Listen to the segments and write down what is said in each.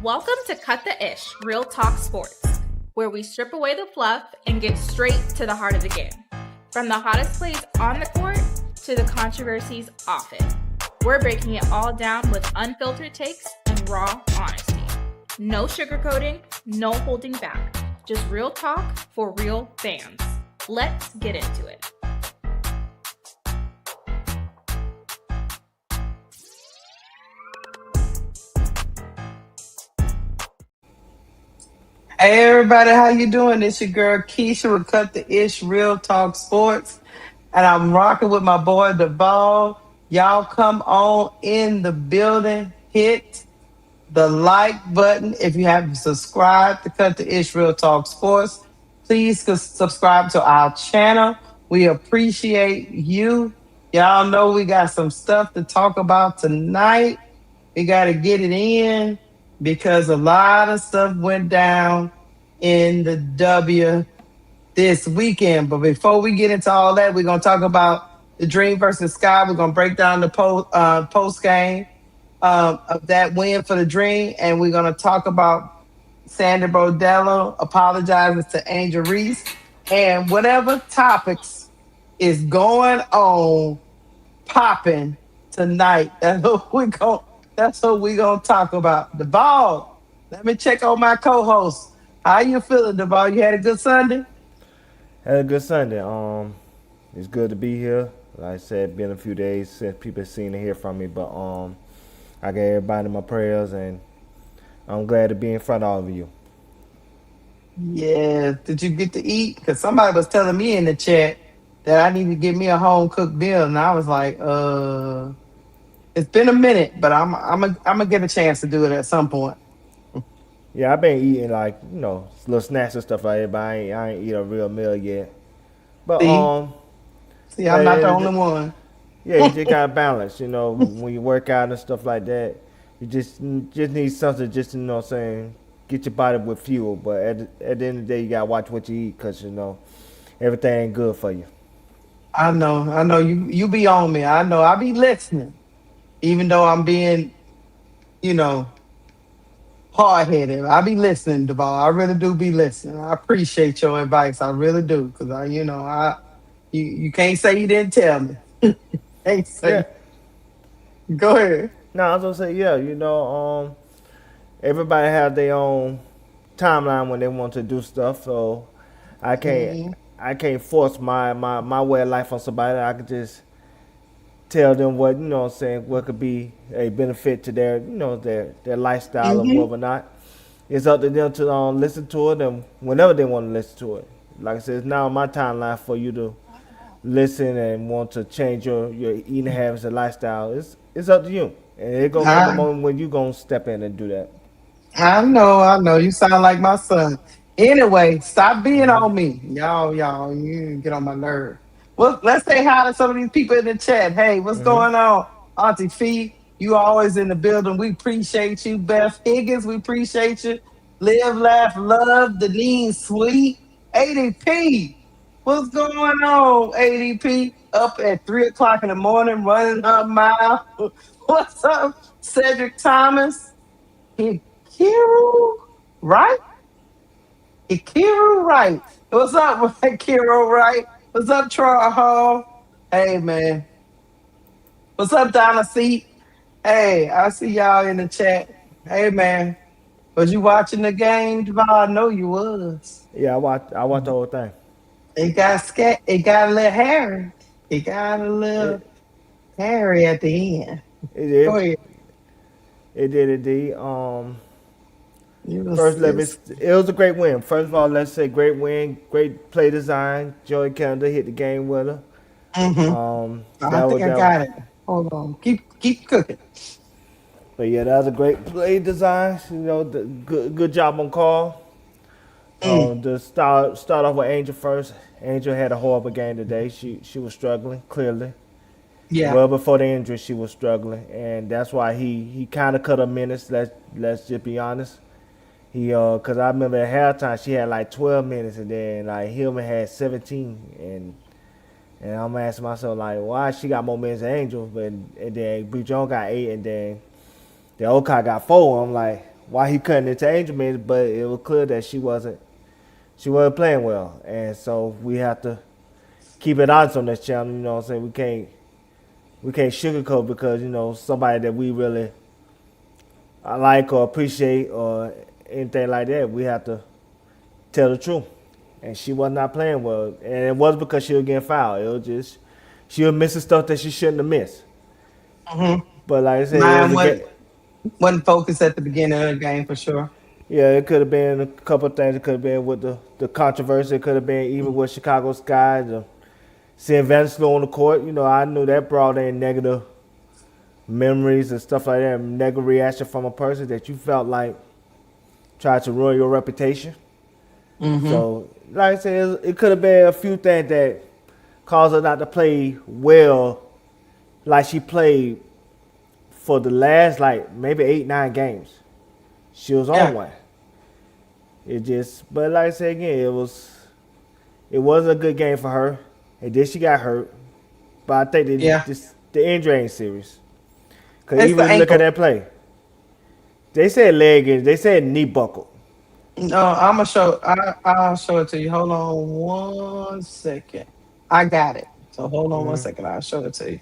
Welcome to Cut the Ish, Real Talk Sports, where we strip away the fluff and get straight to the heart of the game. From the hottest plays on the court to the controversies off it. We're breaking it all down with unfiltered takes and raw honesty. No sugarcoating, no holding back. Just real talk for real fans. Let's get into it. Hey everybody, how you doing? It's your girl Keisha with Cut the Ish Real Talk Sports. And I'm rocking with my boy Duvall. Y'all come on in the building. Hit the like button if you haven't subscribed to Cut the Ish Real Talk Sports. Please subscribe to our channel. We appreciate you. Y'all know we got some stuff to talk about tonight. We got to get it in because a lot of stuff went down in the W this weekend. But before we get into all that, we're going to talk about the Dream versus Sky. We're going to break down the post game of that win for the Dream. And we're going to talk about Sandy Brondello apologizing to Angel Reese and whatever topics is going on popping tonight. That's what we're gonna talk about. Duvall, let me check on my co-host. How you feeling, Duvall? You had a good Sunday? Had a good Sunday. It's good to be here. Like I said, been a few days since people seen and hear from me, but I got everybody in my prayers, and I'm glad to be in front of all of you. Yeah. Did you get to eat? Because somebody was telling me in the chat that I need to get me a home cooked meal, and I was like, it's been a minute, but I'm gonna get a chance to do it at some point. Yeah, I've been eating like little snacks and stuff like that, but I ain't eat a real meal yet. But See, see, I'm not the only one. yeah, you just gotta balance. When you work out and stuff like that, you just need something just what I'm saying, get your body with fuel. But at the end of the day, you gotta watch what you eat because everything ain't good for you. I know. You be on me. I know. I be listening, even though I'm being, you know, hard headed. I be listening, Duval. I really do be listening. I appreciate your advice. I really do, because you can't say you didn't tell me. Can't Yeah. say. Go ahead. No, I was gonna say yeah. Everybody have their own timeline when they want to do stuff. So I can't Mhm. I can't force my way of life on somebody. I could just tell them what what I'm saying, what could be a benefit to their their lifestyle or Mhm. whatnot. It's up to them to listen to it and whenever they want to listen to it. Like I said, it's now my timeline for you to listen and want to change your eating habits and lifestyle. It's up to you. And it gonna come a I moment when you gonna step in and do that. I know. I know. You sound like my son. Anyway, stop being Hmm. on me, y'all. You get on my nerve. Well, let's say hi to some of these people in the chat. Hey, what's Hmm. going on, Auntie Fee? You always in the building. We appreciate you, Beth Higgins. We appreciate you. Live, laugh, love. Denise Sweet. ADP. What's going on, ADP? Up at 3 o'clock in the morning, running her mile. What's up, Cedric Thomas? Hikiru, right? Hikiru, right? What's up, Hikiru, right? What's up, Troy Hall? Hey, man. What's up, Donna C? Hey, I see y'all in the chat. Hey, man. Was you watching the game, Javon? I know you was. Yeah, I watched the whole thing. It got scared. It got a little hairy. It got a little It hairy at the end. it Go did ahead. it did indeed. You was, First, it let me. was, It was a great win. First of all, let's say great win, great play design. Joey Canada hit the game winner. mm-hmm. I That think was I that. got it. Hold on. Keep cooking. But yeah, that was a great play design. The good job on call. Mm, To start off with Angel first. Angel had a horrible game today. She was struggling clearly. yeah. Well before the injury, she was struggling, and that's why he kind of cut her minutes. Let's just be honest. Cause I remember at halftime she had like 12 minutes, and then like Hillman had 17, and I'm asking myself like, why she got more minutes than Angel, but and then Bree Jones got 8, and then the Okai got 4. I'm like, why he cutting into Angel minutes, but it was clear that she wasn't playing well, and so we have to keep it honest on this channel. You know what I'm saying? We can't sugarcoat because somebody that we really like or appreciate or anything like that. We have to tell the truth. And she was not playing well, and it wasn't because she was getting fouled. It was just she was missing stuff that she shouldn't have missed. Hmm. But like I said, it was Mine a game. wasn't focused at the beginning of the game for sure. Yeah, it could have been a couple of things. It could have been with the controversy. It could have been even with Chicago Sky, seeing Vanslow on the court. I knew that brought in negative memories and stuff like that, negative reaction from a person that you felt like tried to ruin your reputation. Hmm. So, like I said, it could have been a few things that caused her not to play well like she played for the last like maybe 8, 9 games. She was on Yeah, one. But like I said again, it wasn't a good game for her. And then she got hurt. But I think yeah. the injury ain't serious. Cause It's the even look at ankle. that play, they said leg injury, they said knee buckle. No, I'm gonna show. I'll show it to you. Hold on 1 second. I got it. So hold on 1 second. I'll show it to you.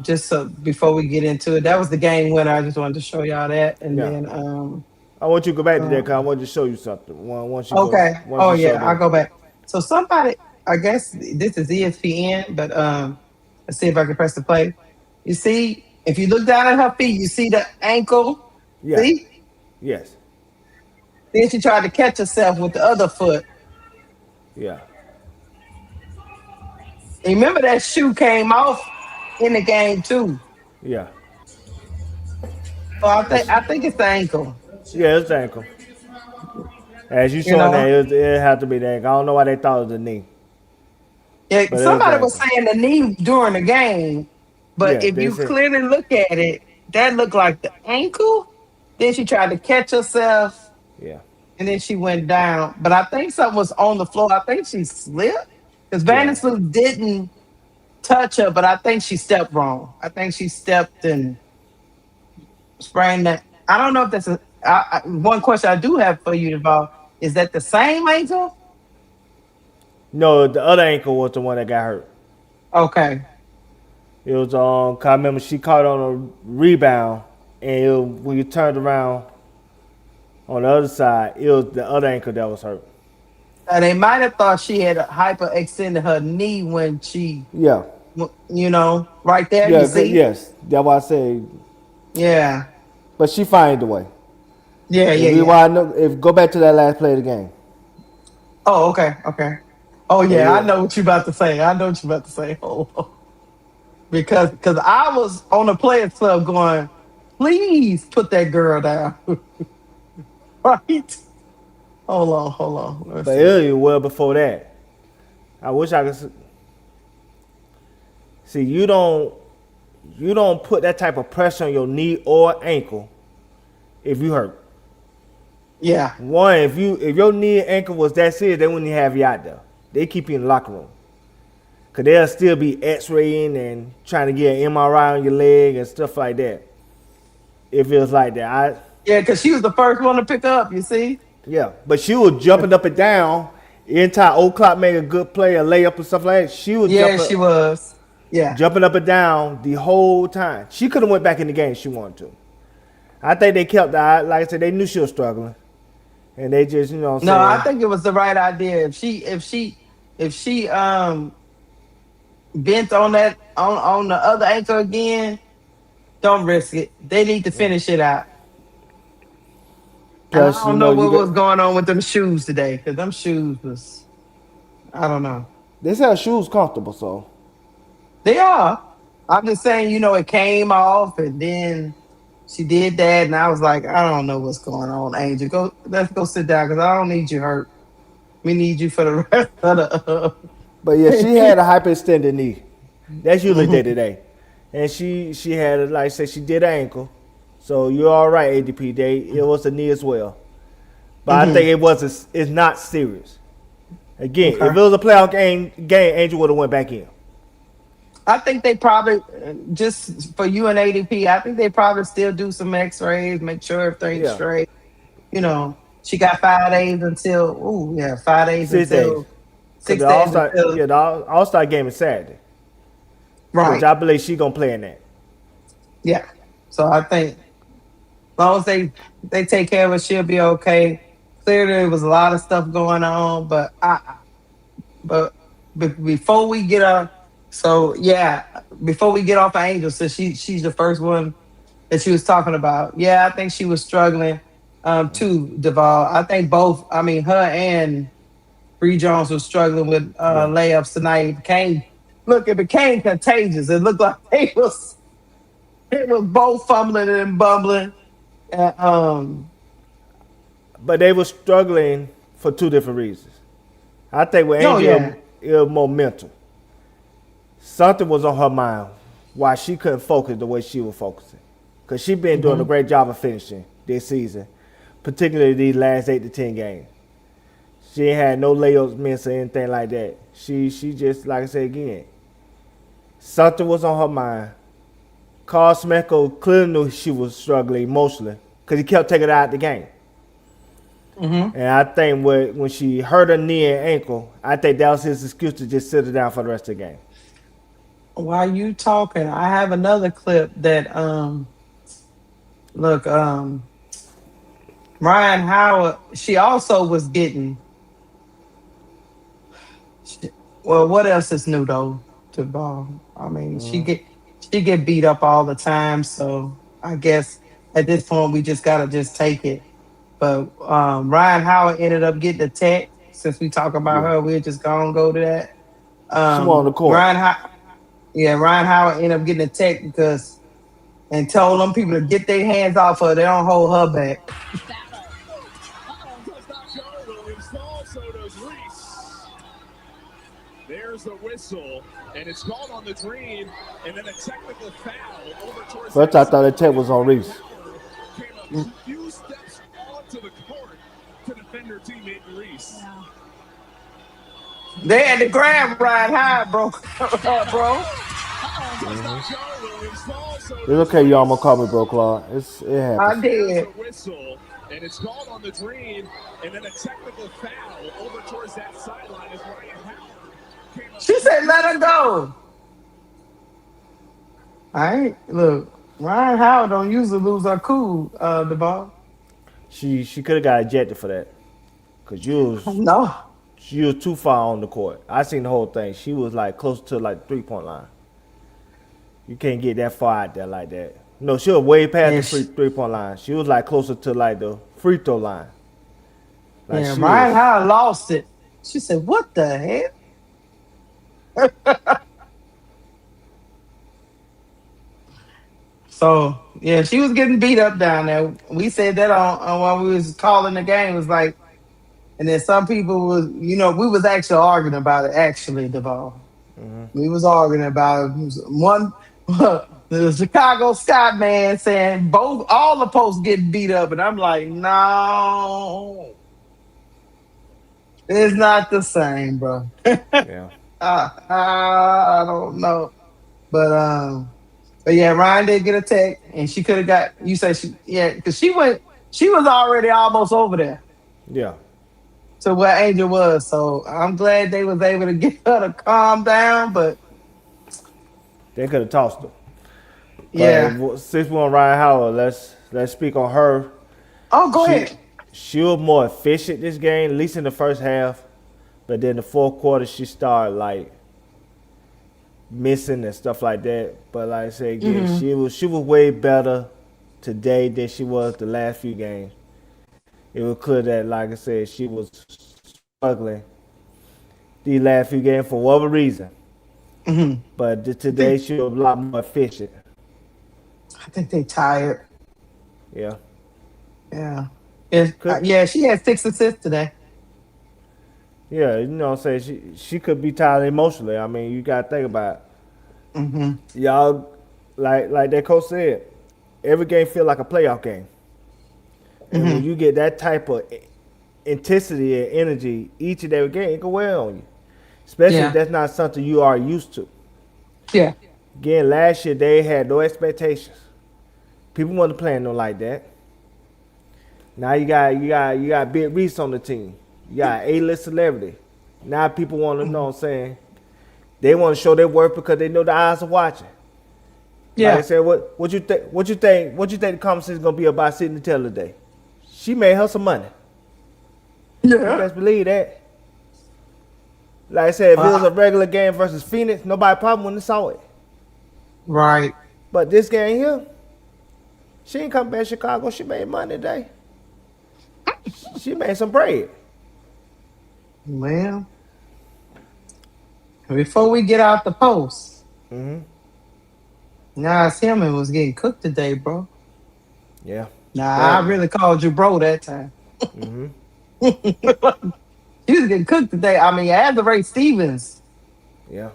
Just so before we get into it, that was the game winner. I just wanted to show y'all that, and Yeah, then I want you to go back to that because I um, want to show you something. okay. Once Oh you show yeah, I'll that. go back. So somebody, I guess this is ESPN, but let's see if I can press the play. You see, if you look down at her feet, you see the ankle. Yeah. See? Yes. Then she tried to catch herself with the other foot. Yeah. And remember that shoe came off in the game too. Yeah. So That's, I think it's the ankle. yeah, it's the ankle. As you You showing that, know, it had to be the ankle. I don't know why they thought it was the knee, yeah. but it was the Somebody was ankle. saying the knee during the game, but Yeah, if they you said. clearly look at it, that looked like the ankle. Then she tried to catch herself, Yeah. and then she went down. But I think something was on the floor. I think she slipped because Yeah. Vandersloot didn't touch her, but I think she stepped wrong. I think she stepped and sprained that. I don't know if that's one question I do have for you, Deval. Is that the same ankle? No, the other ankle was the one that got hurt. Okay. It was 'cause I remember she caught on a rebound, and when you turned around on the other side, it was the other ankle that was hurt. They might have thought she had hyperextended her knee when she, Yeah. right there. You Yeah. see? Yes. That's why I say. Yeah. But she find the way. Yeah. If Yeah. we Yeah. want to know, if go back to that last play of the game. Oh, okay. Okay. Oh, Cause yeah. I yeah. know what you're about to say. I know what you're about to say. Oh, because I was on the players club going, please put that girl down. Right? Hold on. Hold on. Let's But see. earlier, well before that, I wish I could see you don't put that type of pressure on your knee or ankle if you hurt. Yeah. One, if your knee and ankle was that serious, they wouldn't even have you out there. They keep you in the locker room. Cause they'll still be X-raying and trying to get an MRI on your leg and stuff like that. If it was like that, Yeah. Because she was the first one to pick up, you see? yeah. But she was jumping up and down. Anytime old clock made a good play, a layup and stuff like that, she was Yeah, she was. Yeah. jumping up and down the whole time. She could have went back in the game if she wanted to. I think they kept that. Like I said, they knew she was struggling, and they just, you know what I'm No, I saying. think it was the right idea. If she bent on that on the other ankle again, don't risk it. They need to finish it out. And I Plus, don't know you what got was going on with them shoes today, because them shoes was, I don't know. they said her shoes comfortable, so They are. I'm just saying, it came off and then she did that, and I was like, I don't know what's going on, Angel. Let's go sit down because I don't need you hurt. We need you for the rest of the. but yeah, she had a hyperextended knee. That's usually day to day, and she had like I said, she did an ankle, so you're all right, ADP. It was a knee as well, but I think Mhm. it's not serious. Again, if Okay. it was a playoff game, Angel would have went back in. I think they probably just for you and ADP. I think they probably still do some X-rays, make sure everything's Yeah, straight. She got 5 days until. Oh yeah, 5 days 6 days. until Cause six days until. The All Star game is Saturday, which Right. I believe she gonna play in that. Yeah. So I think as long as they take care of it, she'll be okay. Clearly, there was a lot of stuff going on, but before we get so yeah, before we get off of Angel, so she's the first one that she was talking about. Yeah, I think she was struggling too, Duvall. I think both. I mean, her and Bree Jones was struggling with Yeah, layups tonight. It became contagious. It looked like they was both fumbling and bumbling. Uh, um, but they were struggling for two different reasons. I think with no, Angel, yeah. it was more mental. Something was on her mind why she couldn't focus the way she was focusing. Because she been doing a Hmm. great job of finishing this season, particularly these last 8 to 10 games. She ain't had no layups missed or anything like that. She just, like I said again, something was on her mind. Carl Smeko clearly knew she was struggling emotionally because he kept taking her out the game. Hmm. And I think when she hurt her knee and ankle, I think that was his excuse to just sit her down for the rest of the game. While you talking, I have another clip that look Ryan Howard. She also was getting. She, well, what else is new though to ball? I mean, she get beat up all the time, so I guess at this point we just gotta just take it. But Ryan Howard ended up getting a tech. Since we talk about Yeah. her, we're just gonna go to that. She won on the court. Yeah, Ryan Howard ended up getting a tech because and told them people to get their hands off her. They don't hold her back. Does not go. Williams falls, so does Reese. There's the whistle, and it's called on the dream, and then a technical foul over towards First, I thought the tech was on Reese. came a few steps onto the court to defend her teammate Reese. They had to grab Ryan Howard, bro. Bro. Does not go. Williams falls, so It's does okay, y'all gonna Reese. call me bro, Claude. It I happens. There's did. the whistle, and it's called on the dream, and then a technical foul over towards that sideline as Ryan Howard came a She said, few let her go. All right. Look, Ryan Howard don't usually lose her cool, the ball. She could have got ejected for that, cause No. you was too far on the court. I seen the whole thing. She was like close to like 3 point line. You can't get that far out there like that. No, she was way past the Yes. 3 point line. She was like closer to like the free throw line. Like Yeah, she Ryan was. Howard lost it. She said, what the hell? So yeah, she was getting beat up down there. We said that on when we was calling the game. It was like, and then some people was, we was actually arguing about it. Actually, Deval, we was arguing about it. It was one, the Chicago Scott man saying all the posts getting beat up, and I'm like, no, it's not the same, bro. Yeah. I don't know, but But yeah, Ryan did get a tech, and she could have got. You say because she went. She was already almost over there Yeah. to where Angel was. So I'm glad they was able to get her to calm down. But They could have tossed her. yeah. But since we're on Ryan Howard, let's speak on her. Oh, go She ahead. she was more efficient this game, at least in the first half. But then the fourth quarter, she started like missing and stuff like that. But like I said again, Hmm. she was way better today than she was the last few games. It was clear that, like I said, she was struggling these last few games for whatever reason. Hmm. But I today think she was a lot more efficient. I think they tired. Yeah. Yeah. Yeah. Could Yeah. She had 6 assists today. Yeah, you know what I'm saying? She could be tired emotionally. I mean, you gotta think about it. Hmm. Y'all like that coach said, every game feel like a playoff game. And Hmm. when you get that type of intensity and energy each and every game, it can wear on you. Especially if Yeah. that's not something you are used to. Yeah. Again, last year they had no expectations. People wasn't playing no like that. Now you got Big Reese on the team. You got A-list celebrity. Now people want to know what I'm saying. They want to show their worth because they know the eyes are watching. Like I Yeah. said, what you think the conversation is gonna be about Sydney Taylor today? She made her some money. You Yeah. best believe that. Like I said, if it was Uh, a regular game versus Phoenix, nobody probably wouldn't have saw it. right. But this game here, she ain't come back to Chicago. She made money today. She made some bread. Well, before we get out the post, Mm-hmm. Nas Hillman was getting cooked today, bro. Yeah. Nah, I Badly. really called you bro that time. Mm-hmm. He was getting cooked today. I mean, Azare Stevens. Yeah.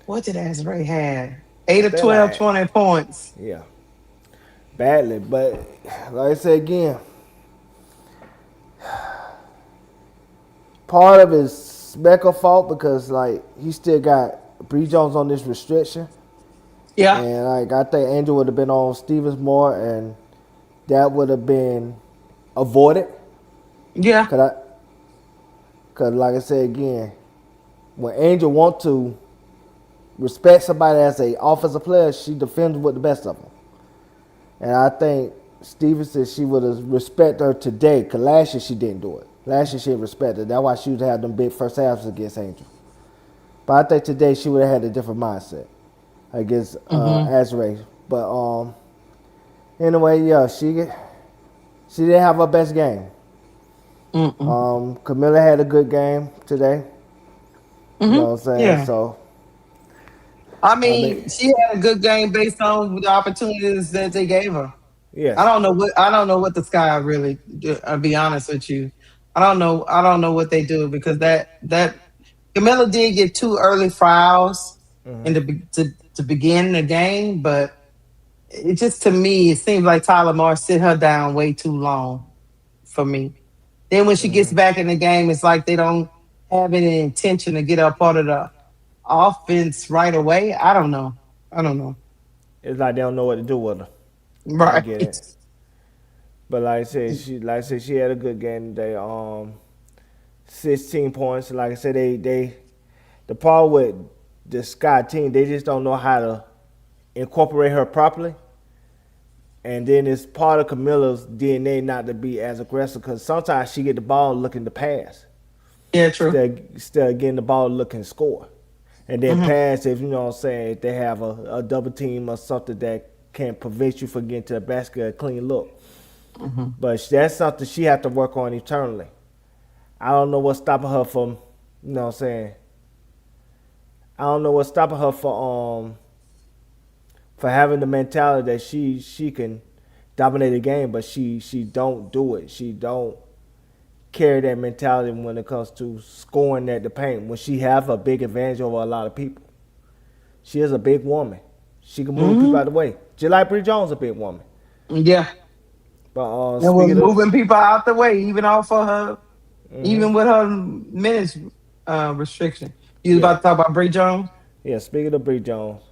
What did Azare have? I 8 of think 12, like 20 points. yeah. Badly. But like I said again, part of his Mecca fault because like he still got Bree Jones on this restriction. Yeah. And like I think Angel would have been on Stevens more and that would have been avoided. Yeah. Cause like I said again, when Angel want to respect somebody as a offensive player, she defends with the best of them. And I think Stevens said she would have respected her today, because last year she didn't do it. Last year she didn't respect her. That's why she would have them big first halves against Angel. But I think today she would have had a different mindset against Mm-hmm. Azrae. But anyway, yeah, she didn't have her best game. Mm-mm. Camilla had a good game today. You Mm-hmm. know what I'm saying? Yeah. So I I mean, mean, she had a good game based on the opportunities that they gave her. yes. I don't know what the Sky really do, I'll be honest with you. I don't know what they do because that Camilla did get two early fouls in to begin the game, but it just to me it seems like Tyler Moore sit her down way too long for me. Then when she gets back in the game, it's like they don't have any intention to get her part of the offense right away. I don't know. I don't know. It's like they don't know what to do with her. I Right. get it. But like I said, she had a good game today. 16 points. Like I said, the problem with the Sky team, they just don't know how to incorporate her properly. And then it's part of Camilla's DNA not to be as aggressive because sometimes she get the ball looking to pass Yeah, true. instead of getting the ball looking to score. And then Hmm. pass if you know what I'm saying, if they have a double team or something that can prevent you from getting to the basket a clean look. Hmm. But that's something she have to work on eternally. I don't know what's stopping her from, you know what I'm saying. I don't know what's stopping her for having the mentality that she can dominate a game, but she don't do it. She don't carry that mentality when it comes to scoring at the paint. When she have a big advantage over a lot of people, she is a big woman. She can move people Hmm. out of the way. Just like Bree Jones, a big woman. Yeah. But And was speaking of, moving people out the way, even off of her, even with her minutes restriction. You was yeah, about to talk about Bray Jones? yeah. Speaking of Bree Jones,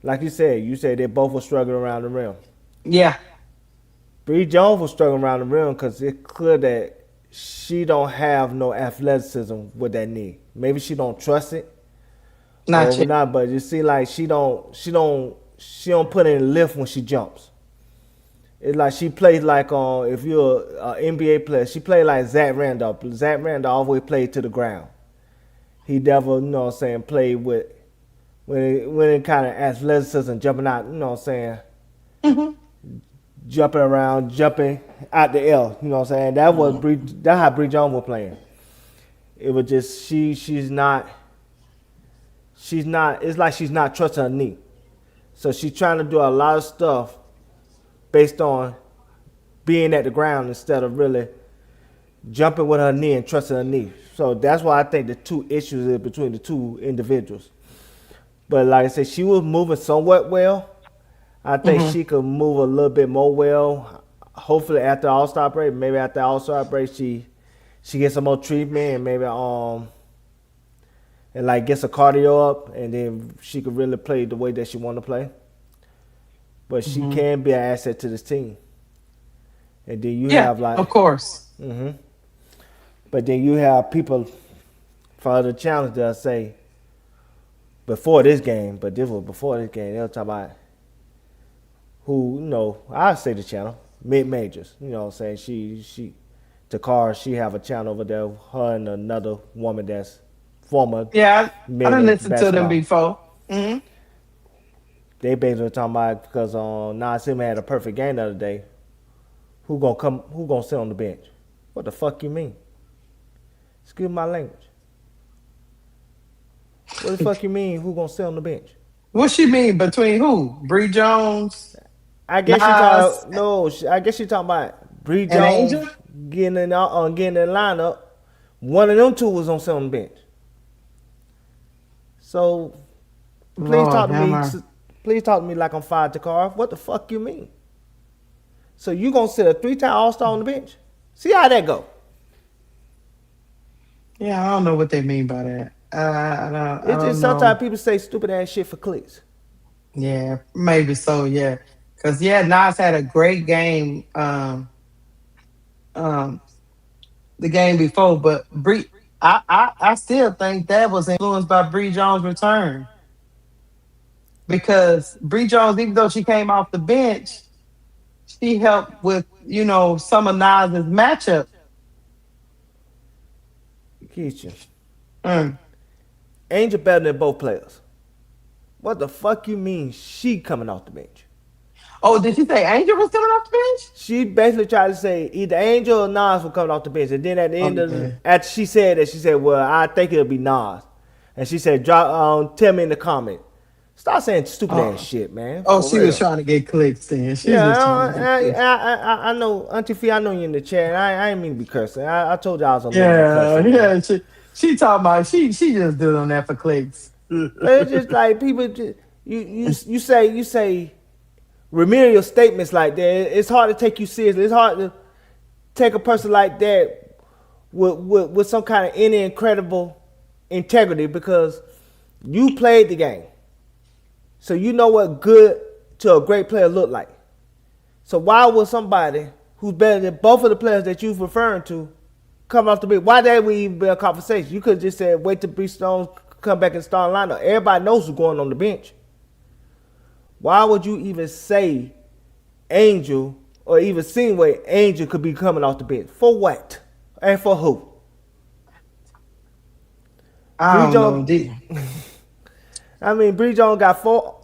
like you said they both were struggling around the rim. Yeah. Bree Jones was struggling around the rim because it's clear that she don't have no athleticism with that knee. Maybe she don't trust it Not or yet. not, but you see, like she don't put in lift when she jumps. It's like she plays like if you're an NBA player, she played like Zach Randolph. Zach Randolph always played to the ground. He never, you know what I'm saying, played with when it kind of athleticism jumping out, you know what I'm saying, Hmm. jumping around, jumping out the L. You know what I'm saying? That's how Bree Jones was playing. It was just she's not. It's like she's not trusting her knee. So she's trying to do a lot of stuff based on being at the ground instead of really jumping with her knee and trusting her knee. So that's why I think the two issues is between the two individuals. But like I said, she was moving somewhat well. I think Hmm. she could move a little bit more well. Hopefully after All Star break, maybe after All Star break, she gets some more treatment and and like gets her cardio up, and then she could really play the way that she want to play. But she can be an asset to this team. And then you have like, of course. But then you have people for other challenge that'll say before this game, but this was before this game. They'll talk about who, I say the channel mid majors. You know what I'm saying? She Takara, she have a channel over there. Her and another woman that's former. Yeah, I done listened basketball. to them before. Mm-hmm. They basically talking about because Nas Him had a perfect game the other day. Who gonna sit on the bench? What the fuck you mean? Excuse my language. What the fuck you mean? Who gonna sit on the bench? What she mean between who? Bree Jones? I guess she talking. No, I guess she talking about Bree Jones Angel? getting in the lineup. One of them two was on sit on the bench. So please talk to me. Please talk to me like I'm fired to car. What the fuck you mean? So you gonna sit a 3-time All-Star on the bench? See how that go? Yeah, I don't know what they mean by that. I don't know. Sometimes people say stupid ass shit for clicks. Yeah, maybe so. Yeah, because Nas had a great game. The game before, but Bree, I still think that was influenced by Bree Jones' return, because Bree Jones, even though she came off the bench, she helped with some of Nas's matchup. Keisha. Angel better than both players. What the fuck you mean she coming off the bench? Oh, did she say Angel was coming off the bench? She basically tried to say either Angel or Nas were coming off the bench. And then at the end after she said that, she said, well, I think it'll be Nas. And she said, tell me in the comment. Stop saying stupid ass shit, man. Oh, she was trying to get clicks then. I know, Auntie Fee, I know you in the chat. I ain't mean to be cursing. I told you I was on the She talking about she just did on that for clicks. It's just like people you say remedial statements like that. It's hard to take you seriously. It's hard to take a person like that with some kind of any incredible integrity, because you played the game. So you know what good to a great player look like. So why would somebody who's better than both of the players that you've referring to come off the bench? Why that would even be a conversation? You could have just said, wait till Bree Stones come back and start lineup. Everybody knows who's going on the bench. Why would you even say Angel or even seem way Angel could be coming off the bench? For what? And for who? I don't know. I mean, Bree Jones got 4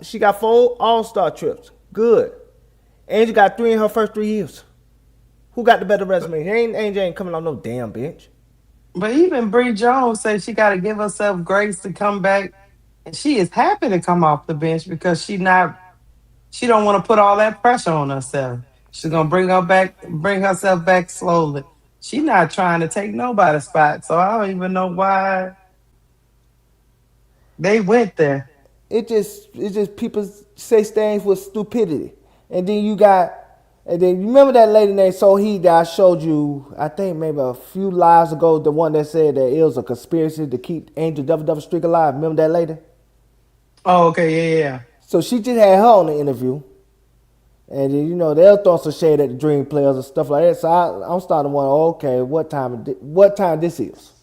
All-Star trips. Good. Angel got 3 in her first 3 years. Who got the better resume? Angel ain't coming on no damn bench. But even Bree Jones said she got to give herself grace to come back, and she is happy to come off the bench because she don't want to put all that pressure on herself. She's gonna bring herself back slowly. She's not trying to take nobody's spot, so I don't even know why they went there. It just people say things with stupidity, and then you remember that lady named Sohee that I showed you, I think maybe a few lives ago, the one that said that it was a conspiracy to keep Angel Double Streak alive. Remember that lady? Oh, okay, yeah. So she just had her on the interview, and then, they'll throw some shade at the Dream players and stuff like that. So I'm starting to wonder, okay, what time this is?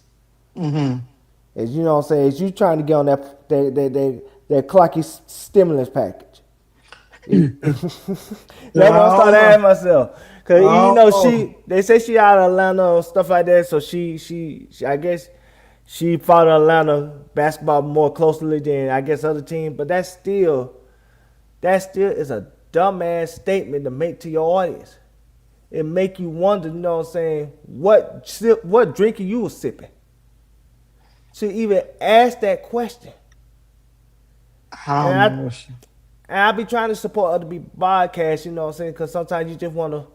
Mm-hmm. As you know what I'm saying, is you trying to get on that clocky stimulus package? That's what I started asking myself. Cause they say she out of Atlanta or stuff like that. So she I guess she followed Atlanta basketball more closely than I guess other teams. But that still is a dumbass statement to make to your audience. It make you wonder, you know what I'm saying, what drink you was sipping to even ask that question. And I be trying to support other people's podcasts, you know what I'm saying, because sometimes you just want to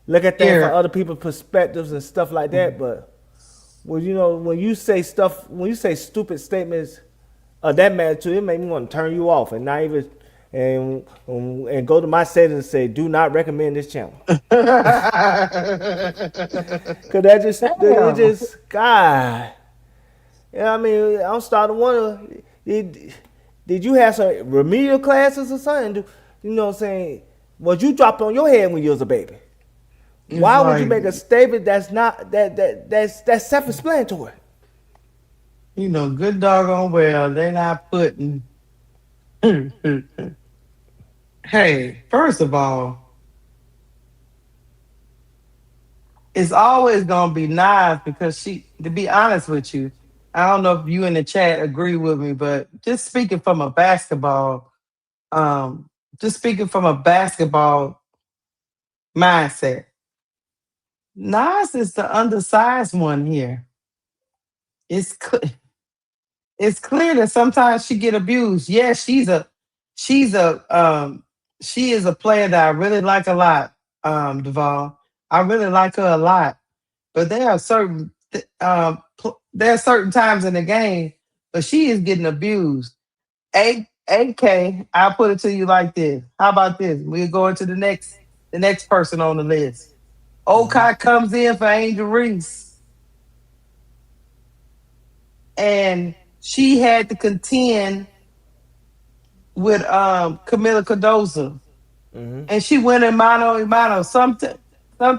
look at things from other people's perspectives and stuff like that. But when you say stupid statements of that magnitude, it make me want to turn you off and not even and go to my settings and say, do not recommend this channel. Cause that just God. Yeah, I mean, I'm starting to wonder, did, did you have some remedial classes or something? You know what I'm saying? Was you dropped on your head when you was a baby? It's Why would you like, make a statement that's not that's self-explanatory? good doggone well, they're not putting. Hey, first of all, it's always gonna be nice because to be honest with you, I don't know if you in the chat agree with me, but um, just speaking from a basketball mindset, Nas is the undersized one here. It's it's clear that sometimes she get abused. Yes, she's a she is a player that I really like a lot, Duval. I really like her a lot. But there are certain times in the game, but she is getting abused. I'll put it to you like this. How about this? We'll go into the next person on the list. Okai comes in for Angel Reese, and she had to contend with Camila Cardoza, and she went in mano a mano. Some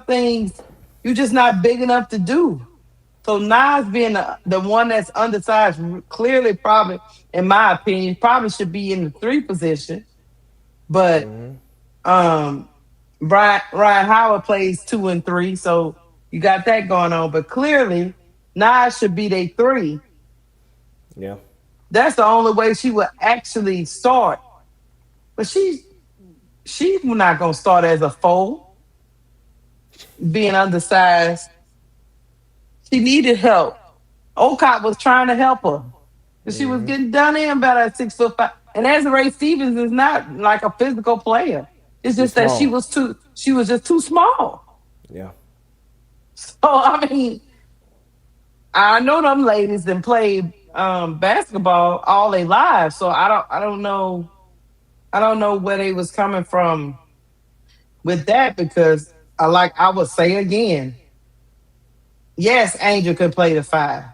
things you're just not big enough to do. So Nas being the one that's undersized, clearly, probably, in my opinion, probably should be in the three position. But um, Ryan Howard plays two and three, so you got that going on. But clearly, Nas should be their three. Yeah. That's the only way she would actually start. But she's not gonna start as a four, being undersized. She needed help. Olcott was trying to help her. Because she was getting done in about at 6'5". And Desiree Stevens is not like a physical player. It's She's just that she small. was just too small. Yeah. So I mean, I know them ladies that played basketball all their lives. So I don't know where they was coming from with that because I would say again, yes, Angel could play the five,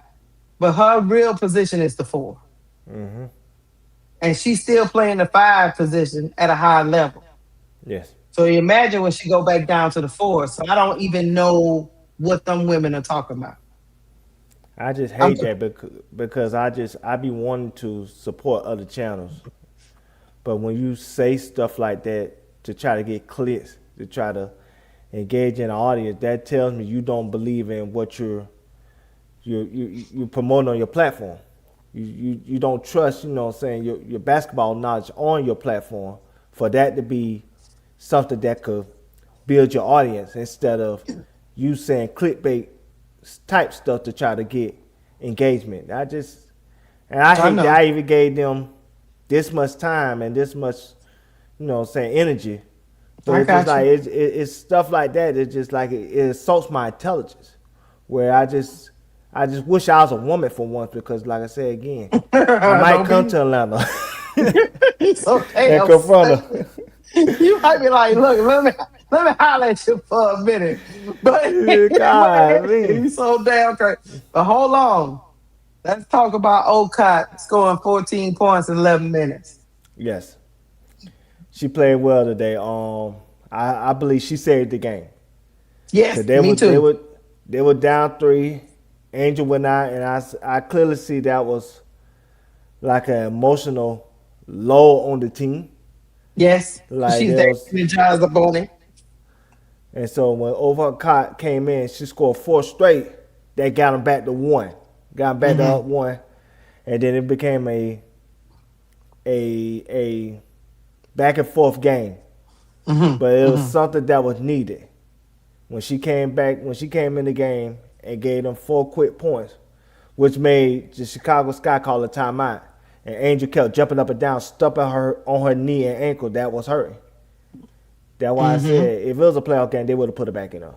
but her real position is the four. And she's still playing the five position at a high level. Yes. So you imagine when she go back down to the four. So I don't even know what them women are talking about. I just I'm hate that because I be wanting to support other channels, but when you say stuff like that to try to get clicks, to try to engage in the audience, that tells me you don't believe in what you promoting on your platform. You don't trust, what I'm saying, your basketball knowledge on your platform for that to be something that could build your audience instead of you saying clickbait type stuff to try to get engagement. I I hate that know. I even gave them this much time and this much, energy. But I it's just got like you. it's stuff like that. It's just like it assaults my intelligence. Where I just wish I was a woman for once because, like I said again, I might Don't come be to Atlanta it's okay. and I'm confront saying. her. You might be like, look, let me holler at you for a minute. But God, you me. so damn crazy. But hold on. Let's talk about Olcott scoring 14 points in 11 minutes. Yes, she played well today. I believe she saved the game Yes, because me too. they were down three. Angel went out, and I clearly see that was like an emotional low on the team. Yes, Like she's there there was, energized up it. and so when Overcott came in, she scored four straight. That got him back to one, got him back to up Mm-hmm. one, and then it became a back and forth game. But it Mm-hmm. was Mm-hmm. something that was needed when she came back when she came in the game and gave them four quick points, which made the Chicago Sky call a timeout. And Angel kept jumping up and down, stumping her on her knee and ankle. That was hurting. That's why I Mm-hmm. said if it was a playoff game, they would have put it back in her.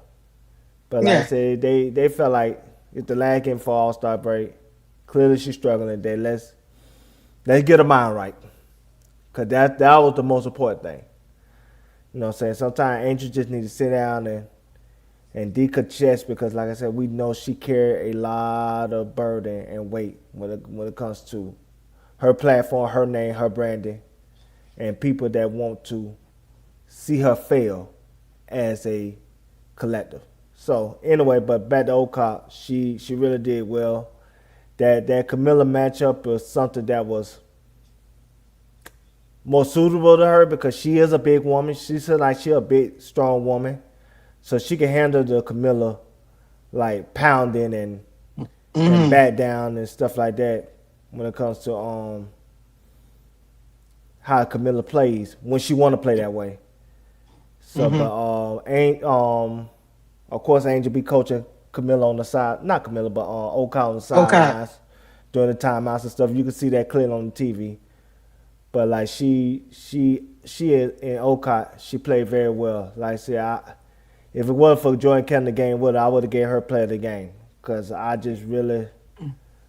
But like I Yeah. said, they felt like it's the last game for All Star break. Clearly she's struggling today. Let's get her mind right, cause that was the most important thing. You know what I'm saying? Sometimes Angel just need to sit down and decongest because, like I said, we know she carried a lot of burden and weight when it comes to her platform, her name, her branding, and people that want to see her fail as a collective. So anyway, but back to Ocott, she really did well. That Camilla matchup was something that was more suitable to her because she is a big woman. She's like she a big strong woman, so she can handle the Camilla like pounding and Mm-hmm. back down and stuff like that when it comes to how Camilla plays when she want to play that way. So, Mm-hmm. but ain't of course Angel be coaching Camilla on the side, not Camilla, but Oka on the Okay. sidelines during the timeouts and stuff. You can see that clearly on the TV. But like she in Oka, she played very well. Like I said, if it wasn't for Jordan Kemp the game with her, I would have gave her player of the game because I just really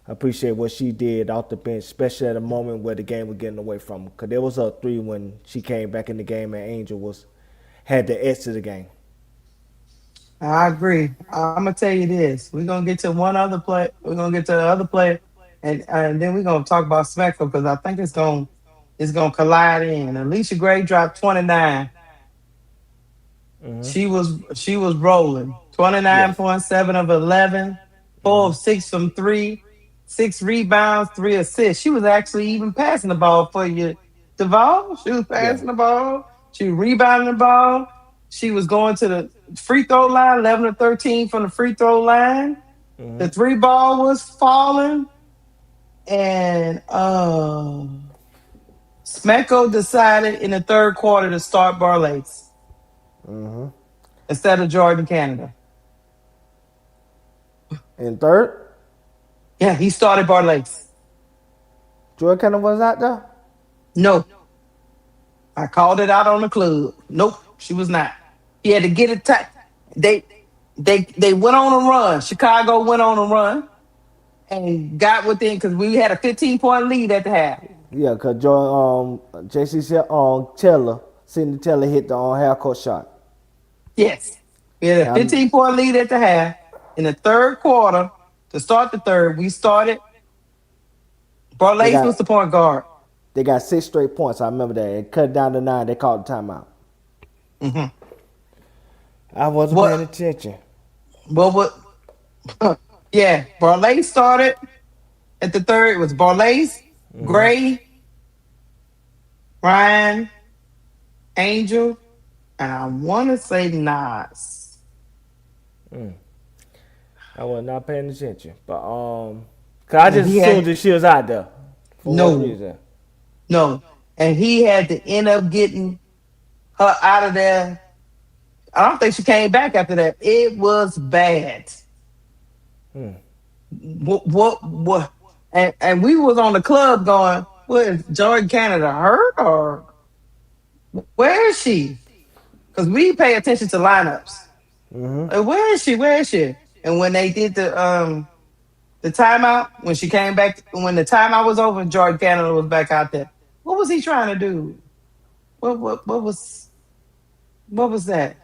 appreciate what she did off the bench, especially at a moment where the game was getting away from her. Because there was a 3 when she came back in the game and Angel had the edge to the game. I agree. I'm gonna tell you this. We're gonna get to one other play. We're gonna get to the other play, and then we're gonna talk about SmackDown because I think it's gonna collide in. Alicia Gray dropped 29. Hmm. She was rolling. Yes. 29.7 of 11, 4 Hmm. of 6 from three, 6 rebounds, 3 assists. She was actually even passing the ball for you, Duvall. She was Yeah. passing the ball. She was rebounding the ball. She was going to the free throw line, 11 to 13 from the free throw line. The Hmm. three ball was falling, and Smecko decided in the third quarter to start Barlace Hmm. instead of Jordan Canada. In third, Yeah, he started Barlace. Jordan kind of was out there. No, I called it out on the club. Nope, she was not. He had to get it tight. They they went on a run. Chicago went on a run and got within because we had a 15-point lead at the half. Yeah, cause JC Taylor, Sidney Taylor hit the half court shot. Yes, we had a And 15-point lead at the half. In the third quarter, to start the third, we started. they Barlace was got the point guard. they got 6 straight points. I remember that. It cut down to 9. They called the timeout. Hmm. I wasn't What? paying attention. What? Yeah, Barlace started at the third. It was Barlace, Hmm. Gray, Ryan, Angel, and I want to say Nas. Mm. I was not paying attention, but cause I And just he assumed had that she was out there. For what no, reason? no, and he had to end up getting her out of there. I don't think she came back after that. It was bad. Hmm. What? And we was on the club going, "What is Jordan Canada hurt or where is she?" Because we pay attention to lineups. Hmm. Where is she? Where is she? And when they did the timeout, when she came back, when the timeout was over, Jordan Canada was back out there. What was he trying to do? What was that?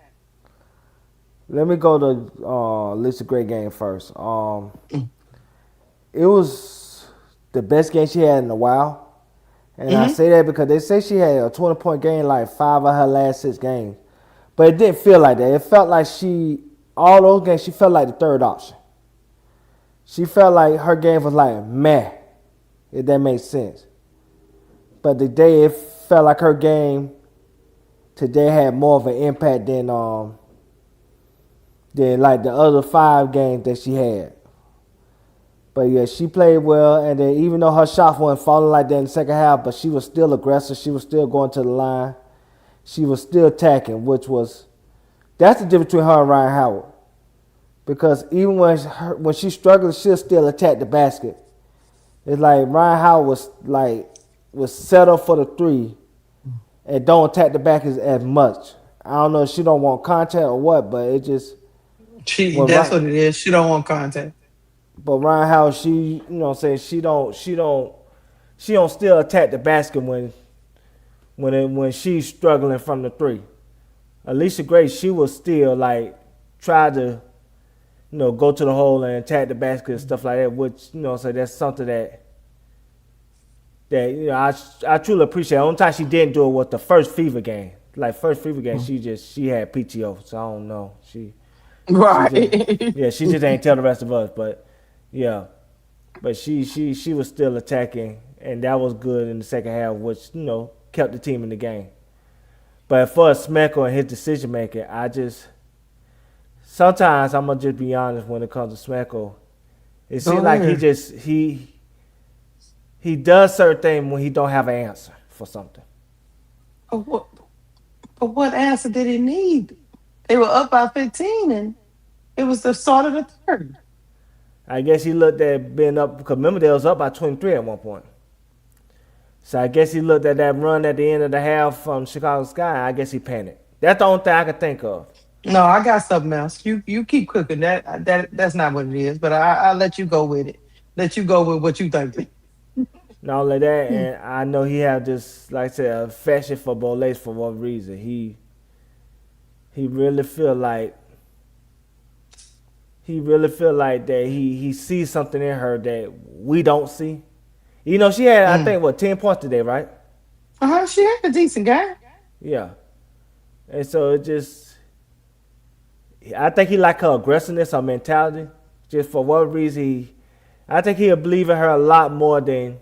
Let me go to Lisa Gray game first. It was the best game she had in a while. And I Mm-hmm. say that because they say she had a 20-point game like 5 of her last 6 games. But it didn't feel like that. It felt like all those games, she felt like the third option. She felt like her game was like meh, if that makes sense. But today it felt like her game today had more of an impact than like the other 5 games that she had. But yeah, she played well, and then even though her shot wasn't falling like that in the second half, but she was still aggressive. She was still going to the line. She was still attacking, that's the difference between her and Ryan Howard. Because even when she struggled, she'll still attack the basket. It's like Ryan Howard was set up for the 3 and don't attack the basket as much. I don't know if she don't want contact or what, but it just when That's Ryan, what it is. She don't want contact. but Ryan Howard, she what I'm saying she don't still attack the basket when she's struggling from the 3. Alicia Gray, she was still like tried to, go to the hole and attack the basket and stuff like that. Which so that's something that I truly appreciate. The only time she didn't do it was the first Fever game. Like first Fever game, she had PTO, so I don't know. She just Right. yeah, she just ain't tell the rest of us, but yeah, but she was still attacking, and that was good in the second half, which kept the team in the game. But for Smeko and his decision making, I just sometimes I'm gonna just be honest when it comes to Smeko. It Go seems like he ahead. just he does certain things when he don't have an answer for something. But what answer did he need? They were up by 15 and it was the start of the third. I guess he looked at being up because remember they was up by 23 at one point. So I guess he looked at that run at the end of the half from Chicago Sky. I guess he panicked. That's the only thing I could think of. No, I got something else. You keep cooking. That's not what it is. But I'll let you go with it. Let you go with what you think. Not only that, and I know he have this, like I said, affection for Bolace for one reason. He really feel like that he sees something in her that we don't see. She had I think 10 points today, right? She had a decent game. Yeah, and so it just I think he like her aggressiveness, her mentality. Just for what reason I think he'll believe in her a lot more than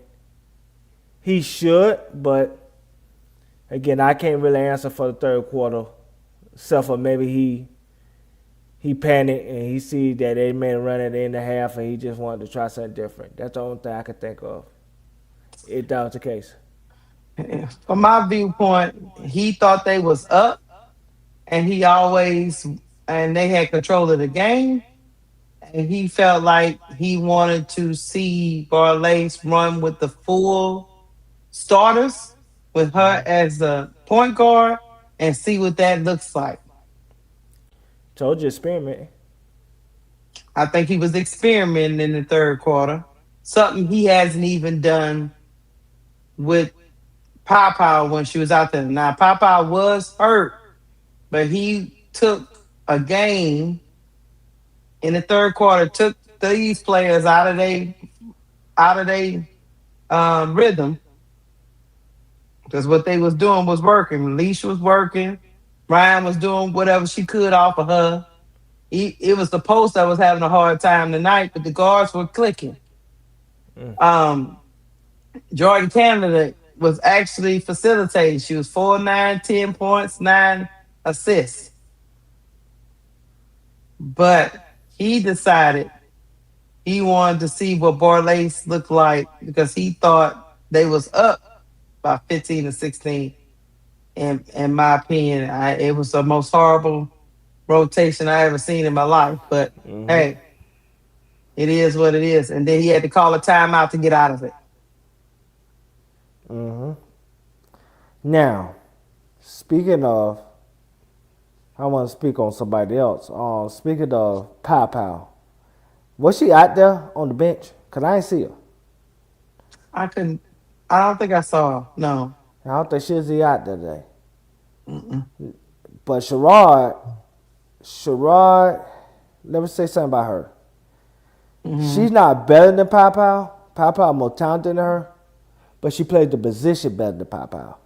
he should, but again, I can't really answer for the third quarter, except for maybe he panicked and he see that they made a run at the end of the half and he just wanted to try something different. That's the only thing I could think of. If that was the case. From my viewpoint, he thought they was up, and they had control of the game, and he felt like he wanted to see Barlace run with the full starters with her as the point guard and see what that looks like. Told you experiment. I think he was experimenting in the third quarter, something he hasn't even done with Papa when she was out there. Now, Papa was hurt, but he took a game in the third quarter, took these players out of their rhythm, because what they was doing was working. Leash was working. Ryan was doing whatever she could off of her. It was the post that was having a hard time tonight, but the guards were clicking. Um, Jordan Canada was actually facilitating. She was 4-9, 10 points, 9 assists. But he decided he wanted to see what Barlace looked like because he thought they was up by 15 to 16. In my opinion, it was the most horrible rotation I ever seen in my life. But hey, it is what it is. And then he had to call a timeout to get out of it. Now, speaking of, I want to speak on somebody else. Speaking of Pow Pow, was she out there on the bench? Cause I ain't see her. I couldn't. I don't think I saw. No. I don't think she was out there today. But Sherrod, let me say something about her. She's not better than Pow Pow. Pow Pow more talented than her, but she plays the position better than Pow Pow.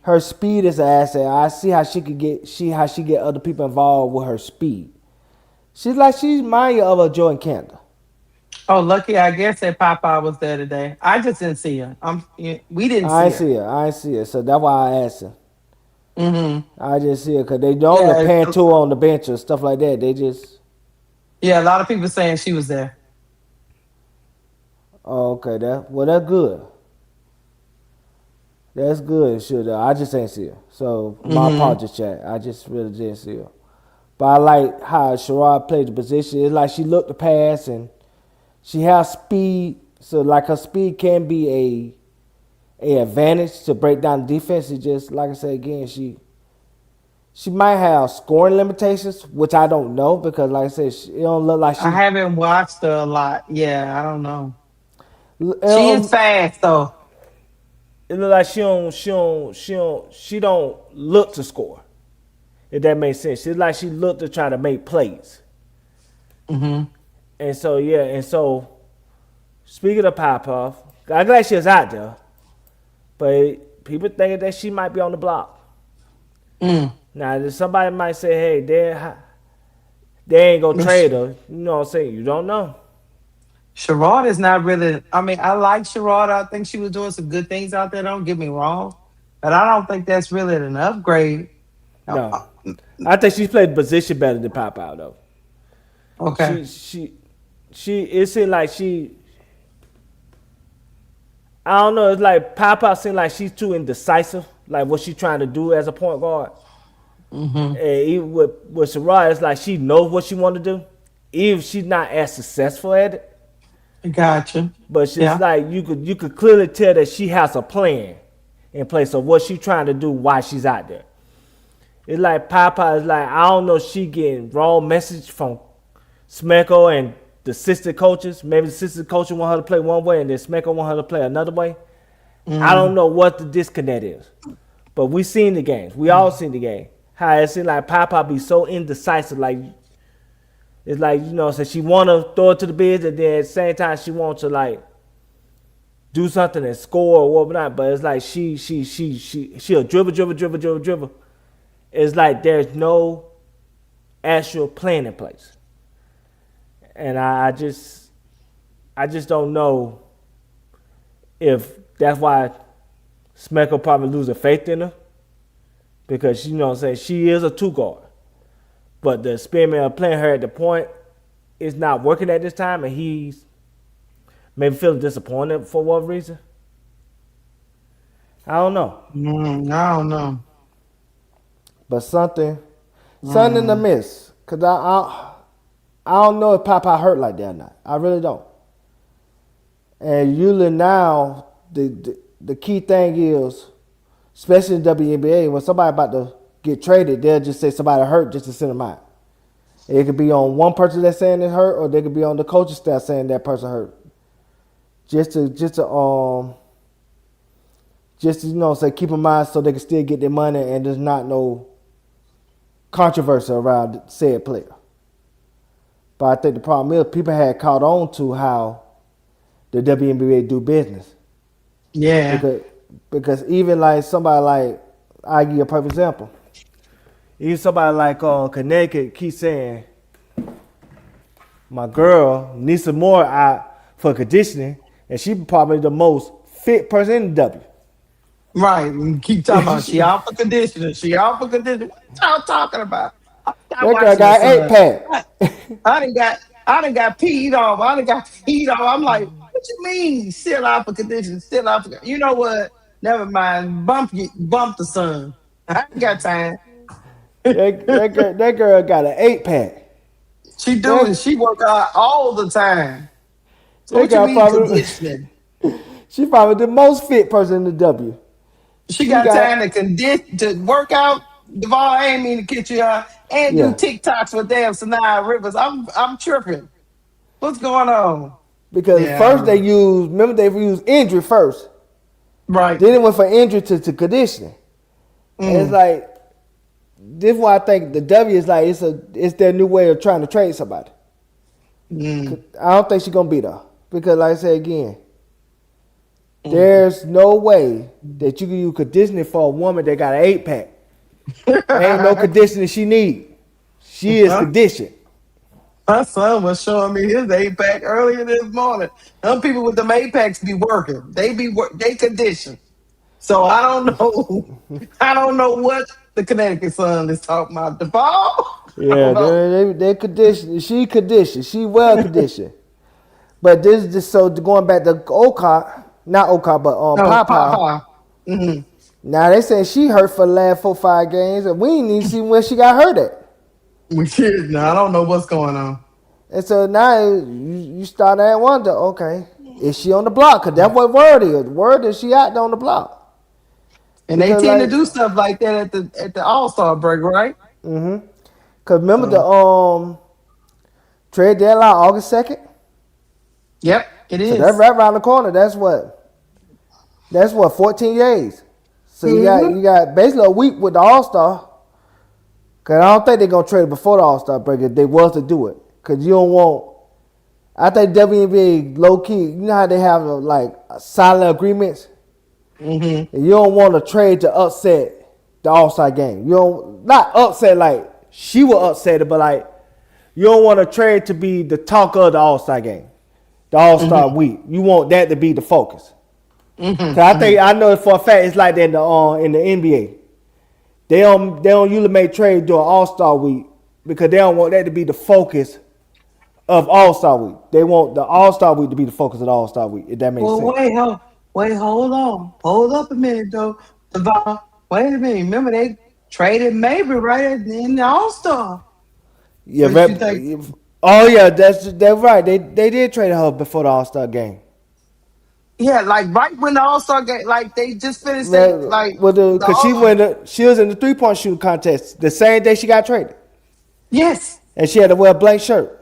Her speed is an asset. I see how she get other people involved with her speed. She's mind you of a Jordan Canada. Oh, lucky. I guess that Papa was there today. I just didn't see her. We didn't I see ain't her. see her. I ain't see her. So that's why I asked her. I just see her because they don't Yeah. pan to her on the bench or stuff like that. They just Yeah. A lot of people saying she was there. okay. That's good. That's good. Should I just ain't see her. So my apologies, chat. I just really didn't see her. But I like how Sherrod played the position. It's like she looked the pass and she has speed. So like her speed can be a advantage to break down the defense. It just like I said again, she might have scoring limitations, which I don't know because like I said, it don't look like I she. haven't watched her a lot. Yeah, I don't know. She is Um, fast though. it look like she don't look to score. If that makes sense. It's like she looked to try to make plays. Mm-hmm. And so, yeah, and so, speaking of Pop-Off, I'm glad she was out there. But people thinking that she might be on the block. Mm. Now, somebody might say, hey, they ain't going to trade her. You know what I'm saying? You don't know. Sherrod is not really. I mean, I like Sherrod. I think she was doing some good things out there. Don't get me wrong, but I don't think that's really an upgrade. No. I think she's played the position better than Pop-Out, though. Okay. It seemed like I don't know, it's like Pop-Out seemed like she's too indecisive, like what she's trying to do as a point guard. Mm-hmm. And even with Sarah, it's like she knows what she want to do, even if she's not as successful at it. Gotcha. But she's Yeah. like you could clearly tell that she has a plan in place of what she's trying to do while she's out there. It's like Papa is like, I don't know if she getting wrong message from Smeko and the assistant coaches. Maybe the assistant coach want her to play one way and then Smeko want her to play another way. I don't know what the disconnect is. But we seen the games. We all seen the game. How it seems like Papa be so indecisive. Like it's like, you know, so she want to throw it to the bigs and then at the same time she wants to like do something and score or whatnot. But it's like she'll dribble. It's like there's no actual plan in place. And I just don't know if that's why Smeko probably losing faith in her. Because, you know what I'm saying, she is a two guard. But the experiment of playing her at the point is not working at this time, and he's maybe feeling disappointed for what reason. I don't know. I don't know. But something in the miss. Because I don't know if Papa hurt like that or not. I really don't. And usually now, the key thing is, especially in WNBA, when somebody about to get traded, they'll just say somebody hurt just to send them out. It could be on one person that's saying it hurt, or they could be on the coaching staff saying that person hurt. Just to you know, say keep in mind so they can still get their money and there's not no controversy around said player. But I think the problem is people had caught on to how the WNBA do business. Yeah. Because even like somebody like, I'll give you a perfect example. Even somebody like Connecticut keeps saying, my girl needs some more out for conditioning, and she probably the most fit person in the W. Right. And keep talking about she out for conditioning. She out for conditioning. What y'all talking about? I'm That girl got 8-pack. I done got peed off. I'm like, what you mean? Still out for conditioning. Still out for. You know what? Never mind. Bump the sun. I ain't got time. that girl got an 8-pack. She doing. She work out all the time. So what you mean conditioning? She probably the most fit person in the W. She got time to work out. Duvall, I ain't mean to catch you out and do TikToks with damn Sanaya Rivers. I'm tripping. What's going on? Because first they used injury first. Right. Then it went from injury to conditioning. And it's like, this is why I think the W is like, it's their new way of trying to trade somebody. I don't think she's going to beat her. Because like I said again, there's no way that you can use conditioning for a woman that got an 8-pack. Ain't no conditioning she need. She is conditioned. My son was showing me his 8-pack earlier this morning. Some people with them 8-packs be working. They condition. So I don't know. I don't know what the Connecticut Sun is talking about. The ball? Yeah, they conditioned. She conditioned. She well conditioned. But this is just so going back to not Oka, but Papa. Mm-hmm. Now they saying she hurt for the last 4-5 games, and we ain't even see where she got hurt at. We did. Now I don't know what's going on. And so now you start to wonder, okay, is she on the block? Because that's what word is. Word is she out there on the block. And because they tend to do stuff like that at the All-Star break, right? Mm-hmm. Because remember the trade deadline August 2nd? Yep, it is. So that's right around the corner. That's what 14 days. So you got basically a week with the All-Star. Cause I don't think they're gonna trade it before the All Star break if they was to do it. Cause you don't want. I think WNBA low key. You know how they have like silent agreements. Mm-hmm. And you don't want to trade to upset the All Star game. You don't not upset like she will upset it, but like you don't want to trade to be the talk of the All Star game, the All Star Mm-hmm. week. You want that to be the focus. Cause I Mm-hmm. think I know for a fact it's like that in the NBA. They don't usually make trades during All Star week because they don't want that to be the focus of All Star week. They want the All Star week to be the focus of the All Star week. If that makes Well, sense. hold on. Hold up a minute, though. Devon, wait a minute. Remember, they traded Mabry right in the All Star. Yeah, What you think? oh yeah, that's right. They did trade her before the All Star game. Yeah, like right when the All Star game, like they just finished, they like the Cause she was in the 3-point shooting contest the same day she got traded, yes, and she had to wear a blank shirt.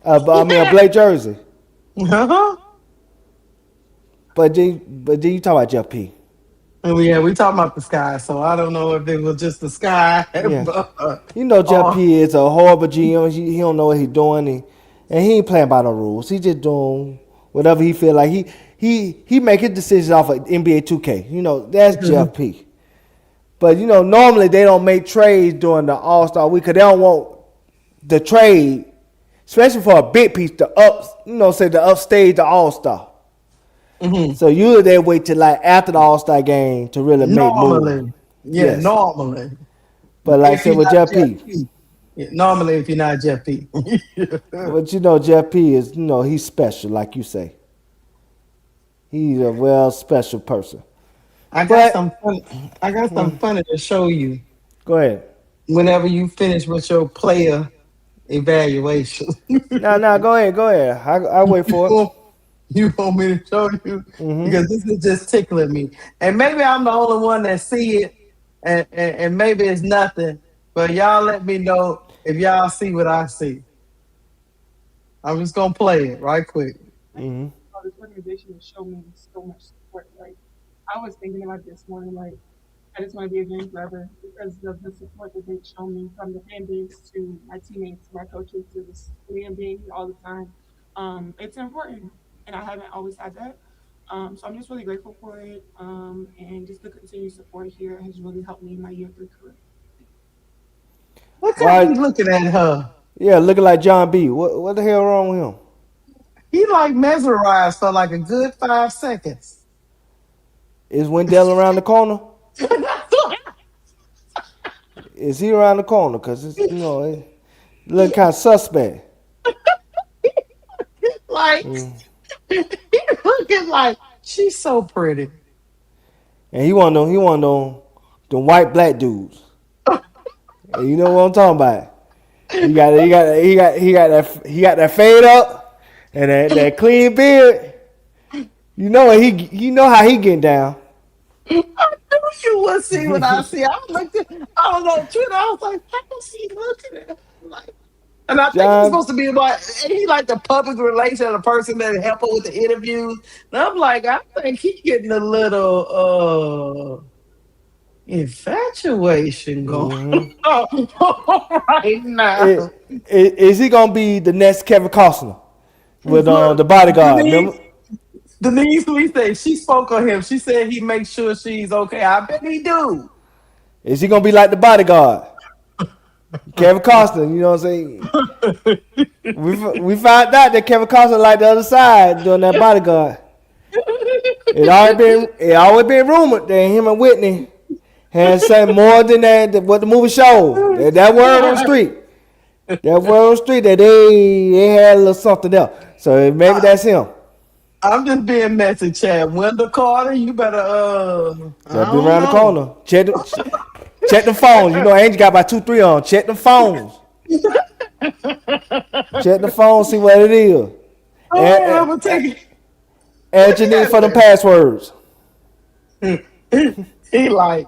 I mean a yeah, blank jersey. uh-huh. But then you talk about Jeff P. Oh, yeah, we talking about the sky, so I don't know if it was just the sky, Yeah, but you know Jeff oh, P is a horrible GM. He don't know what he's doing, and he ain't playing by no rules. He just doing whatever he feel like. He make his decisions off of NBA 2K. You know that's Jeff P. But normally they don't make trades during the All Star week because they don't want the trade, especially for a big piece, say the upstage the All Star. mhm. So usually they wait till like after the All Star game to really make moves. Normally, yeah, Yes, normally, but like I if said you're with not Jeff Jeff P. P, yeah, normally if you're not Jeff P. But Jeff P is he's special, like you say. He's a well special person. I got some But fun. I got some funny to show you go ahead. whenever you finish with your player evaluation. Now go ahead. I wait you, for it. want, you want me to show you because this is just tickling me, and maybe I'm the only one that see it, and maybe it's nothing. But y'all let me know if y'all see what I see. I'm just gonna play it right quick. This organization has shown me so much support. Like I was thinking about this morning, like I just want to be a dream forever because of the support that they've shown me from the fan base to my teammates, to my coaches, to this Liam being here all the time. It's important, and I haven't always had that. So I'm just really grateful for it, and just the continued support here has really helped me in my year three career. Look how Why? he's looking at her. Yeah, looking like John B. What the hell wrong with him? He like mesmerized for like a good 5 seconds. Is Wendell around the corner? Is he around the corner? Cause it look kind of suspect. Like he looking like she's so pretty. And he one of them white black dudes. And you know what I'm talking about. He got that fade up and that clean beard. You know how he getting down. I knew you would see what I see. I was on Twitter. I was like, how is he looking at her? Like, and I think he's John, supposed to be like, he like the public relation of the person that help her with the interviews. And I'm like, I think he's getting a little infatuation going on right now. is he gonna be the next Kevin Costner with Look, the bodyguard? Denise, Remember? Denise, we say she spoke on him. She said he makes sure she's okay. I bet he do. Is he gonna be like the bodyguard? Kevin Costner, you know what I'm saying? We found out that Kevin Costner like the other side doing that bodyguard. It always been rumored that him and Whitney had said more than that what the movie showed. That word on the street. That word on the street that they had a little something else. So maybe that's him. I'm just being messy, Chad. Wendell Carter, you better I Better be don't around the know. corner. Check the phones. You know, Angel got about 2, 3 on. Check the phones. Check the phone, see what it is. And, Oh, I'm and, gonna take it. and Look Janine at for the passwords. it. He like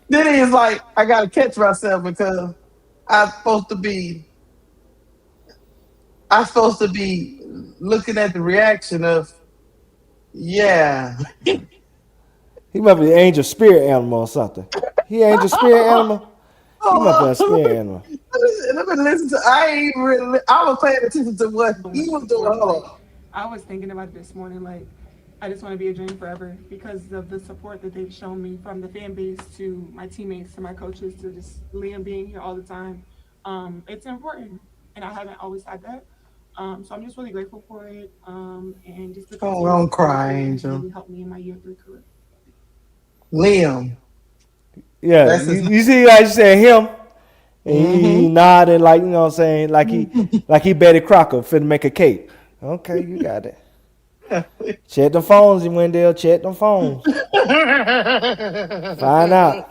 then he's like, I gotta catch myself because I'm supposed to be I'm supposed to be looking at the reaction of yeah. He might be an angel spirit animal or something. He angel spirit animal. He must be a Oh, spirit animal. let me listen to. I ain't really. I was paying attention to what So he much was doing. support. Hold Like on. I was thinking about it this morning. Like I just want to be a dream forever because of the support that they've shown me from the fan base to my teammates to my coaches to just Liam being here all the time. It's important, and I haven't always had that. So I'm just really grateful for it. And just the Oh, continued don't support has cry, really, Angel. really helped me in my year three career. Liam. Yeah, That's you, his you see, like you said, him, and he name. nodded like you know what I'm saying, like he Betty Crocker finna make a cake. Okay, you got it. Mm-hmm. Check the phones, Wendell. Check the phones. Find out.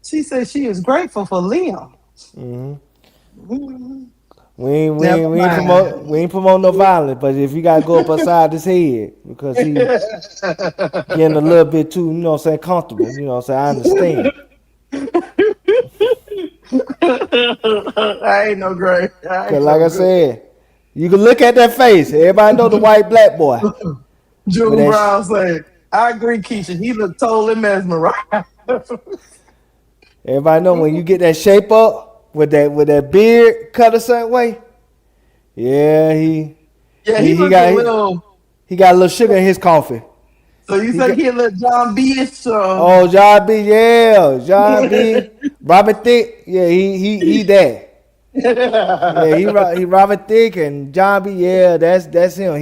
She said she is grateful for Liam. hmm Mhm. We Never ain't, we ain't promote mind. we ain't promote no violence, but if you gotta go up upside his head because he getting a little bit too, you know what I'm saying, comfortable, you know what I'm saying, I understand. I ain't no great. I Cause ain't like no I good. said, you can look at that face. Everybody know the white black boy. But June Brown said, I agree, Keisha. He looked totally mesmerized. everybody know when you get that shape up with that beard cut a certain way. Yeah, Yeah, he he looked a got little. he got a little sugar in his coffee. So you He said got he a little John B-ish, so. oh John B. Yeah, John B. Robert Thicke. Yeah, he that. Yeah, he Robert Thicke and John B. Yeah, that's him.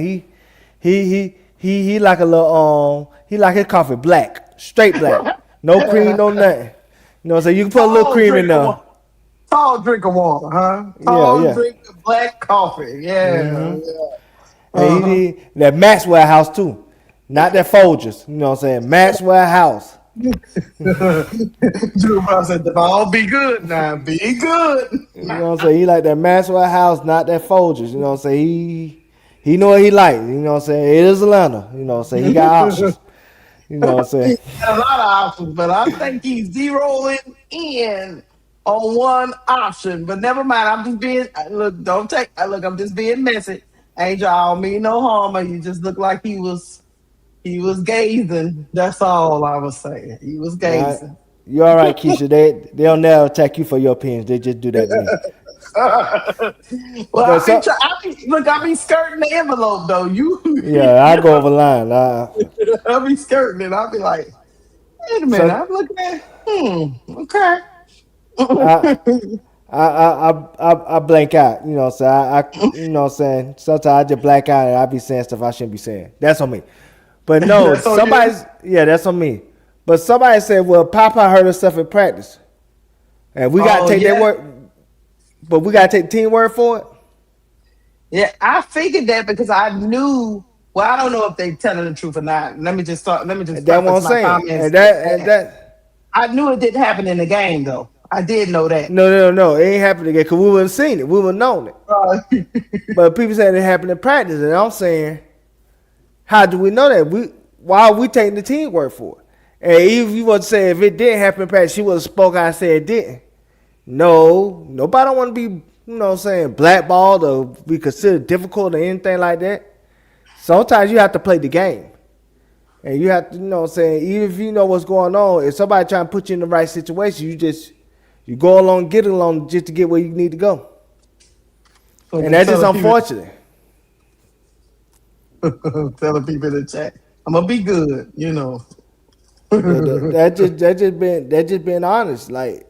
He like a little he like his coffee black, straight black, no cream, no nothing. You know, what I'm saying you can put a little Tall cream in drink of there. water. Tall drink of water, huh? Yeah, Tall yeah. drink of black coffee. Yeah, hmm yeah. And he Uh-huh. need that Maxwell house too, not that Folgers. You know what I'm saying? Maxwell house. Drew Brown said, the ball be good now. Be good. You know what I'm saying? He like that Maxwell house, not that Folgers. You know what I'm saying? He know what he like. You know what I'm saying? It is Atlanta. You know what I'm saying? He got options. You know what I'm saying? He got a lot of options, but I think he's zeroing in on one option. But never mind. I'm just being look. Don't take. Look, I'm just being messy. Angel, I don't mean no harm. You just look like he was gazing. That's all I was saying. He was Nah, gazing. you all right, Keisha? They'll never attack you for your opinions. They just do that to me. Well, But so I be skirting the envelope though. You, yeah, I go over line. I be skirting it. I'll be like, wait a minute. So I'm looking at. Okay. I I blank out. You know what I'm saying? You know what I'm saying? Sometimes I just black out and I be saying stuff I shouldn't be saying. That's on me. But no, That's on you. that's on me. But somebody said, well, Papa heard herself in practice. And we gotta Oh take that yeah. word, but we gotta take the team word for it. Yeah, I figured that because I knew. Well, I don't know if they telling the truth or not. Let me just start. Let me just And that's what I'm preface my saying. comments. And that I knew it didn't happen in the game, though. I did know that. no, it ain't happened again because we wouldn't seen it. We would have known it. Uh, But people saying it happened in practice, and I'm saying, how do we know that? Why are we taking the team word for it? And even if you want to say if it didn't happen in practice, she would have spoke out and said it didn't. No, nobody don't want to be, you know what I'm saying, blackballed or be considered difficult or anything like that. Sometimes you have to play the game. And you have to, you know what I'm saying, even if you know what's going on, if somebody trying to put you in the right situation, you go along, get along just to get where you need to go. so And just that's just telling people, unfortunate. telling people in the chat, I'm gonna be good. Yeah, that just being honest. Like,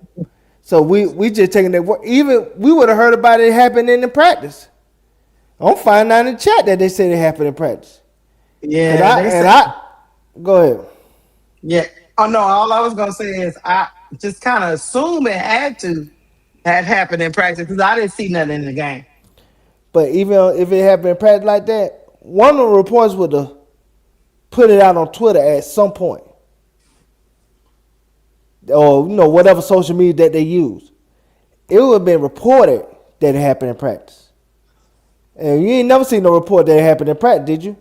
so we just taking that word. Even we would have heard about it happening in practice. I'm finding out in the chat that they said it happened in practice. Cause Yeah, I they and say. I go ahead. Yeah. Oh no, all I was gonna say is I just kind of assume it had to have happened in practice because I didn't see nothing in the game. But even if it happened in practice like that, one of the reports would have put it out on Twitter at some point, or whatever social media that they use. It would have been reported that it happened in practice. And you ain't never seen no report that it happened in practice, did you?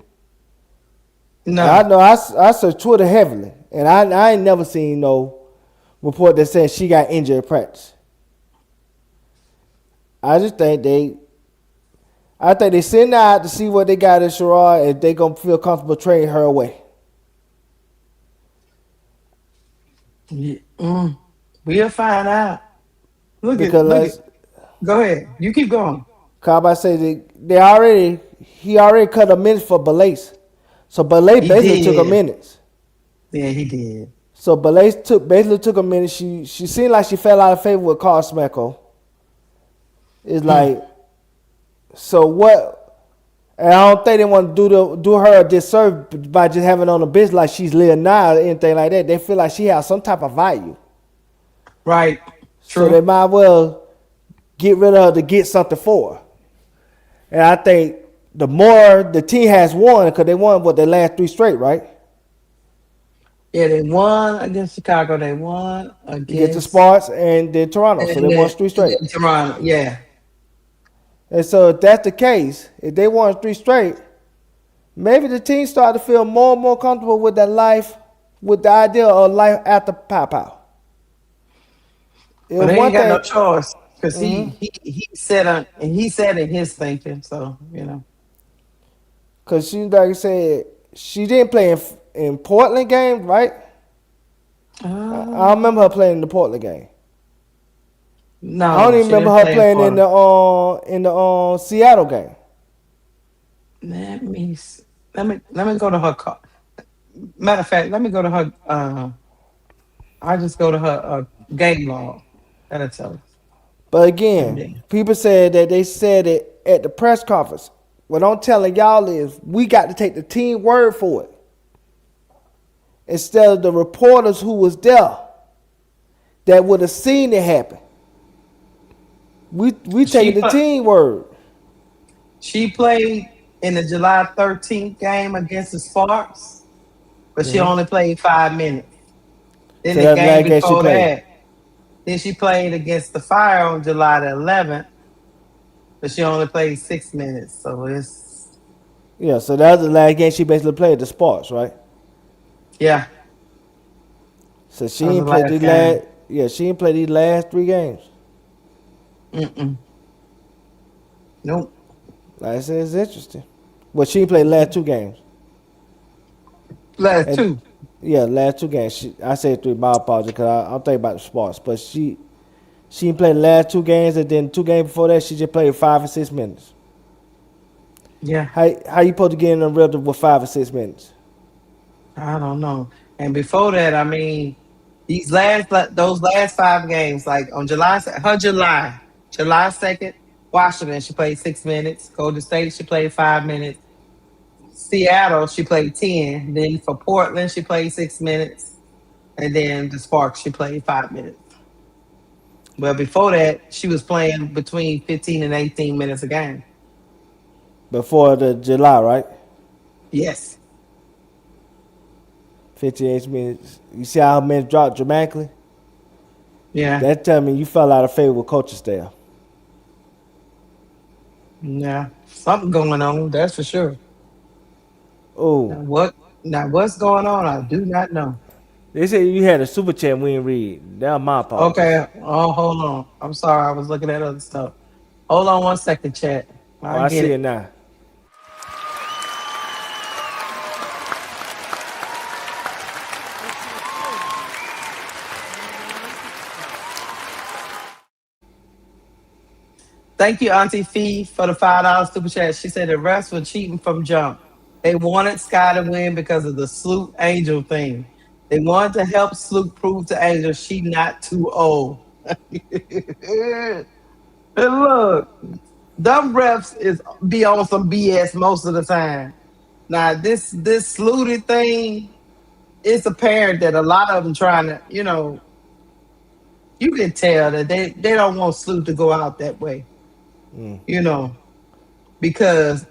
And I No. know I search Twitter heavily, and I ain't never seen no report that said she got injured in practice. I just think they send her out to see what they got in Sherrod, and they gonna feel comfortable trading her away. Yeah. We'll find out. look at. because Go ahead. You keep going. Kaba say he already cut a minute for Belace. So Belace He basically took a did. minute. Yeah, he did. So Belace basically took a minute. She seemed like she fell out of favor with Carl Smecko. It's Hmm. like, so what? And I don't think they want to do her a disservice by just having on a bitch like she's Lil Nas or anything like that. They feel like she has some type of value. Right. So they True. might well get rid of her to get something for her. And I think the more the team has won, because they won what their last three straight, right? Yeah, they won against Chicago. They won Against the against Sparks and then Toronto. So they won three and straight. then Toronto. Yeah. And so if that's the case, if they won three straight, maybe the team started to feel more and more comfortable with that life, with the idea of life after Pow Pow. It But was they ain't one got no thing, choice because mm-hmm, he said in his thinking. So you know. because she, like I said, she didn't play in Portland games, right? I Uh, remember her playing in the Portland game. I don't no, even she remember didn't her play in playing Portland. in the Seattle game. Let me go to her call. Matter of fact, let me go to her. I just go to her game log. That'll tell us. But And again, then people said that they said it at the press conference. What I'm telling y'all is we got to take the team word for it instead of the reporters who was there that would have seen it happen. We she taking the put team word. she played in the July 13th game against the Sparks, but she Mm-hmm. only played 5 minutes. Then So the that's the game last game she before played. that, then she played against the Fire on July the 11th, but she only played 6 minutes. So it's Yeah, so that was the last game she basically played the Sparks, right? yeah, So she that was the ain't played last these game. last she ain't played these last three games. Mm-mm. Nope. Like I said, it's interesting. Well, she ain't played the last two games. Last And two. yeah, last two games. I said three. My apologies, because I'm thinking about the Sparks. But she played the last two games, and then two games before that, she just played 5 and 6 minutes. Yeah, How you supposed to get in the rhythm with 5 and 6 minutes? I don't know. And before that, I mean, those last 5 games, like on July 2nd, Washington, she played 6 minutes. Golden State, she played 5 minutes. Seattle, she played 10. Then for Portland, she played 6 minutes. And then the Sparks, she played 5 minutes. But before that, she was playing between 15 and 18 minutes a game. Before the July, right? Yes. 58 minutes. You see how her minutes dropped dramatically? Yeah. That tell me you fell out of favor with coaching staff. Yeah. Something going on, that's for sure. Now Oh, what now what's going on? I do not know. they said you had a super chat we didn't read. That was my apologies. Okay. Oh, hold on. I'm sorry. I was looking at other stuff. Hold on 1 second, chat. Oh, I I get see it. it now. Thank you, Auntie Fee, for the $5 super chat. She said the refs were cheating from jump. They wanted Sky to win because of the Sloop Angel thing. They wanted to help Sloop prove to Angel she not too old. And look, dumb refs is be on some BS most of the time. Now this Slooty thing, it's apparent that a lot of them trying to, you can tell that they don't want Sloop to go out that way, you know, because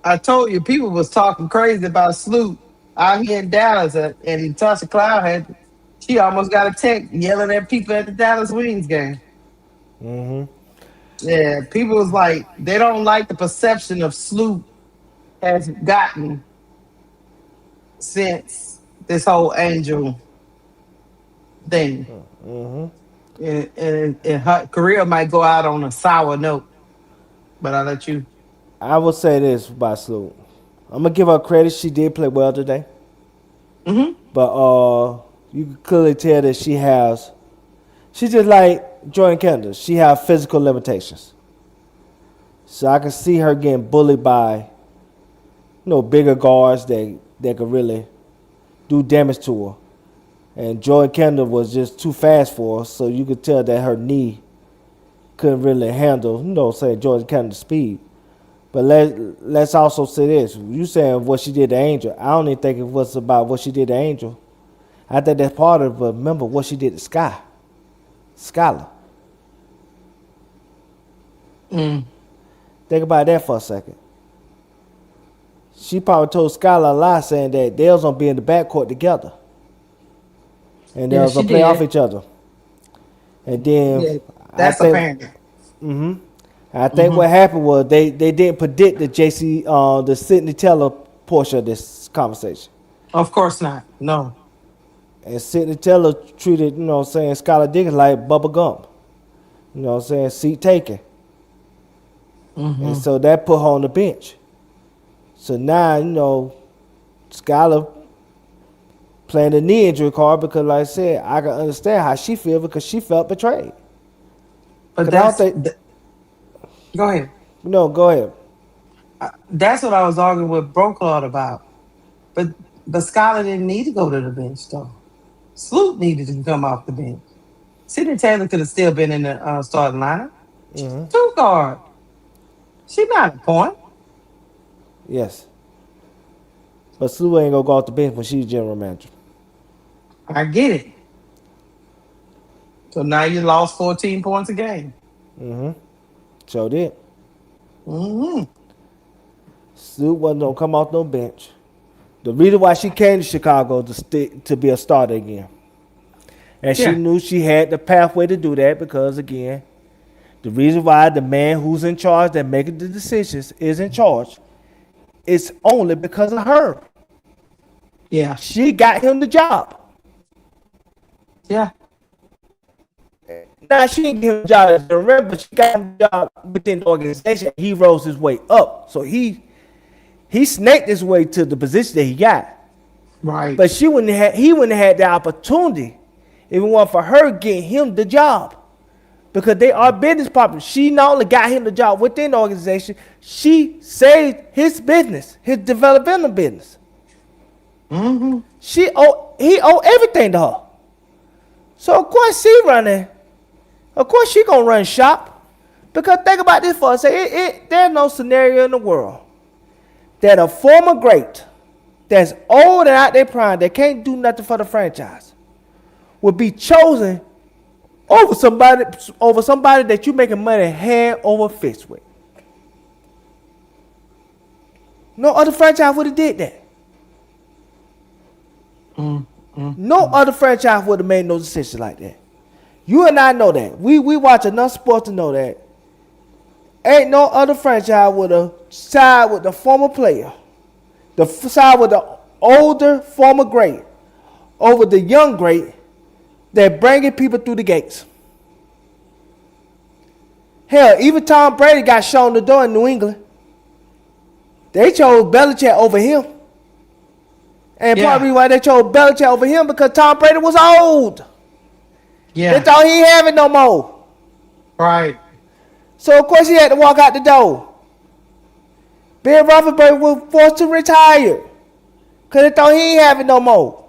I told you people was talking crazy about Sloop out here in Dallas, and Tasha Cloud she almost got a text yelling at people at the Dallas Wings game. Mm-hmm. Yeah, people was like they don't like the perception of Sloop has gotten since this whole Angel thing, Mm-hmm. and her career might go out on a sour note. But I'll let you. I will say this about Sloop. I'm gonna give her credit. She did play well today, Hmm. but you can clearly tell that she has. She just like Jordan Kendall, she have physical limitations. So I can see her getting bullied by, bigger guards that could really do damage to her. And Jordan Kendall was just too fast for her, so you could tell that her knee couldn't really handle, say Jordan Kendall's speed. But let's also say this: you saying what she did to Angel. I don't even think it was about what she did to Angel. I think that's part of it. But remember what she did to Skylar. Think about that for a second. She probably told Skylar a lie saying that they was gonna be in the backcourt together, and they was gonna play off each other. And then that's apparent. I think what happened was they didn't predict the Sydney Teller portion of this conversation. Of course not. No. And Sydney Teller treated, Skylar Diggins like bubble gum. Seat taken. And so that put her on the bench. So now, Skylar playing the knee injury card because, like I said, I can understand how she feels because she felt betrayed. But go ahead. No, go ahead. That's what I was arguing with Brocard about. But Skylar didn't need to go to the bench, though. Sloop needed to come off the bench. Sydney Taylor could have still been in the starting lineup. Two guard. She not a point. Yes. But Sloop ain't going to go off the bench when she's general manager. I get it. So now you lost 14 points a game. So did. Sloop wasn't going to come off no bench. The reason why she came to Chicago to be a starter again. And she knew she had the pathway to do that because, again, the reason why the man who's in charge that making the decisions is in charge is only because of her. Yeah. She got him the job. Yeah. Now, she didn't give him the job as a director, but she got him the job within the organization. He rose his way up. So he snaked his way to the position that he got. Right. But he wouldn't have had the opportunity if it weren't for her getting him the job. Because they are business partners. She not only got him the job within the organization, she saved his business, his developmental business. He owed everything to her. So of course she gonna run shop. Because think about this for a second. There's no scenario in the world that a former great that's old and out their prime that can't do nothing for the franchise would be chosen over somebody that you making money hand over fist with. No other franchise would have did that. No other franchise would have made no decision like that. You and I know that. We watch enough sports to know that. Ain't no other franchise would have sided with the former player, side with the older former great over the young great that bringing people through the gates. Hell, even Tom Brady got shown the door in New England. They chose Belichick over him. And probably why they chose Belichick over him because Tom Brady was old. Yeah. They thought he ain't have it no more. Right. So, of course, he had to walk out the door. Ben Roethlisberger was forced to retire because they thought he ain't have it no more.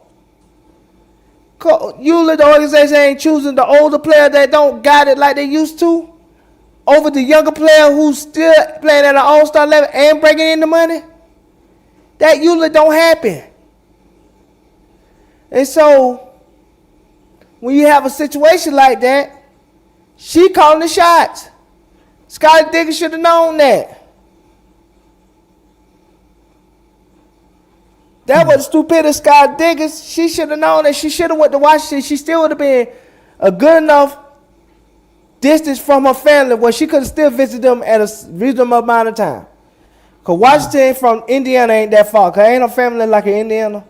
Usually the organization ain't choosing the older player that don't got it like they used to over the younger player who's still playing at an all-star level and bringing in the money. That usually don't happen. And so, when you have a situation like that, she calling the shots. Scotty Diggins should have known that. That was stupid of Scotty Diggins. She should have known that. She should have went to Washington. She still would have been a good enough distance from her family where she could have still visited them at a reasonable amount of time. Because Washington from Indiana ain't that far. Because ain't no family like in Indiana.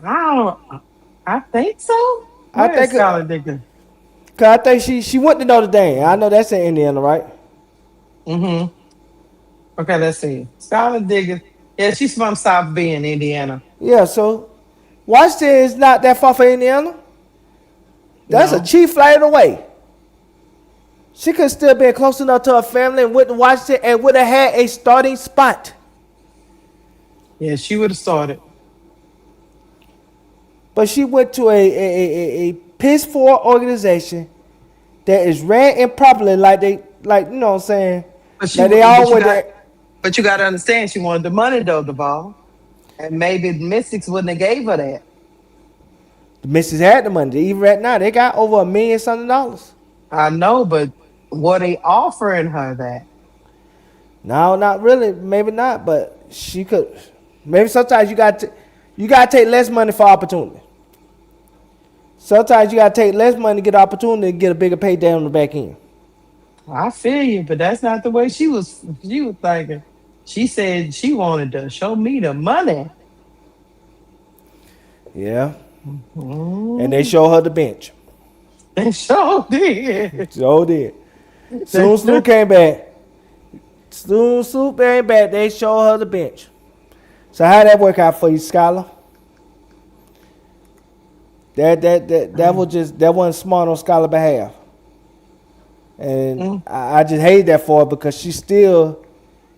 I think so. I think Skylar Diggins. Because I think she went to Notre Dame. I know that's in Indiana, right? Okay, let's see. Skylar Diggins. Yeah, she's from South Bend, Indiana. Yeah, so Washington is not that far from Indiana. That's a No. cheap flight away. She could still been close enough to her family and wouldn't watch it and would have had a starting spot. Yeah, she would have started. But she went to a piss poor organization that is ran improperly, like you know what I'm saying, But she like they would. all went there. But you got to understand, she wanted the money though, Duvall, and maybe the Mystics wouldn't have gave her that. The missus had the money. Even right now, they got over $1 million something dollars. I know, but were they offering her that? No, not really. Maybe not, but she could. Maybe sometimes you got to take less money for opportunity. Sometimes you got to take less money to get opportunity and get a bigger payday on the back end. I feel you, but that's not the way she was. She was thinking. She said she wanted to show me the money. Yeah, and they Mm, show her the bench. they sure did. So did. They Soon Snoop came back. Soon Snoop came back. They show her the bench. So how that work out for you, Skylar? That was just that wasn't smart on Skylar's behalf, and Mm, I just hate that for her because she still,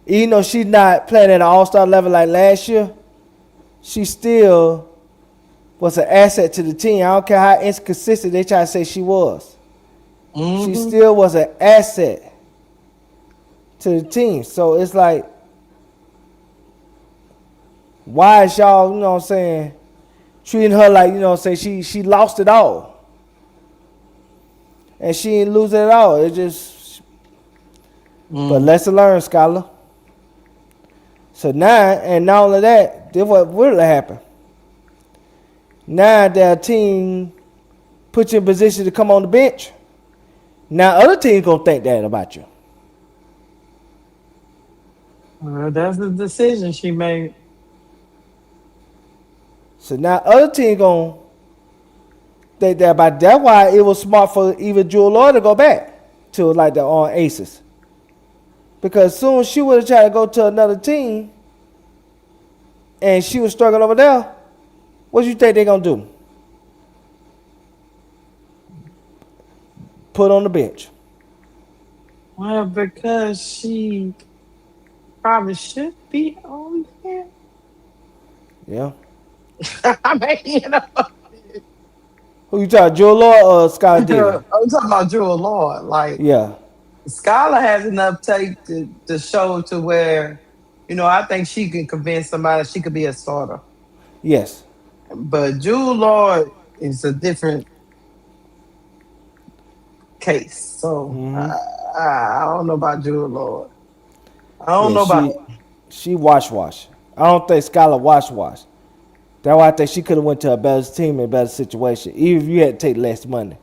even though she's not playing at an All-Star level like last year, she still was an asset to the team. I don't care how inconsistent they try to say she was. She mhm. still was an asset to the team. So it's like, why is y'all, you know what I'm saying, treating her like, you know what I'm saying, she lost it all. And she didn't lose it at all. It just, but Mm. lesson learned, Scholar. So now, and not only that, then what really happened? Now that a team put you in position to come on the bench, now other teams gonna think that about you. Well, that's the decision she made. So now other teams gonna think that about you. That's why it was smart for even Jewel Lloyd to go back to like the on Aces. Because soon she would have tried to go to another team and she was struggling over there, what you think they gonna do? Put on the bench. Well, because she probably should be on there. Yeah. I mean, Who you talking, Jewel Lloyd or Scott Diggins? I'm talking about Jewel Lord. Like, Yeah. Skylar has enough tape to show to where, I think she can convince somebody she could be a starter. Yes. But Jewel Lord is a different case. So I don't know about Jewel Lord. I don't Yeah, know about she wash. I don't think Skylar wash. That's why I think she could have went to a better team in a better situation, even if you had to take less money.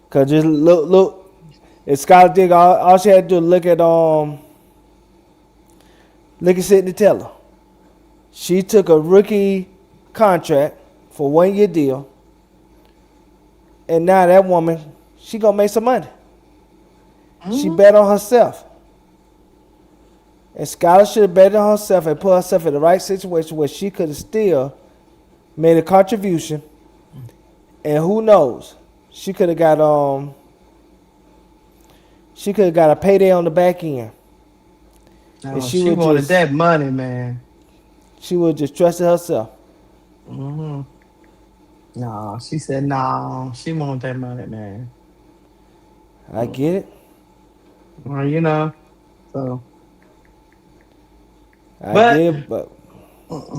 Cause just look, if Skylar Digg, all she had to do is look at Sydney Taylor. She took a rookie contract for 1 year deal, and now that woman, she gonna make some money. She bet on herself. And Skylar should have betted on herself and put herself in the right situation where she could have still made a contribution. And who knows? She could have got a payday on the back end. no, And she wanted that money, man. she would just trusted herself. hmm No, she said no. She wanted that money, man. I get it. Well. So, I but get it, but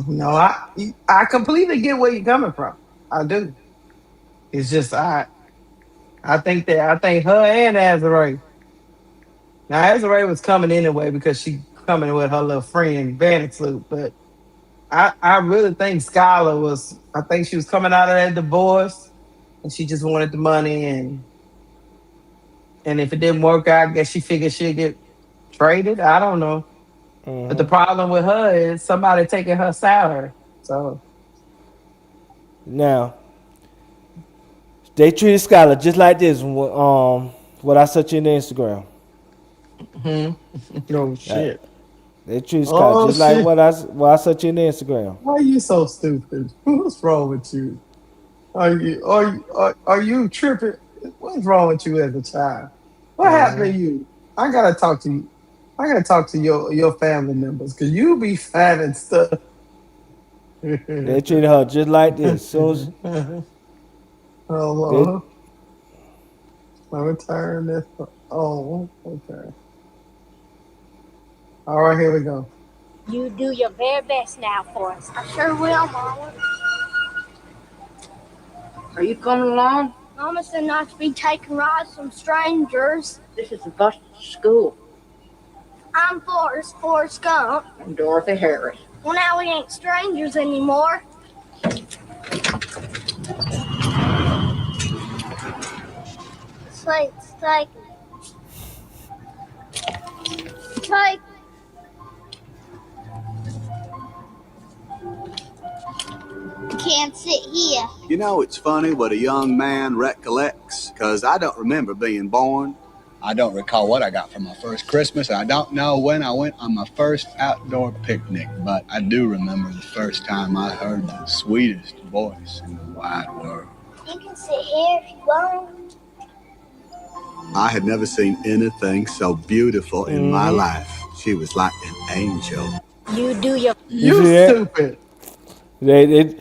no, I completely get where you're coming from. I do. It's just I think her and Azure. Now Azure was coming anyway because she coming with her little friend Vanity Sloop, but I really think Skylar was. I think she was coming out of that divorce, and she just wanted the money, and if it didn't work out, I guess she figured she'd get traded. I don't know. But the problem with her is somebody taking her salary. So now they treated Skylar just like this. What I search in the Instagram. oh Uh, shit. They treated Skylar Oh just like shit. what I search in the Instagram. Why are you so stupid? What's wrong with you? Are you tripping? What's wrong with you as a child? What happened to you? I gotta talk to you. I gotta talk to your family members because you be finding stuff. They treated her just like this. Oh They, Lord, let me turn this. Oh, okay. All right, here we go. You do your very best now for us. I sure will, Mama. Are you coming along? Mama said not to be taking rides from strangers. This is the bus to school. I'm Forrest Gump. I'm Dorothy Harris. Well, now we ain't strangers anymore. Slate's taken. Take. Can't sit here. You know, it's funny what a young man recollects, because I don't remember being born. I don't recall what I got for my first Christmas. I don't know when I went on my first outdoor picnic, but I do remember the first time I heard the sweetest voice in the wide world. You can sit here if you want. I had never seen anything so beautiful in my life. She was like an angel. You do your. You stupid. they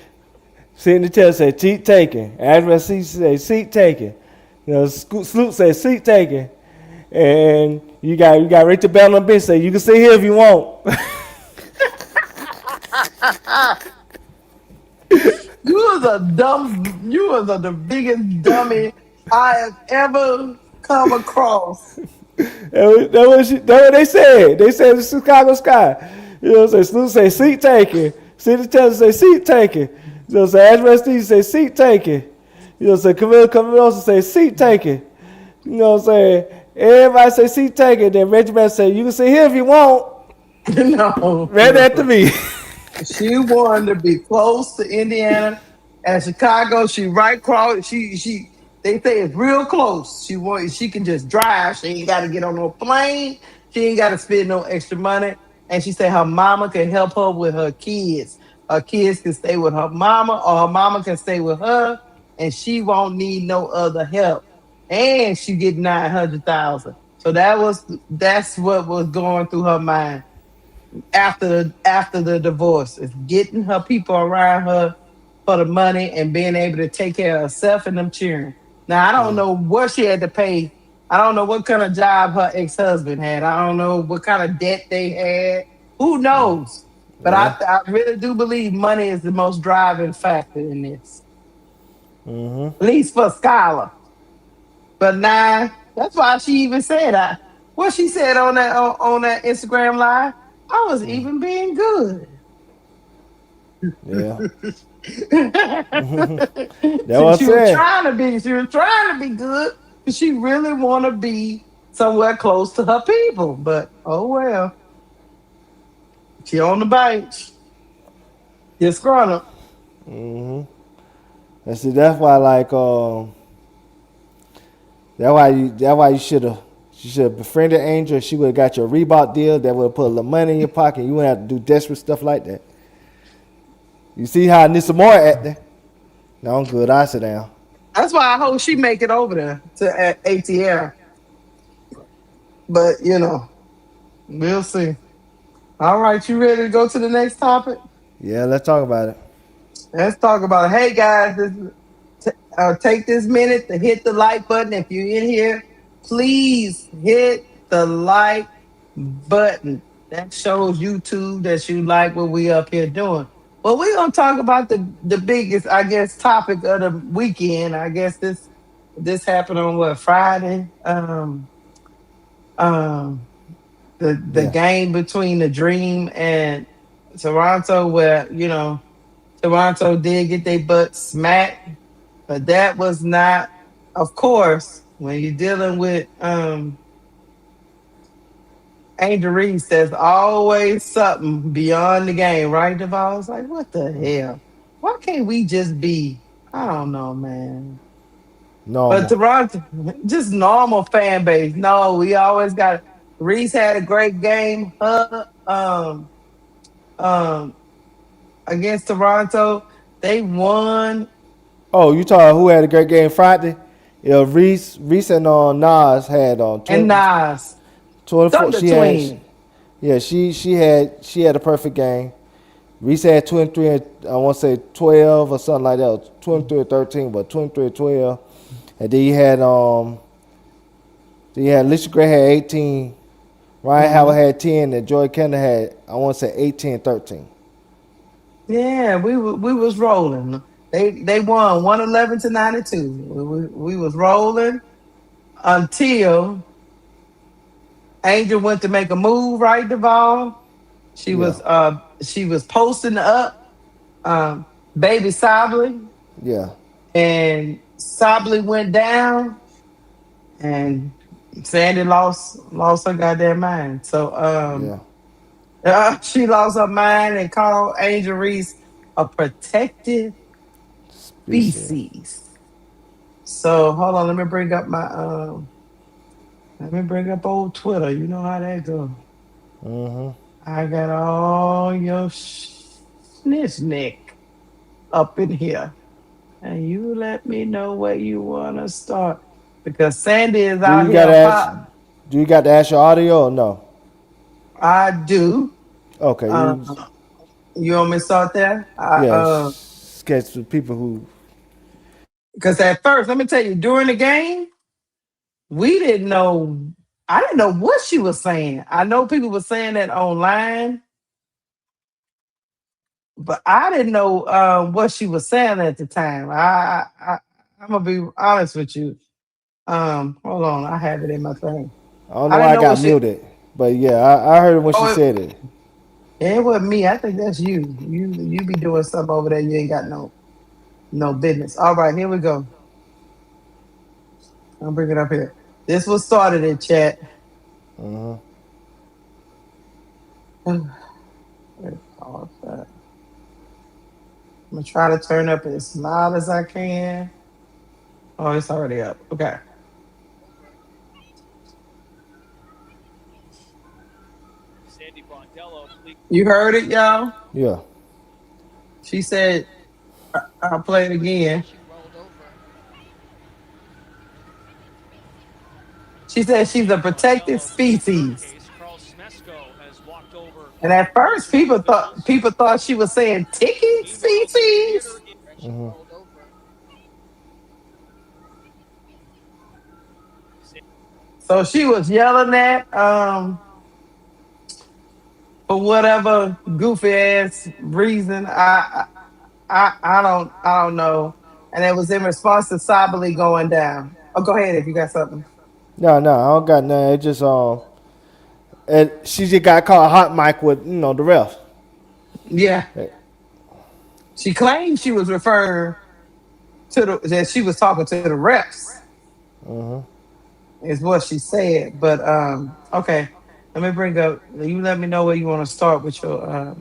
see in the test say seat taken. Address say seat taken. You know, Sloop say seat taken. And you got Rachel Bell on bench say you can sit here if you want. You was the biggest dummy I have ever come across. That what they said. They said the Chicago Sky. You know what I'm saying? Sloop say seat taken. City Tell say seat taken. You know what I'm saying? Address Steve say seat taken. You know what I'm saying? Camille also say seat taken. You know what I'm saying? Everybody say seat taken. Then Reggie say you can sit here if you want. No. Read that to me. She wanted to be close to Indiana and Chicago. She right across. They say it's real close. She can just drive. She ain't got to get on no plane. She ain't got to spend no extra money. And she said her mama can help her with her kids. Her kids can stay with her mama, or her mama can stay with her, and she won't need no other help. And she get 900,000. So that's what was going through her mind after the divorce, is getting her people around her for the money and being able to take care of herself and them children. Now I don't know what she had to pay. I don't know what kind of job her ex-husband had. I don't know what kind of debt they had. Who knows? But I really do believe money is the most driving factor in this. At least for Skylar. But now that's why she even said what she said on that Instagram live. I was even being good. Yeah. That she, what I she was said. trying to be. She was trying to be good, but she really want to be somewhere close to her people. But oh well, she on the bench. You're screwing up. And see, that's why you should have. She should have befriended Angel. She would have got your Reebok deal. That would have put a little money in your pocket. You wouldn't have to do desperate stuff like that. You see how Nisamora acting? No, I'm good. I sit down. That's why I hope she make it over there to ATL. But we'll see. All right, you ready to go to the next topic? Yeah, let's talk about it. Let's talk about it. Hey guys, take this minute to hit the like button. If you're in here, please hit the like button. That shows YouTube that you like what we up here doing. Well, we're gonna talk about the biggest, I guess, topic of the weekend. I guess this happened on what, Friday? The game between the Dream and Toronto, where Toronto did get their butt smacked, but that was not, of course, when you're dealing with Angel Reese, there's always something beyond the game, right, Duval? It's like, what the hell? Why can't we just be, I don't know, man. But Normal. Toronto, just normal fan base. No, we always got, Reese had a great game. Um against Toronto. They won Oh, you talking who had a great game Friday? Yeah, Reese and Nas had on And Nas, 24. Thunder She had, Twin. yeah, she had a perfect game. Reese had 23 and I want to say 12 or something like that. 23 or 13, but 23 or 12. And then you had Alicia Gray had 18, Ryan Hmm. Howard had 10, and Joy Kendall had I want to say 18 and 13. Yeah, we was rolling. They won 111-92. We was rolling until Angel went to make a move, right, Duvall? She Yeah, was she was posting up um baby Sably, yeah, and Sably went down, and Sandy lost her goddamn mind. So yeah. she lost her mind and called Angel Reese a protected Species. species. So hold on, let me bring up old Twitter. You know how that go. Mm-hmm. I got all your snitchnick up in here. And you let me know where you wanna start. Because Sandy is Do out you got to here ask? Do you got to ask your audio or no? I do. Okay, Uh, you want me to start there? yeah, sketch for people who. Because at first, let me tell you, during the game, we didn't know. I didn't know what she was saying. I know people were saying that online, but I didn't know what she was saying at the time. I'm gonna be honest with you. Hold on, I have it in my thing. I don't know I why didn't I know what got she. muted, but yeah, I heard when she Oh, said it. it wasn't me. I think that's you. You be doing stuff over there. You ain't got no business. All right, here we go. I'll bring it up here. This was started in chat. Mm-hmm. Pause that. I'm gonna try to turn up as loud as I can. Oh, it's already up. Okay. Sandy Brondello. You heard it, y'all? Yeah. She said, I'll play it again. She said she's a protected species. And at first people thought she was saying ticket species. Mm-hmm. So she was yelling at for whatever goofy ass reason. I don't know. And it was in response to Sabali going down. Oh, go ahead if you got something. No, no, I don't got nothing. It just and she just got caught hot mic with the ref. Yeah. She claimed she was referring to that she was talking to the refs, Mm-hmm. is what she said. But okay. Let me bring up you let me know where you want to start with your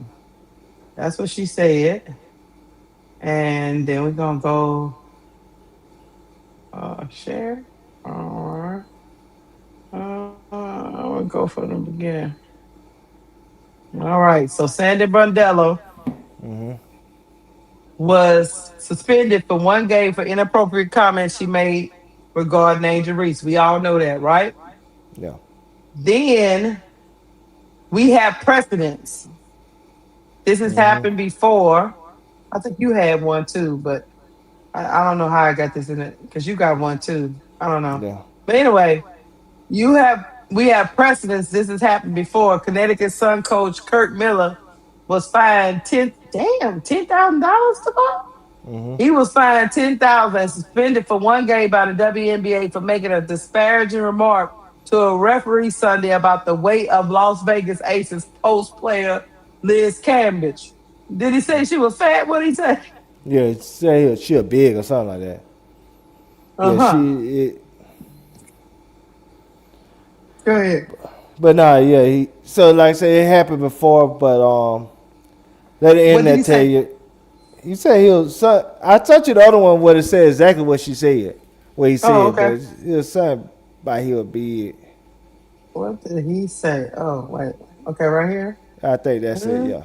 that's what she said. And then we're gonna go share or I'm gonna go from the beginning. All right. So Sandy Brondello Mm-hmm. was suspended for 1 game for inappropriate comments she made regarding Angel Reese. We all know that, right? Yeah. Then we have precedents. This has Mm-hmm. happened before. I think you had one too, but I don't know how I got this in it because you got one too. I don't know. Yeah. But anyway, we have precedents. This has happened before. Connecticut Sun coach Kirk Miller was fined $10,000 to go. Mm-hmm. He was fined 10,000 and suspended for 1 game by the WNBA for making a disparaging remark to a referee Sunday about the weight of Las Vegas Aces post player Liz Cambridge. Did he say she was fat? What did he say? Yeah. Say she a big or something like that. Uh Yeah. huh. Go ahead. But nah. Yeah. So like I said, it happened before, but let the What did he internet tell say? you. He said he was. I touched you the other one where it said exactly what she said. What he Oh, said, okay. but it was something about he would be. What did he say? Oh, wait. Okay, right here. I think that's it. Mm-hmm. Yeah.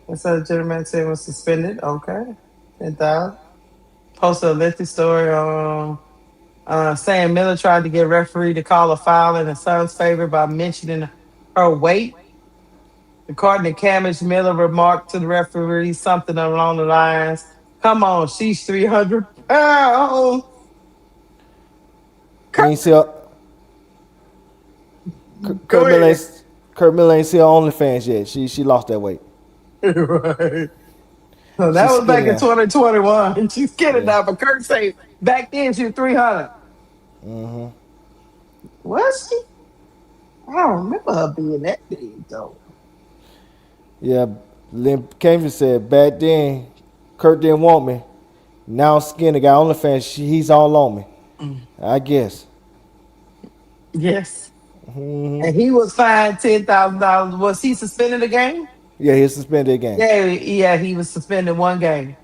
It said gentleman said was suspended. Okay. 10,000. Posted a lengthy story on saying Miller tried to get referee to call a foul in his son's favor by mentioning her weight. According to Camish, Miller remarked to the referee something along the lines, "Come on, she's 300 pounds." You ain't see her, Go Kurt Miller ahead. ain't Kurt Miller ain't see her OnlyFans yet. She lost that weight. Right. So that She's was back skinny in now. 2021. She's kidding Yeah. now, but Kurt say back then she was 300. Was she? I don't remember her being that big though. Yeah. Lynn Cambridge said back then Kurt didn't want me. Now I'm skinny, got OnlyFans. He's all on me. Mm. I guess. Yes. And he was fined $10,000. Was he suspended a game? Yeah, he'll suspend the game. Yeah, he was suspended one game.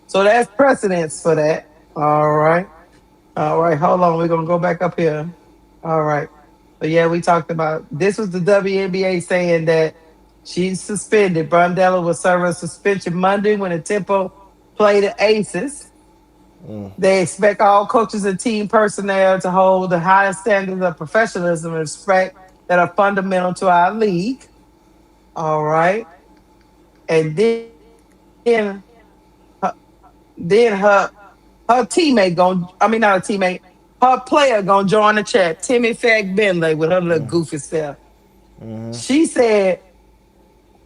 So that's precedence for that. All right. All right. Hold on. We're gonna go back up here. All right. But yeah, we talked about this was the WNBA saying that she's suspended. Brondello will serve a suspension Monday when the Tempo play the Aces. They expect all coaches and team personnel to hold the highest standards of professionalism and respect that are fundamental to our league. All right. And then her, then her teammate going I mean not a teammate, her player gonna join the chat. Timmy Fag Bentley with her little goofy self. She said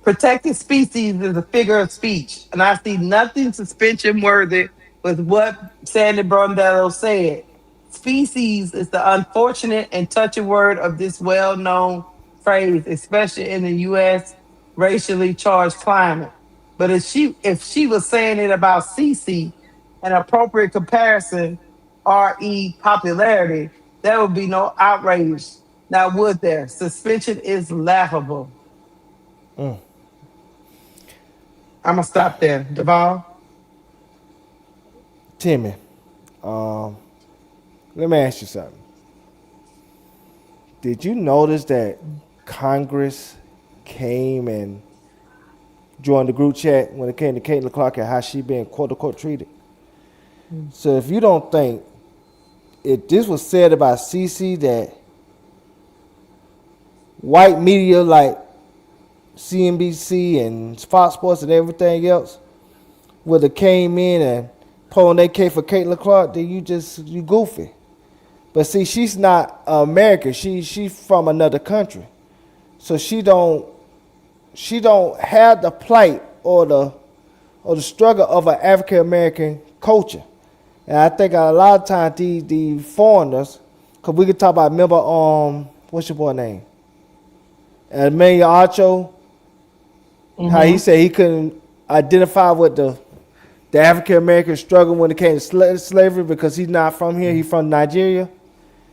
protected species is a figure of speech, and I see nothing suspension worthy with what Sandy Brondello said. Species is the unfortunate and touching word of this well known phrase, especially in the US racially charged climate. But if she was saying it about CC, an appropriate comparison, RE popularity, there would be no outrage. Now, would there? Suspension is laughable. I'm gonna stop there. Devon. Timmy, um, let me ask you something. Did you notice that Congress came and joined the group chat when it came to Caitlin Clark and how she been quote unquote treated? So if you don't think if this was said about CC that white media like CNBC and Fox Sports and everything else would have came in and pulling their case for Caitlin Clark, then you goofy. But see, she's not American. She's from another country, so she don't have the plight or the struggle of an African American culture. And I think a lot of times the foreigners, cause we could talk about remember what's your boy name? Emilio Archo, how he said he couldn't identify with the African American struggle when it came to slavery because he's not from here, he's from Nigeria.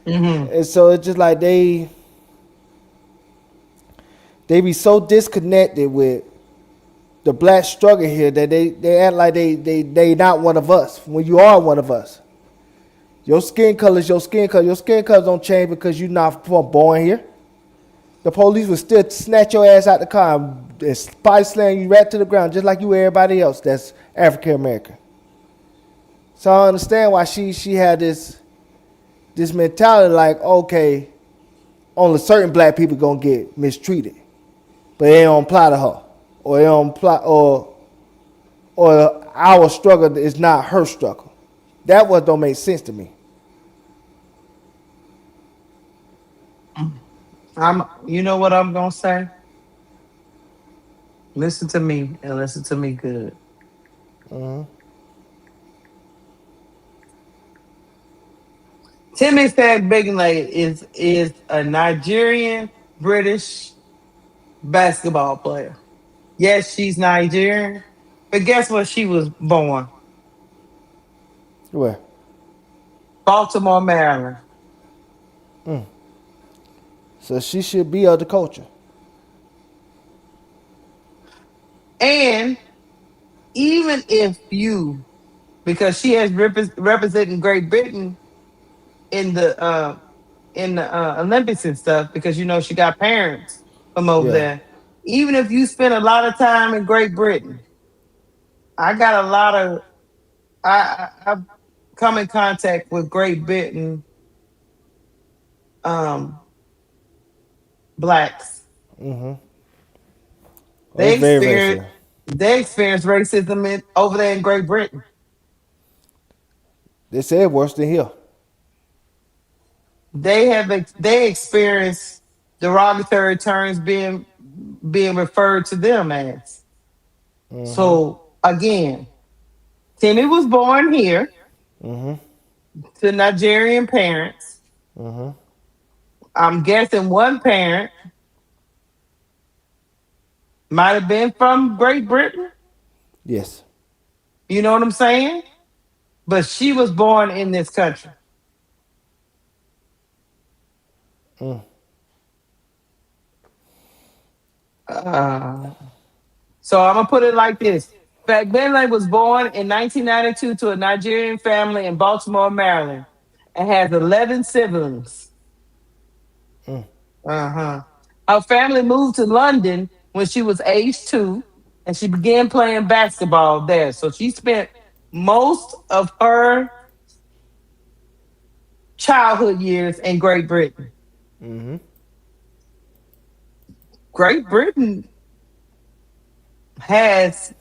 And so it's just like they be so disconnected with the black struggle here that they act like they not one of us when you are one of us. Your skin color is your skin color. Your skin color don't change because you're not born here. The police will still snatch your ass out the car and body slam you right to the ground just like you everybody else that's African American. So I understand why she had this mentality like, okay, only certain black people gonna get mistreated, but it don't apply to her, or it don't apply, or our struggle is not her struggle. That what don't make sense to me. You know what I'm gonna say? Listen to me and listen to me good. Timmy Fagbigale is a Nigerian British basketball player. Yes, she's Nigerian, but guess where she was born? Where? Baltimore, Maryland. So she should be of the culture. And even if because she has representing Great Britain in the Olympics and stuff, because she got parents from over Yeah. there. Even if you spend a lot of time in Great Britain, I got a lot of I've come in contact with Great Britain um, blacks. Oh, They it's very experience racist. they experience racism over there in Great Britain. They say it worse than here. They experience derogatory terms being referred to them as. So again, Timmy was born here to Nigerian parents. I'm guessing one parent might have been from Great Britain. Yes. You know what I'm saying? But she was born in this country. Uh, so I'm gonna put it like this: Bentley was born in 1992 to a Nigerian family in Baltimore, Maryland, and has 11 siblings. Uh-huh. Her family moved to London when she was age 2, and she began playing basketball there. So she spent most of her childhood years in Great Britain. Great Britain has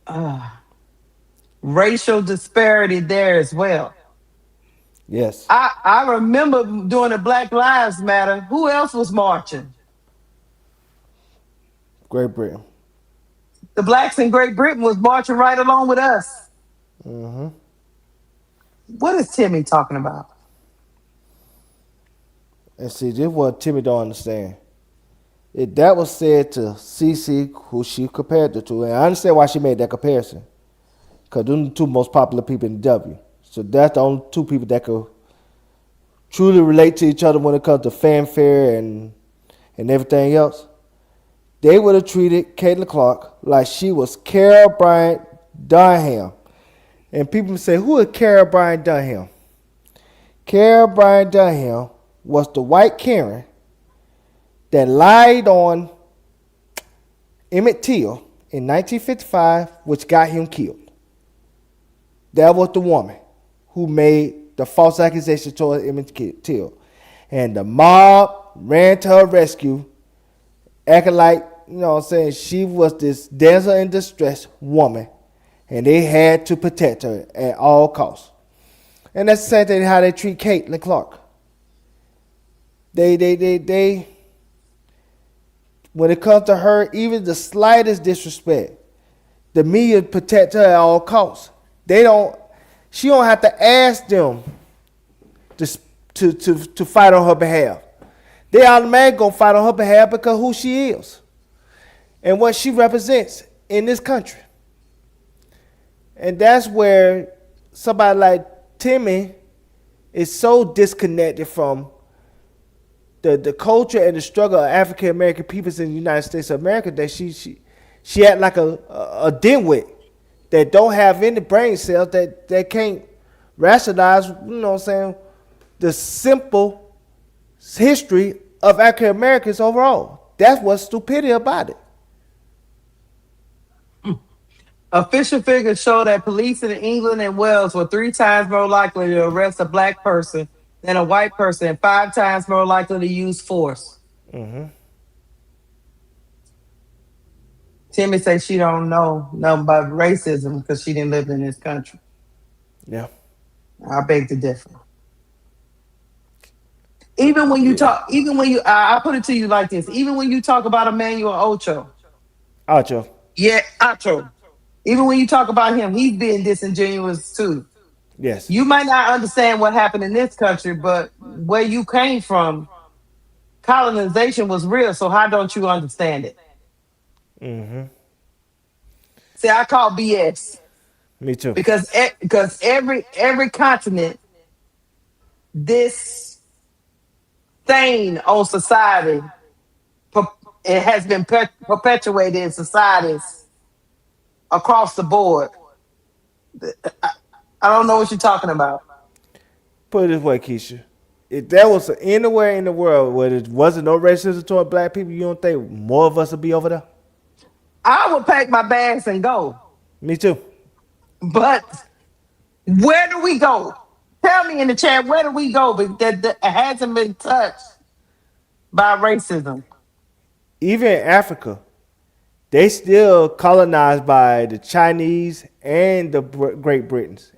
uh, racial disparity there as well. Yes. I remember during the Black Lives Matter, who else was marching? Great Britain. The blacks in Great Britain was marching right along with us. What is Timmy talking about? And see, this is what Timmy don't understand. If that was said to CC, who she compared it to, and I understand why she made that comparison, because those are the two most popular people in the W. So that's the only two people that could truly relate to each other when it comes to fanfare and everything else. They would have treated Caitlin Clark like she was Carol Bryant Dunham. And people say, who is Carol Bryant Dunham? Carol Bryant Dunham was the white Karen that lied on Emmett Till in 1955, which got him killed. That was the woman who made the false accusation toward Emmett Till. And the mob ran to her rescue, acting like, you know what I'm saying, she was this damsel in distress woman, and they had to protect her at all costs. And that's the same thing how they treat Caitlin Clark. They when it comes to her, even the slightest disrespect, the media protect her at all costs. She don't have to ask them to fight on her behalf. They automatically gonna fight on her behalf because who she is and what she represents in this country. And that's where somebody like Timmy is so disconnected from the culture and the struggle of African American peoples in the United States of America that she act like a dimwit that don't have any brain cells that can't rationalize, you know what I'm saying, the simple history of African Americans overall. That's what's stupidity about it. Official figures show that police in England and Wales were 3 times more likely to arrest a black person than a white person, and 5 times more likely to use force. Timmy says she don't know nothing about racism because she didn't live in this country. Yeah. I beg to differ. Even when you talk, I put it to you like this. Even when you talk about Emmanuel Ocho, Acho. yeah, Ocho. Even when you talk about him, he's being disingenuous too. Yes. You might not understand what happened in this country, but where you came from, colonization was real. So how don't you understand it? See, I call BS Me too. because every continent, this stain on society, it has been perpetuated in societies across the board. I don't know what you're talking about. Put it this way, Keisha. If there was anywhere in the world where there wasn't no racism toward black people, you don't think more of us would be over there? I would pack my bags and go. Me too. But where do we go? Tell me in the chat, where do we go that hasn't been touched by racism? Even in Africa, they still colonized by the Chinese and the Great Britons.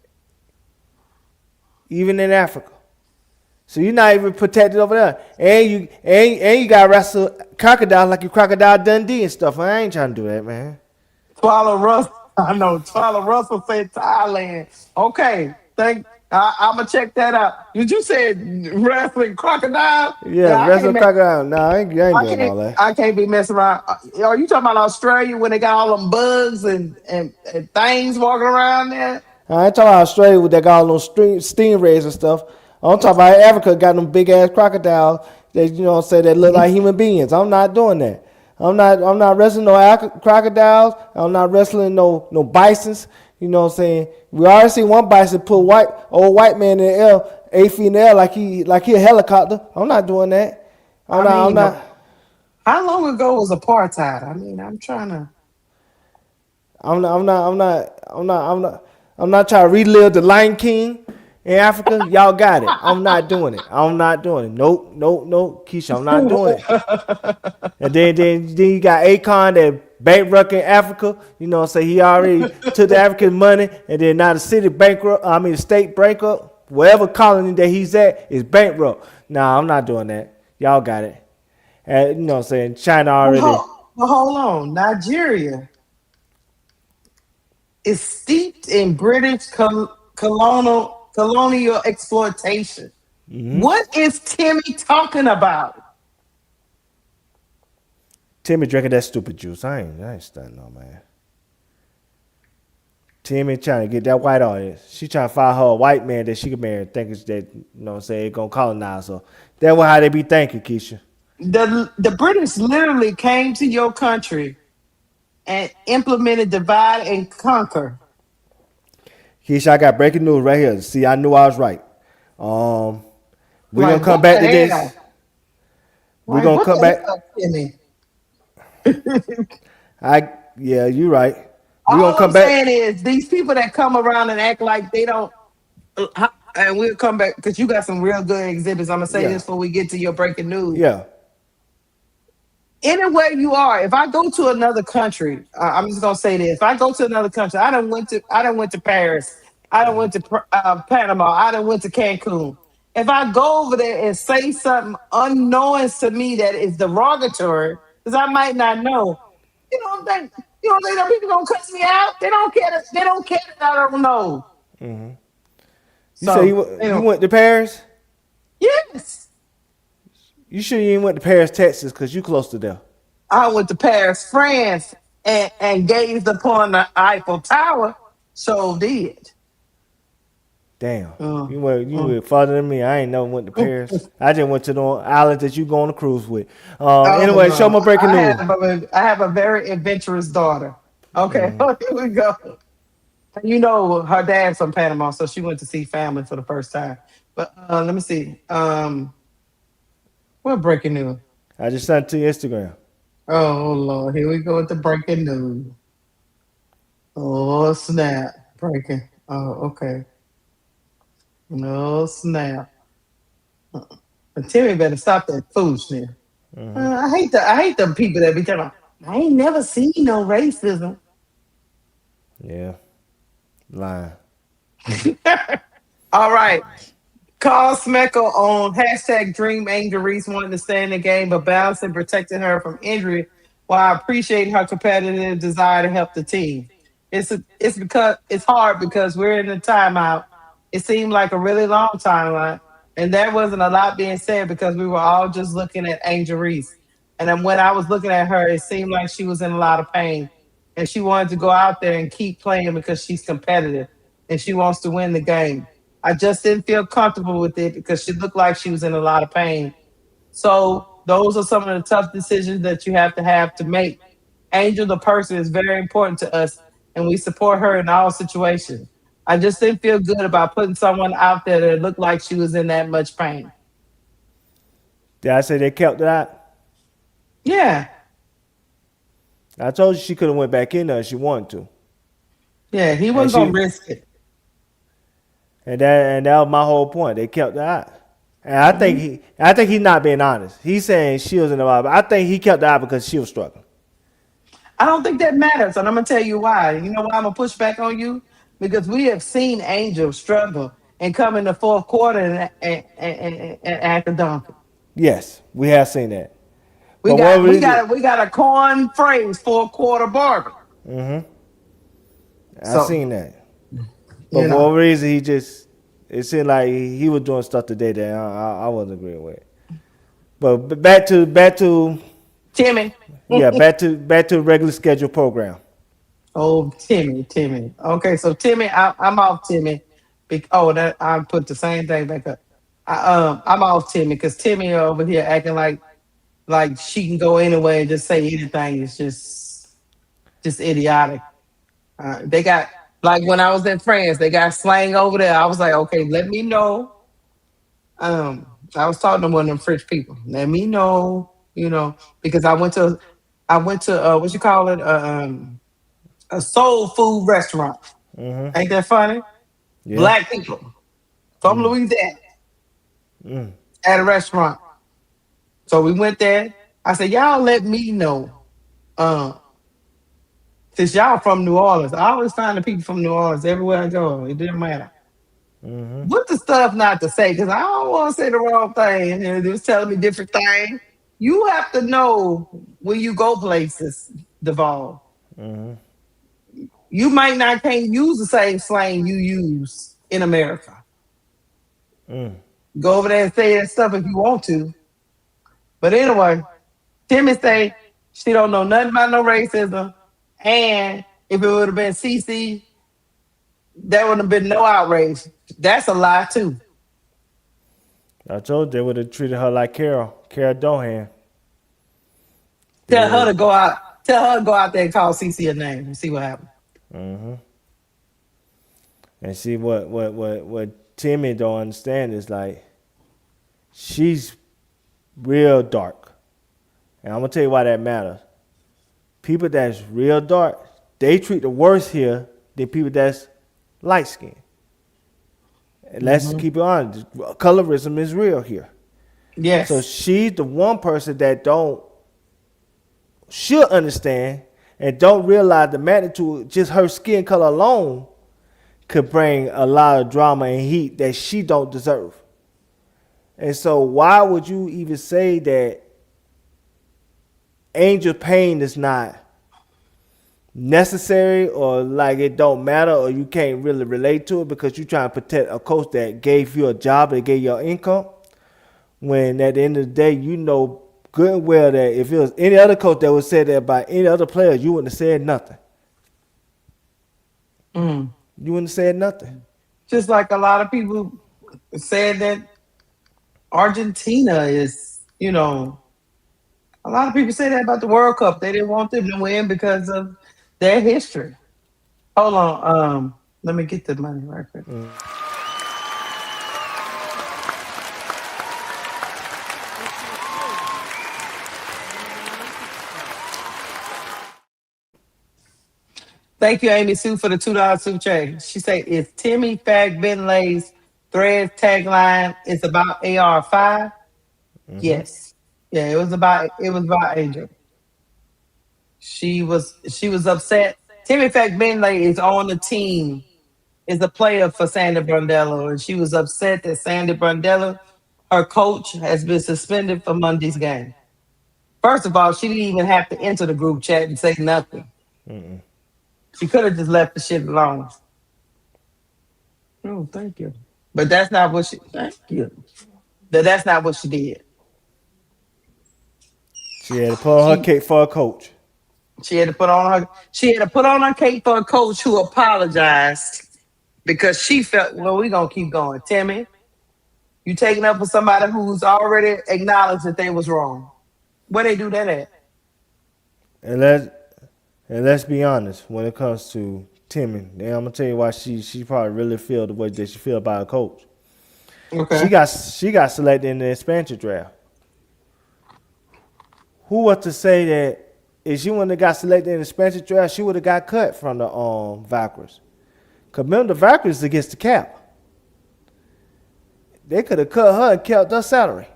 Even in Africa. So you're not even protected over there. And you gotta wrestle crocodiles like you crocodile Dundee and stuff. I ain't trying to do that, man. Twala Russell. I know Twala Russell said Thailand. Okay. I'm gonna check that out. Did you say wrestling crocodile? Yeah, Yeah, wrestle crocodile. No, I ain't doing all that. I can't be messing around. Are you talking about Australia when they got all them bugs and things walking around there? I ain't talking about Australia with that got all those stingrays and stuff. I'm talking about Africa got them big ass crocodiles that that look like human beings. I'm not doing that. I'm not wrestling no crocodiles. I'm not wrestling no bisons. You know what I'm saying? We already seen one bison put old white man in the air, 8 feet in the air like he a helicopter. I'm not doing that. I'm not. How long ago was apartheid? I mean, I'm trying to. I'm not trying to relive the Lion King in Africa. Y'all got it. I'm not doing it. Nope. Keisha, I'm not doing it. And then you got Akon that bankrupt in Africa. You know what I'm saying? He already took the African money, and then now the city bankrupt. I mean, the state bankrupt. Wherever colony that he's at is bankrupt. Nah, I'm not doing that. Y'all got it. And, you know what I'm saying? China already. Hold on. Nigeria is steeped in British colonial exploitation. Mm-hmm. What is Timmy talking about? Timmy drinking that stupid juice. I ain't studying no man. Timmy trying to get that white audience. She trying to find her a white man that she can marry, thinking that gonna colonize her. That's how they be thinking, Keisha. The British literally came to your country and implemented divide and conquer. Keisha, I got breaking news right here. See, I knew I was right. We're gonna come back to this. We're gonna come back. Yeah, you're right. All I'm saying is these people that come around and act like they don't, and we'll come back because you got some real good exhibits. I'm gonna say this before we get to your breaking news. Yeah. Anywhere you are, if I go to another country, I'm just gonna say this: if I go to another country, I done went to Paris, I done went to Panama, I done went to Cancun. If I go over there and say something unknown to me that is derogatory, because I might not know, you don't think that people gonna cuss me out? They don't care. They don't care that I don't know. Mm-hmm. You say you went to Paris? Yes. You sure you ain't went to Paris, Texas, because you close to there? I went to Paris, France, and gazed upon the Eiffel Tower. So did. Damn. You went farther than me. I ain't never went to Paris. I just went to the island that you go on a cruise with. Anyway, show my breaking news. I have a very adventurous daughter. Okay, here we go. You know her dad's from Panama, so she went to see family for the first time. But let me see. What breaking news? I just sent it to your Instagram. Oh Lord, here we go with the breaking news. Oh snap! Breaking. Oh, okay. No snap. But Timmy better stop that foolishness. I hate the people that be telling me, I ain't never seen no racism. Yeah. Lying. All right. Carl Smeckle on hashtag Dream Angel Reese wanted to stay in the game, but balancing protecting her from injury while appreciating her competitive desire to help the team. It's because it's hard because we're in a timeout. It seemed like a really long timeline, and there wasn't a lot being said because we were all just looking at Angel Reese. And then when I was looking at her, it seemed like she was in a lot of pain, and she wanted to go out there and keep playing because she's competitive and she wants to win the game. I just didn't feel comfortable with it because she looked like she was in a lot of pain. So those are some of the tough decisions that you have to make. Angel, the person, is very important to us, and we support her in all situations. I just didn't feel good about putting someone out there that looked like she was in that much pain. Did I say they kept that? Yeah. I told you she could have went back in there if she wanted to. Yeah, he and wasn't gonna she risk it. and that was my whole point. They kept her out, and Mhm. I think he's not being honest. He's saying she was in the vibe. I think he kept her out because she was struggling. I don't think that matters, and I'm gonna tell you why. You know why I'm gonna push back on you? Because we have seen Angel struggle and come in the fourth quarter and act a donkey. Yes, we have seen that. We But what got we really, got a, we got a coin phrase fourth quarter barber. I So seen that. But you for know, whatever reason, it seemed like he was doing stuff today that I wasn't agreeing with. But back to Timmy. yeah, back to regular schedule program. Oh, Timmy. Okay, so Timmy, I'm off Timmy. Oh, that I put the same thing back up. I'm off Timmy because Timmy over here acting like she can go anywhere and just say anything. It's just idiotic. They got like when I was in France, they got slang over there. I was like, okay, let me know. I was talking to one of them French people. Let me know, because I went to what you call it, a soul food restaurant. Ain't that funny? Yeah. Black people from Louisiana at a restaurant. So we went there. I said, y'all let me know. Uh, since y'all from New Orleans, I always find the people from New Orleans everywhere I go. It didn't matter. What the stuff not to say, because I don't want to say the wrong thing. And it was telling me different things. You have to know when you go places, Deval. You might not can't use the same slang you use in America. Go over there and say that stuff if you want to. But anyway, Timmy say she don't know nothing about no racism. And if it would have been CC, there would have been no outrage. That's a lie too. I told you they would have treated her like Carol Dohan. They Tell her would to go out. Tell her to go out there and call CC a name and see what happens. and see what Timmy don't understand is like she's real dark, and I'm gonna tell you why that matters. People that's real dark, they treat the worse here than people that's light skinned. And let's Mhm. keep it honest. Colorism is real here. So Yes. she's the one person that don't should understand and don't realize the magnitude. Just her skin color alone could bring a lot of drama and heat that she don't deserve. And so why would you even say that Angel pain is not necessary or like it don't matter or you can't really relate to it because you're trying to protect a coach that gave you a job that gave you income, when at the end of the day you know good and well that if it was any other coach that would say that about any other player, you wouldn't have said nothing. Mm. You wouldn't have said nothing. Just like a lot of people said that Argentina is, a lot of people say that about the World Cup. They didn't want them to win because of their history. Hold on. Let me get the money right quick. Thank you, Amy Sue, for the $2 super chat. She said, "Is Timmy Fag Benlay's thread tagline is about AR5?" Yes. Yeah, it was about Angel. She was upset. Timmy Fag Benlay is on the team, is a player for Sandy Brondello, and she was upset that Sandy Brondello, her coach, has been suspended for Monday's game. First of all, she didn't even have to enter the group chat and say nothing. She could have just left the shit alone. Oh, thank you. But that's not what she. Thank you. That's not what she did. She had to put on her She cake for a coach. she had to put on her. She had to put on her cape for a coach who apologized because she felt. Well, we gonna keep going, Timmy. You taking up for somebody who's already acknowledged that they was wrong. Where they do that at? And let's be honest, when it comes to Timmy, and I'm gonna tell you why she probably really feel the way that she feel about a coach. Okay. She got selected in the expansion draft. Who was to say that if she wouldn't have got selected in the expansion draft, she would have got cut from the Valkyries? Because remember, the Valkyries against the cap. They could have cut her and kept her salary.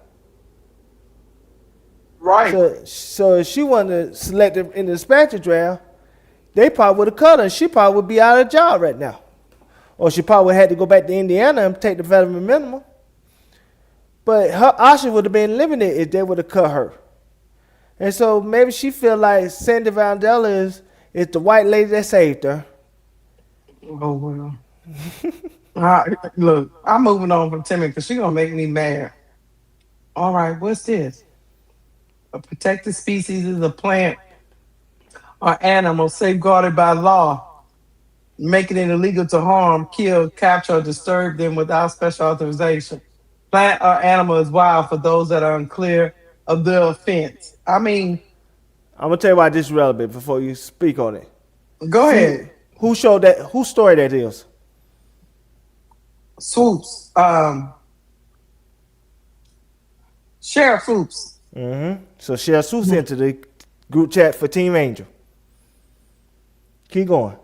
Right. So if she wanted to select in the expansion draft, they probably would have cut her. And she probably would be out of job right now. Or she probably had to go back to Indiana and take the veteran minimum. But her option would have been limited if they would have cut her. And so maybe she feel like Sandy Brondello is the white lady that saved her. Oh, well. All right, look, I'm moving on from Timmy because she's going to make me mad. All right, what's this? A protected species is a plant or animal safeguarded by law, making it illegal to harm, kill, capture, or disturb them without special authorization. Plant or animal is wild for those that are unclear of the offense. I mean, I'm gonna tell you why this is relevant before you speak on it. go See, ahead. who showed that? Whose story that is? Swoops. Sheriff Swoops. So Sheriff Swoops into the group chat for Team Angel. Keep going.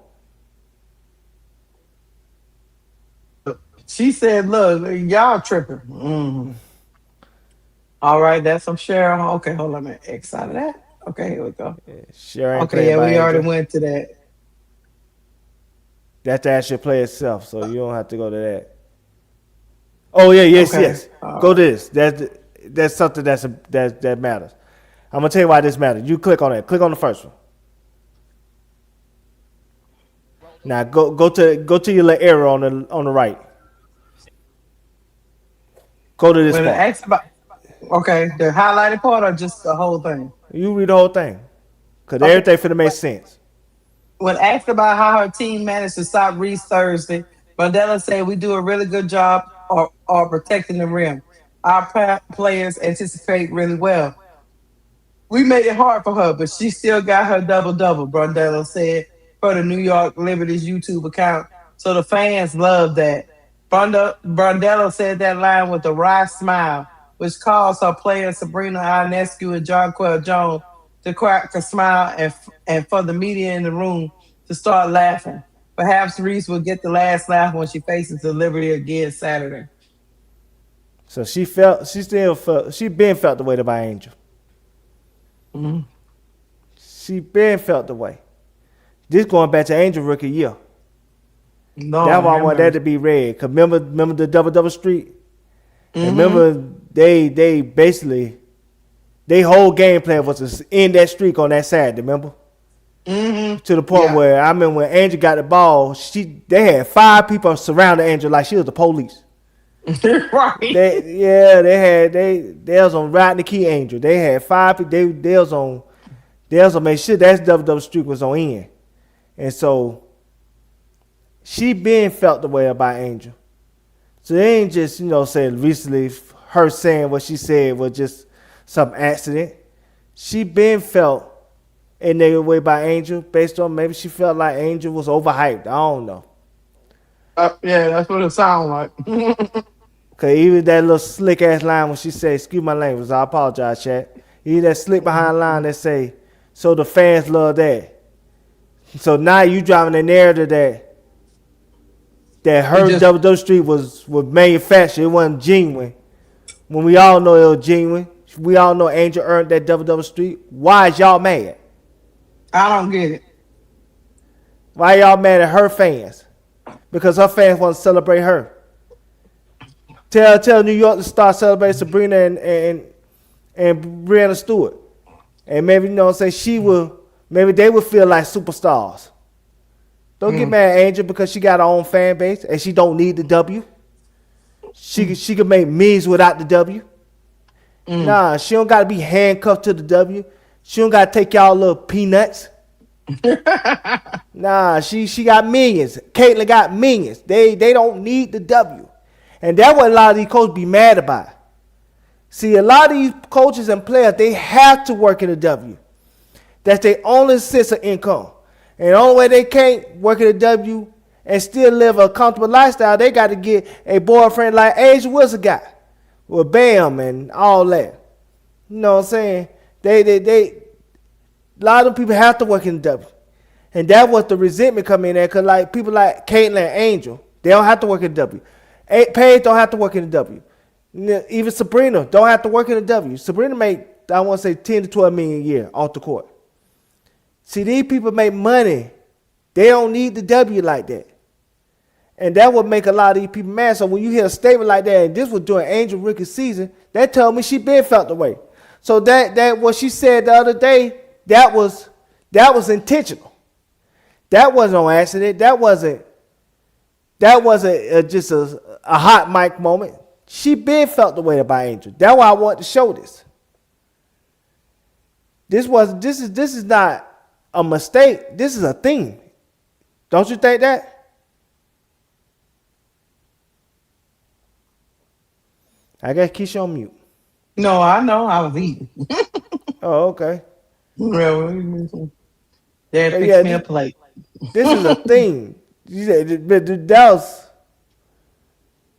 She said, look, y'all tripping. All right, that's some Sheriff. Okay, hold on a minute. X out of that. Okay, here we go. Sharon Okay, yeah, we Angel. already went to that. That actually play itself, so you don't have to go to that. Oh yeah, yes. Go to this. That's something that matters. I'm gonna tell you why this matters. You click on it. Click on the first one. Now go to your little arrow on the right. Go to this When it part. asks about, okay, the highlighted part or just the whole thing? You read the whole thing, cause everything finna make sense. When asked about how her team managed to stop Reese Thursday, Mandela said, we do a really good job of protecting the rim. Our players anticipate really well. We made it hard for her, but she still got her double-double, Brondello said for the New York Liberty's YouTube account. So the fans love that. Brondello said that line with a wry smile, which caused her players Sabrina Ionescu and John Quell Jones to crack a smile and for the media in the room to start laughing. Perhaps Reese will get the last laugh when she faces the Liberty again Saturday. So she been felt the way by Angel. She been felt the way. This going back to Angel rookie year. No, that's why I want that to be read. Cause remember the double streak. And remember they basically they whole game plan was to end that streak on that Saturday. Remember? To the point where I remember when Angel got the ball, they had 5 people surrounding Angel like she was the police. Right. They was on riding the key Angel. They had 5 people. They was on make sure that double streak was on end. And so she been felt the way about Angel. So they ain't just, saying recently her saying what she said was just some accident. She been felt a negative way by Angel based on maybe she felt like Angel was overhyped. I don't know. Yeah, that's what it sounds like. Cause even that little slick ass line when she said, excuse my language, I apologize, chat. Even that slick behind line that say, so the fans love that. So now you driving the narrative that her double street was manufactured, it wasn't genuine. When we all know it was genuine. We all know Angel earned that double street. Why is y'all mad? I don't get it. Why y'all mad at her fans? Because her fans want to celebrate her. Tell New York to start celebrating Sabrina and Brianna Stewart. And maybe, maybe they would feel like superstars. Don't get mad at Angel because she got her own fan base and she don't need the W. She could make millions without the W. Nah, she don't got to be handcuffed to the W. She don't got to take y'all little peanuts. Nah, she got millions. Caitlyn got millions. They don't need the W. And that's what a lot of these coaches be mad about. See, a lot of these coaches and players, they have to work in the W. That's their only source of income. And the only way they can't work in the W and still live a comfortable lifestyle, they got to get a boyfriend like Angel Wilson got. With Bam and all that. You know what I'm saying? A lot of people have to work in the W. And that was the resentment come in there because like people like Caitlyn and Angel, they don't have to work in the W. Paige don't have to work in the W. Even Sabrina don't have to work in the W. Sabrina make, I want to say, 10 to 12 million a year off the court. See, these people make money. They don't need the W like that. And that would make a lot of these people mad. So when you hear a statement like that, and this was during Angel rookie season, that told me she been felt the way. So that what she said the other day, that was intentional. That wasn't on accident. That wasn't just a hot mic moment. She been felt the way about Angel. That's why I want to show this. This is not a mistake. This is a thing. Don't you think that? I guess Keisha on mute. No, I know. I was eating. Oh, okay. Dad But fixed yeah, me a plate. this is a thing. That was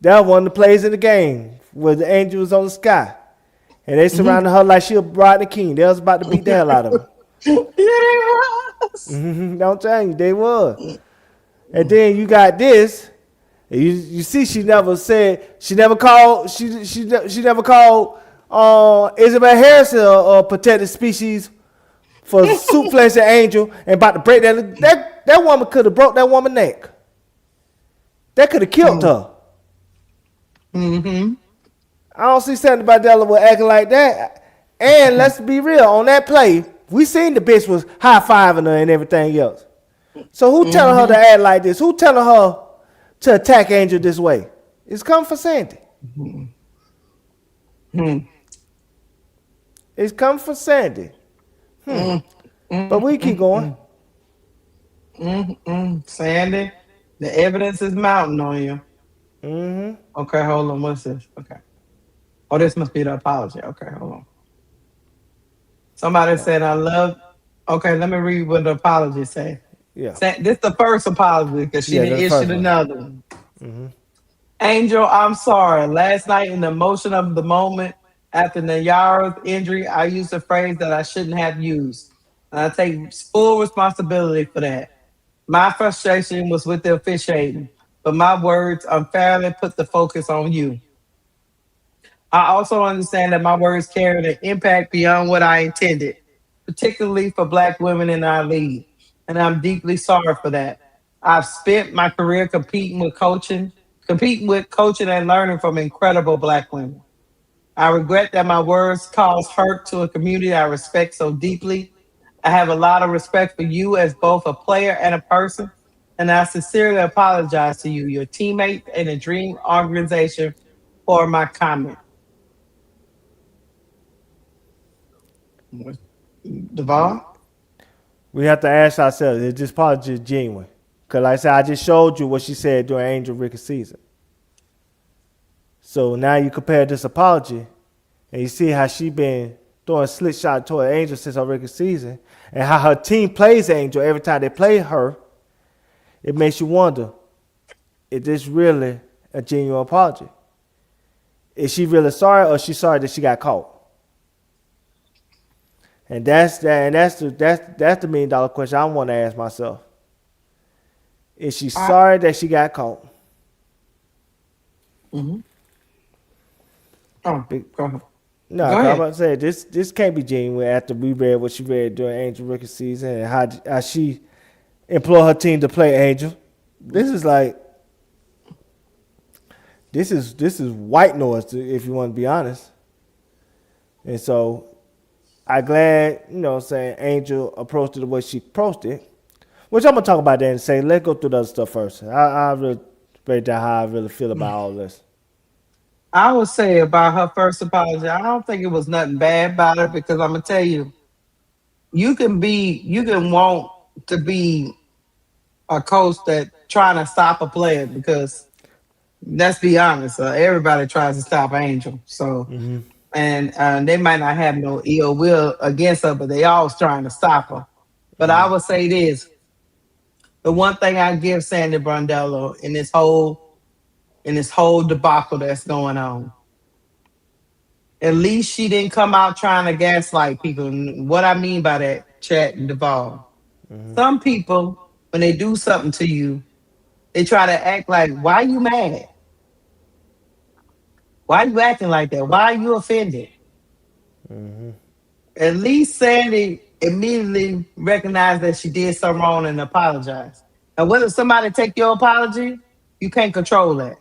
one of the plays in the game where the angel was on the sky. And they surrounded her like she was Rodney King. They was about to beat the hell out of her. Don't tell you, they was. And then you got this. You see, she never called Isabel Harrison a protected species for suplexing Angel and about to break that woman could have broke that woman's neck. That could have killed her. Mm-hmm. I don't see Sandy Brondello acting like that. And let's be real, on that play, we seen the bitch was high-fiving her and everything else. So who telling her to act like this? Who telling her to attack Angel this way? It's coming for Sandy. It's coming for Sandy. But we keep going. Sandy, the evidence is mounting on you. Okay, hold on. What's this? Okay. Oh, this must be the apology. Okay, hold on. Somebody said, I love. Okay, let me read what the apology said. Yeah. This is the first apology because she didn't issue another one. Angel, I'm sorry. Last night, in the emotion of the moment after Nayara's injury, I used a phrase that I shouldn't have used. And I take full responsibility for that. My frustration was with the officiating, but my words unfairly put the focus on you. I also understand that my words carried an impact beyond what I intended, particularly for Black women in our league. And I'm deeply sorry for that. I've spent my career competing with coaching and learning from incredible Black women. I regret that my words caused hurt to a community I respect so deeply. I have a lot of respect for you as both a player and a person, and I sincerely apologize to you, your teammates, and the Dream organization for my comment. Devon? We have to ask ourselves, is this apology genuine? Because like I said, I just showed you what she said during Angel Ricky season. So now you compare this apology, and you see how she been throwing a slick shot toward Angel since her rookie season, and how her team plays Angel every time they play her. It makes you wonder, is this really a genuine apology? Is she really sorry, or is she sorry that she got caught? And that's the $1 million question I want to ask myself. Is she sorry that she got caught? Mm-hmm. Oh, go ahead. No, I'm about to say this can't be genuine after we read what she read during Angel rookie season and how she employed her team to play Angel. This is like this is white noise if you want to be honest. And so I'm glad, saying Angel approached it the way she approached it. Which I'm gonna talk about that and say, let's go through the other stuff first. I really break down how I really feel about all this. I would say about her first apology, I don't think it was nothing bad about her because I'm gonna tell you, you can want to be a coach that trying to stop a player because let's be honest, everybody tries to stop Angel. So and they might not have no ill will against her, but they always trying to stop her. But I would say this: the one thing I give Sandy Brondello in this whole debacle that's going on. At least she didn't come out trying to gaslight people. And what I mean by that, Chat and Duvall. Some people, when they do something to you, they try to act like, why you mad? Why you acting like that? Why are you offended? At least Sandy immediately recognized that she did something wrong and apologized. And whether somebody take your apology, you can't control that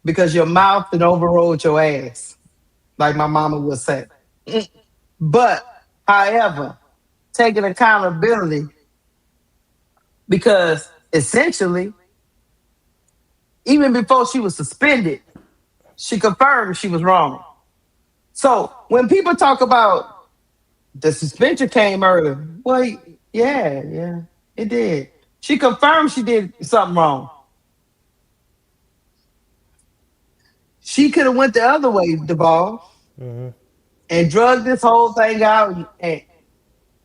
because your mouth that overrode your ass, like my mama would say. But, however, taking accountability because essentially, even before she was suspended, she confirmed she was wrong. So when people talk about the suspension came early, well, yeah, it did. She confirmed she did something wrong. She could have went the other way, Duvall, and drug this whole thing out. And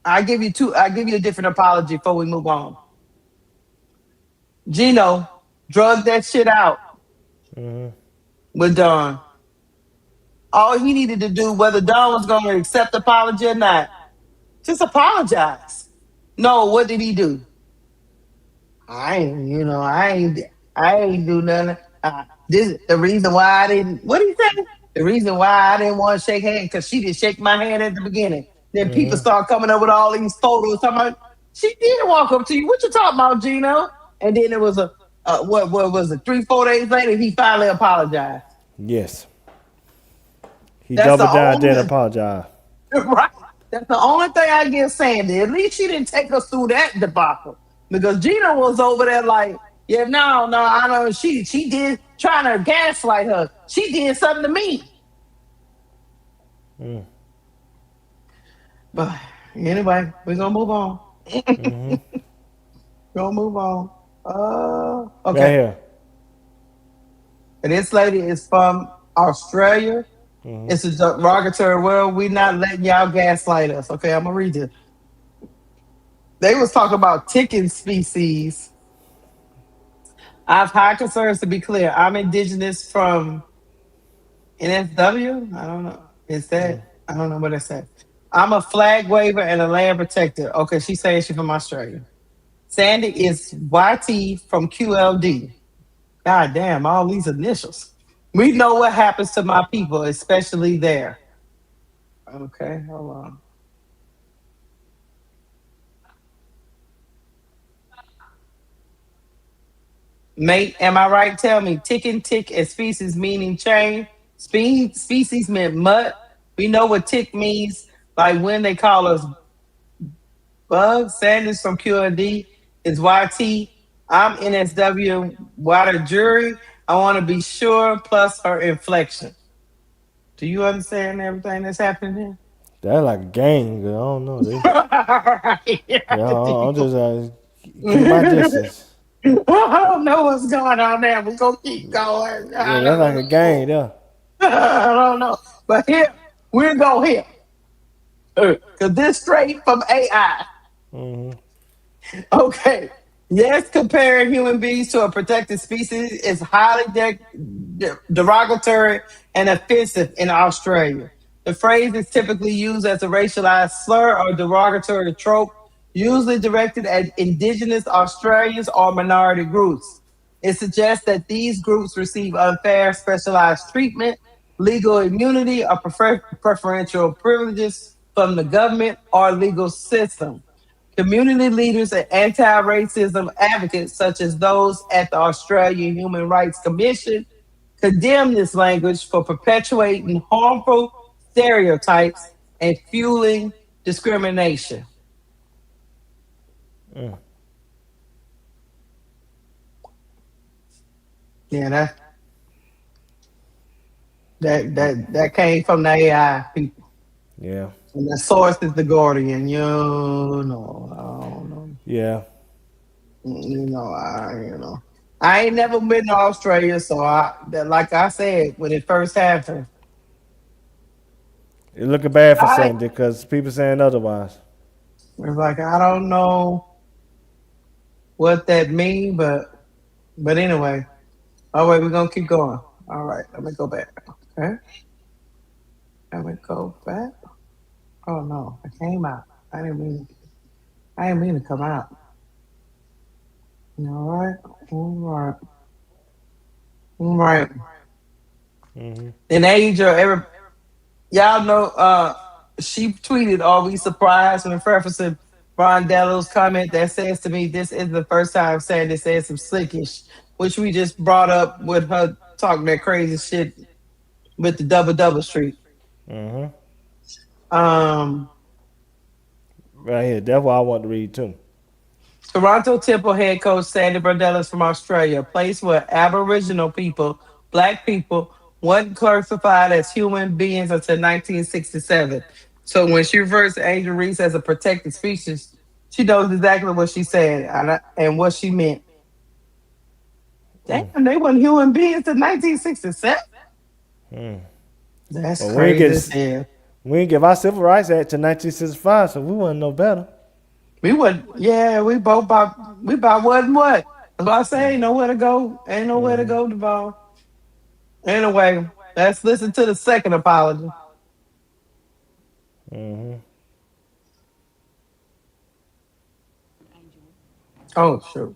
I give you a different apology before we move on. Gino drug that shit out with Don. All he needed to do, whether Don was going to accept the apology or not, just apologize. No, what did he do? I ain't do nothing. This the reason why I didn't. What did he say? The reason why I didn't want to shake hands because she didn't shake my hand at the beginning. Then people start coming up with all these photos. Talking about she did walk up to you. What you talking about, Gino? And then it was what was it? 3-4 days later, he finally apologized. Yes. He That's the doubled down, then only apologized. right. That's the only thing I give Sandy. At least she didn't take us through that debacle. Because Gina was over there like, yeah, no, I know she did trying to gaslight her. She did something to me. But anyway, we're gonna move on. Gonna move on. Right Okay. here. And this lady is from Australia. It's a derogatory word. We're not letting y'all gaslight us. Okay, I'm gonna read this. They was talking about ticking species. I have high concerns to be clear. I'm indigenous from NSW. I don't know. Is that? I don't know what it said. I'm a flag waver and a land protector. Okay, she's saying she's from Australia. Sandy is YT from QLD. God damn, all these initials. We know what happens to my people, especially there. Okay, hold on. Mate, am I right? Tell me. Tick and tick as species meaning chain. Species meant mutt. We know what tick means, like when they call us bugs. Sanders from QLD is YT. I'm NSW. Water jury. I want to be sure, plus her inflection. Do you understand everything that's happening That's like a gang. I don't know. here? Right. Yeah, I'm just keep my I distance. don't know what's going on there. We're going to keep going. Yeah, I that's like don't a gang know. there. I don't know. But here, we'll go here. Because this straight from AI. Okay. Yes, comparing human beings to a protected species is highly derogatory and offensive in Australia. The phrase is typically used as a racialized slur or derogatory trope, usually directed at indigenous Australians or minority groups. It suggests that these groups receive unfair, specialized treatment, legal immunity, or preferential privileges from the government or legal system. Community leaders and anti-racism advocates, such as those at the Australian Human Rights Commission, condemn this language for perpetuating harmful stereotypes and fueling discrimination. Yeah, that came from the AI people. Yeah. And the source is the Guardian. I don't know. Yeah. I ain't never been to Australia, so like I said when it first happened, It's looking bad for I Sandy because people saying otherwise. was like, I don't know what that mean, but anyway. All right, we're gonna keep going. All right, let me go back. Okay, let me go back. Oh no, I came out. I didn't mean. I didn't mean to come out. All right. All right. All right. Mm-hmm. And Angel, y'all know she tweeted, "Are we surprised?" when referencing Brondello's comment that says to me, "This is the first time Sandy said some slickish," which we just brought up with her talking that crazy shit with the double streak. Mm-hmm. Um, Right here. That's what I want to read too. Toronto Temple head coach Sandy Brondello is from Australia, a place where Aboriginal people, black people, weren't classified as human beings until 1967. So when she refers to Angel Reese as a protected species, she knows exactly what she said and what she meant. Damn, they weren't human beings in 1967? Mm. That's But we ain't crazy as get hell. we ain't give our Civil Rights Act to 1965, so we wasn't no better. We would, yeah, we about what? That's why I say ain't nowhere to go. Ain't nowhere to Mm-hmm. go, Devon. Anyway, let's listen to the second apology. Mm-hmm. Oh, shoot.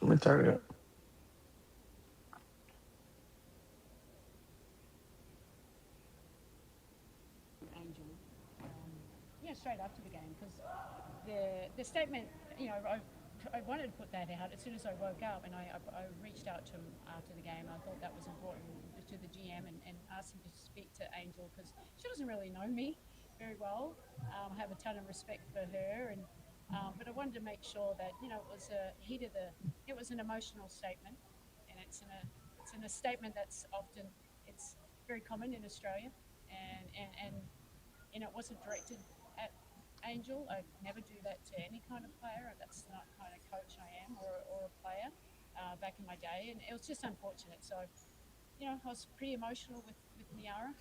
Let me turn it up. Yeah, straight after the game because the statement, I wanted to put that out as soon as I woke up, and I reached out to him after the game. I thought that was important to the GM and asked him to speak to Angel because she doesn't really know me very well. I have a ton of respect for her, and but I wanted to make sure that it was a heat of the it was an emotional statement, and it's in a statement that's often it's very common in Australia, and it wasn't directed at Angel. I never do that to any kind of player. That's not the kind of coach I am or a player back in my day. And it was just unfortunate. So, I was pretty emotional with Niara,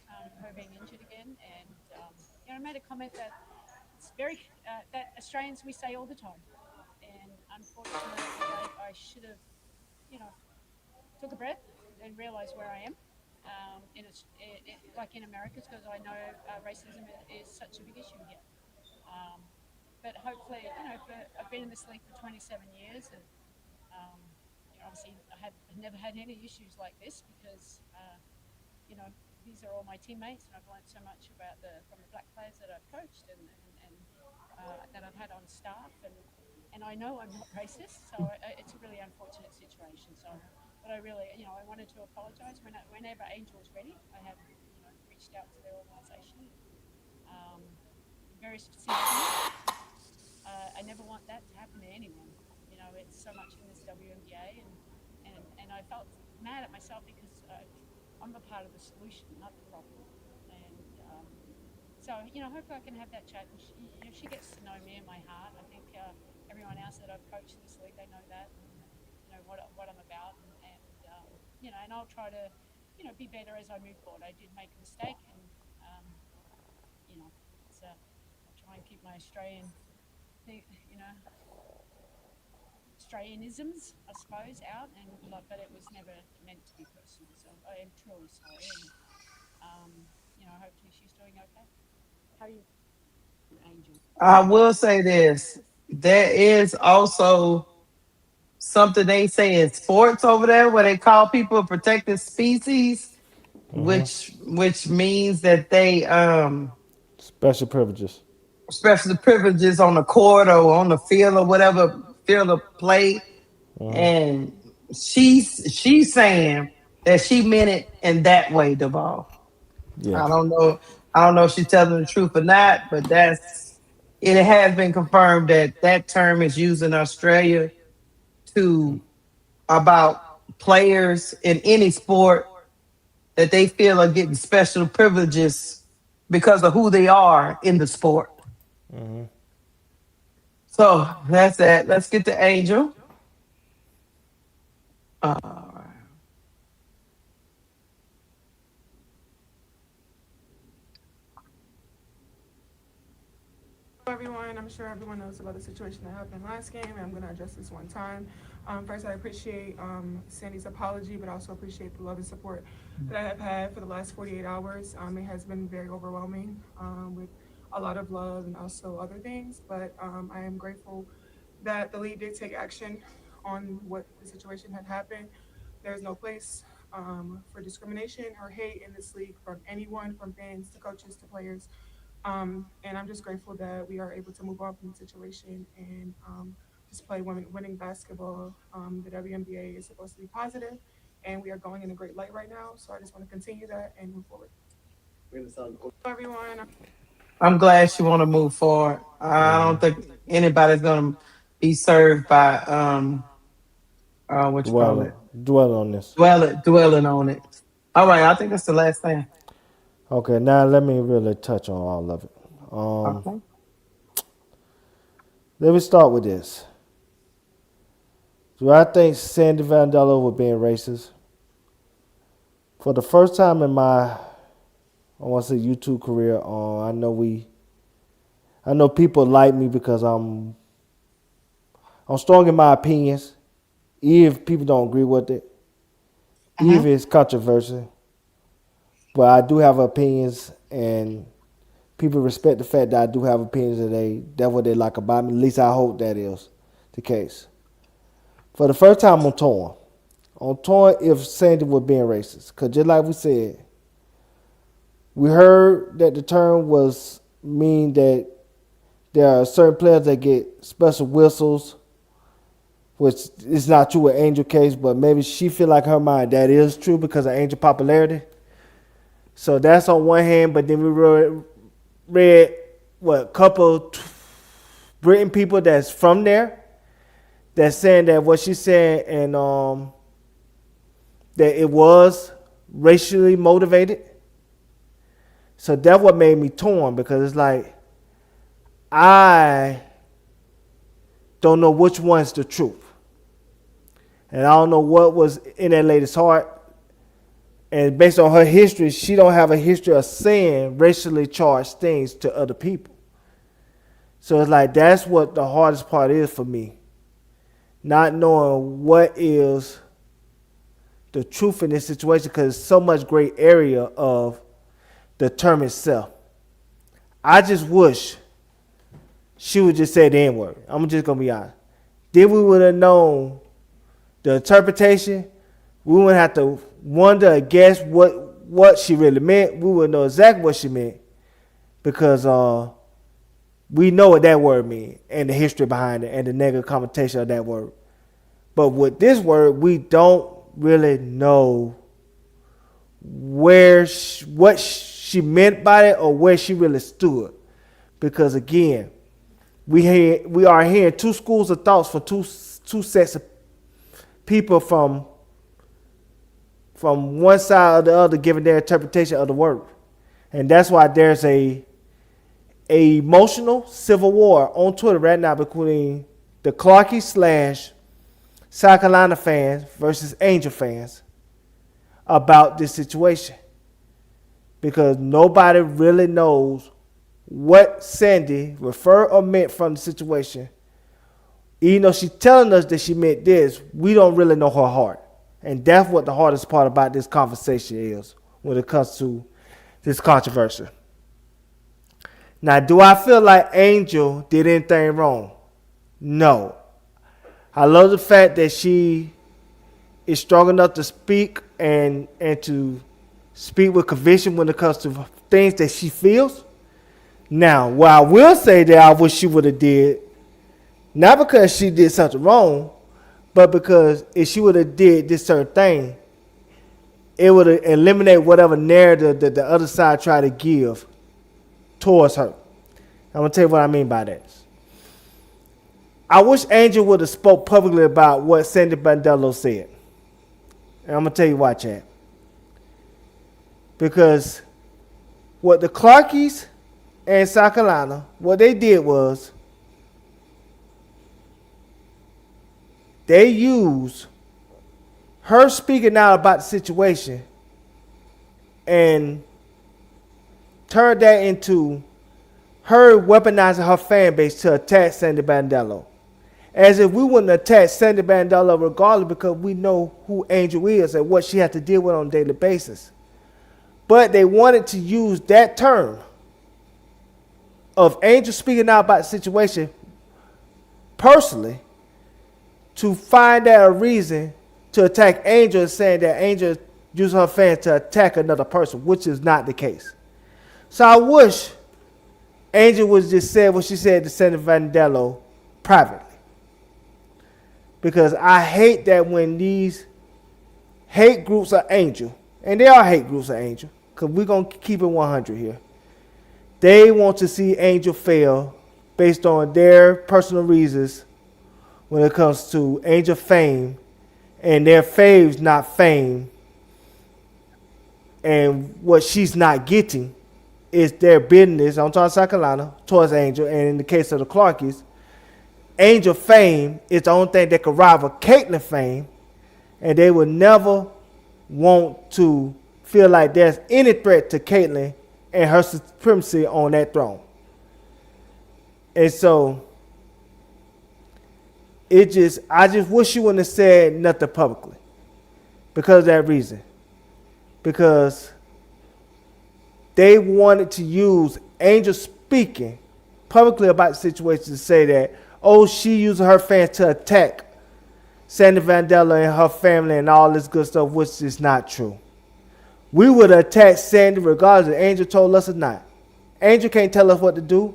her being injured again. And, I made a comment that it's that Australians, we say all the time. And unfortunately, I should have, you know, took a breath and realised where I am. Like in America, because I know racism is such a big issue here. Um, but hopefully, I've been in this league for 27 years, and obviously, I've never had any issues like this because you know these are all my teammates, and I've learned so much about from the black players that I've coached and that I've had on staff, and I know I'm not racist, so it's a really unfortunate situation. So, but I really, I wanted to apologise whenever Angel's ready. I have, reached out to their organisation. Um, very sincerely. I never want that to happen to anyone. It's so much in this WNBA, and I felt mad at myself because I'm a part of the solution, not the problem. And so, hopefully I can have that chat. And she gets to know me and my heart. I think everyone else that I've coached in this league, they know that, and what I'm about, and I'll try to, be better as I move forward. I did make a mistake, and um, it's I try and keep my thing, Australianisms, I suppose, out, but it was never meant to be personal. So I am truly sorry, and hopefully she's doing okay. How are you, Angel? I will say this. There is also something they say in sports over there where they call people a protected species, Mm-hmm. which means that they Special privileges. special privileges on the court or on the field or whatever field of play. Mm-hmm. And she's saying that she meant it in that way, Duvall. Yeah. I don't know. I don't know if she's telling the truth or not, but it has been confirmed that that term is used in Australia to about players in any sport that they feel are getting special privileges because of who they are in the sport. Mm-hmm. So that's that. Let's get to Angel. Uh, Hello, everyone. I'm sure everyone knows about the situation that happened last game, and I'm going to address this one time. First, I appreciate Sandy's apology, but I also appreciate the love and support that I have had for the last 48 hours. It has been very overwhelming with a lot of love and also other things. But I am grateful that the league did take action on what the situation had happened. There's no place for discrimination or hate in this league from anyone, from fans to coaches to players. And I'm just grateful that we are able to move on from the situation and just play winning basketball. The WNBA is supposed to be positive, and we are going in a great light right now. So I just want to continue that and move forward. Everyone. I'm glad she want to move forward. I don't think anybody's gonna be served by what you call it, Dwell on this. dwelling on it. All right, I think that's the last thing. Okay, now let me really touch on all of it. Okay. Let me start with this. Do I think Sandy Brondello was being racist? For the first time in my, I want to say YouTube career, I know people like me because I'm strong in my opinions, even if people don't agree with it, even if it's controversial. But I do have opinions, and people respect the fact that I do have opinions, and that's what they like about me. At least I hope that is the case. For the first time, I'm torn. I'm torn if Sandy was being racist. Because just like we said, we heard that the term was mean that there are certain players that get special whistles, which is not true with Angel case, but maybe she feel like her mind that is true because of Angel popularity. So that's on one hand, but then we read what couple Britain people that's from there that's saying that what she said and that it was racially motivated. So that's what made me torn because it's like I don't know which one's the truth. And I don't know what was in that lady's heart. And based on her history, she don't have a history of saying racially charged things to other people. So it's like that's what the hardest part is for me. Not knowing what is the truth in this situation because there's so much gray area of the term itself. I just wish she would just say the N-word. I'm just going to be honest. Then we would have known the interpretation. We wouldn't have to wonder or guess what she really meant. We would know exactly what she meant because we know what that word means and the history behind it and the negative connotation of that word. But with this word, we don't really know what she meant by it or where she really stood. Because again, we are hearing two schools of thoughts from two sets of people from one side or the other giving their interpretation of the word. And that's why there's a emotional civil war on Twitter right now between the Clarkies / South Carolina fans versus Angel fans about this situation. Because nobody really knows what Sandy referred or meant from the situation. Even though she's telling us that she meant this, we don't really know her heart. And that's what the hardest part about this conversation is when it comes to this controversy. Now, do I feel like Angel did anything wrong? No. I love the fact that she is strong enough to speak and to speak with conviction when it comes to things that she feels. Now, what I will say that I wish she would have did, not because she did something wrong, but because if she would have did this certain thing, it would have eliminated whatever narrative that the other side tried to give towards her. I'm going to tell you what I mean by that. I wish Angel would have spoke publicly about what Sandy Brondello said. And I'm going to tell you why, Chad. Because what the Clarkies and South Carolina, what they did was they used her speaking out about the situation and turned that into her weaponizing her fan base to attack Sandy Brondello. As if we wouldn't attack Sandy Brondello regardless because we know who Angel is and what she has to deal with on a daily basis. But they wanted to use that term of Angel speaking out about the situation personally to find out a reason to attack Angel and saying that Angel used her fans to attack another person, which is not the case. So I wish Angel was just said what she said to Sandy Brondello privately. Because I hate that when these hate groups are Angel, and they are hate groups of Angel, because we're going to keep it 100 here. They want to see Angel fail based on their personal reasons when it comes to Angel fame, and their fave's not fame, and what she's not getting is their business, I'm talking South Carolina, towards Angel, and in the case of the Clarkies, Angel fame is the only thing that could rival Caitlyn fame, and they would never want to feel like there's any threat to Caitlyn and her supremacy on that throne. And so I just wish you wouldn't have said nothing publicly because of that reason. Because they wanted to use Angel speaking publicly about the situation to say that, oh, she used her fans to attack Sandy Brondello and her family and all this good stuff, which is not true. We would attack Sandy regardless if Angel told us or not. Angel can't tell us what to do.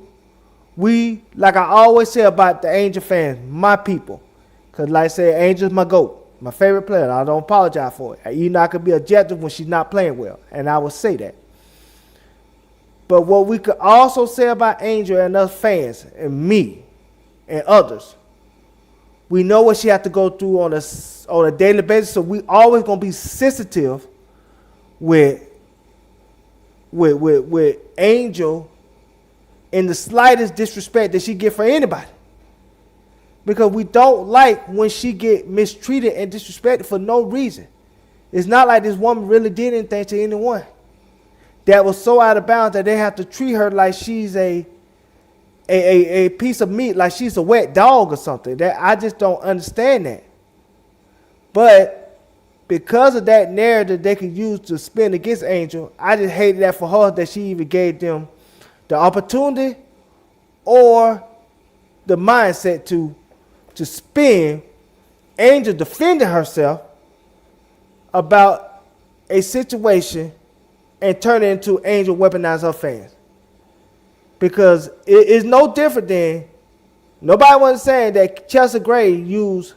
We, like I always say about the Angel fans, my people. Because like I say, Angel's my GOAT, my favorite player. I don't apologize for it. Even though I could be objective when she's not playing well. And I will say that. But what we could also say about Angel and us fans, and me, and others, we know what she has to go through on a daily basis, so we always gonna be sensitive with Angel in the slightest disrespect that she get for anybody, because we don't like when she get mistreated and disrespected for no reason. It's not like this woman really did anything to anyone that was so out of bounds that they have to treat her like she's a piece of meat, like she's a wet dog or something. That I just don't understand that. But because of that narrative they could use to spin against Angel, I just hated that for her that she even gave them the opportunity or the mindset to spin Angel defending herself about a situation and turn it into Angel weaponize her fans. Because it is no different than, nobody wasn't saying that Chelsea Gray used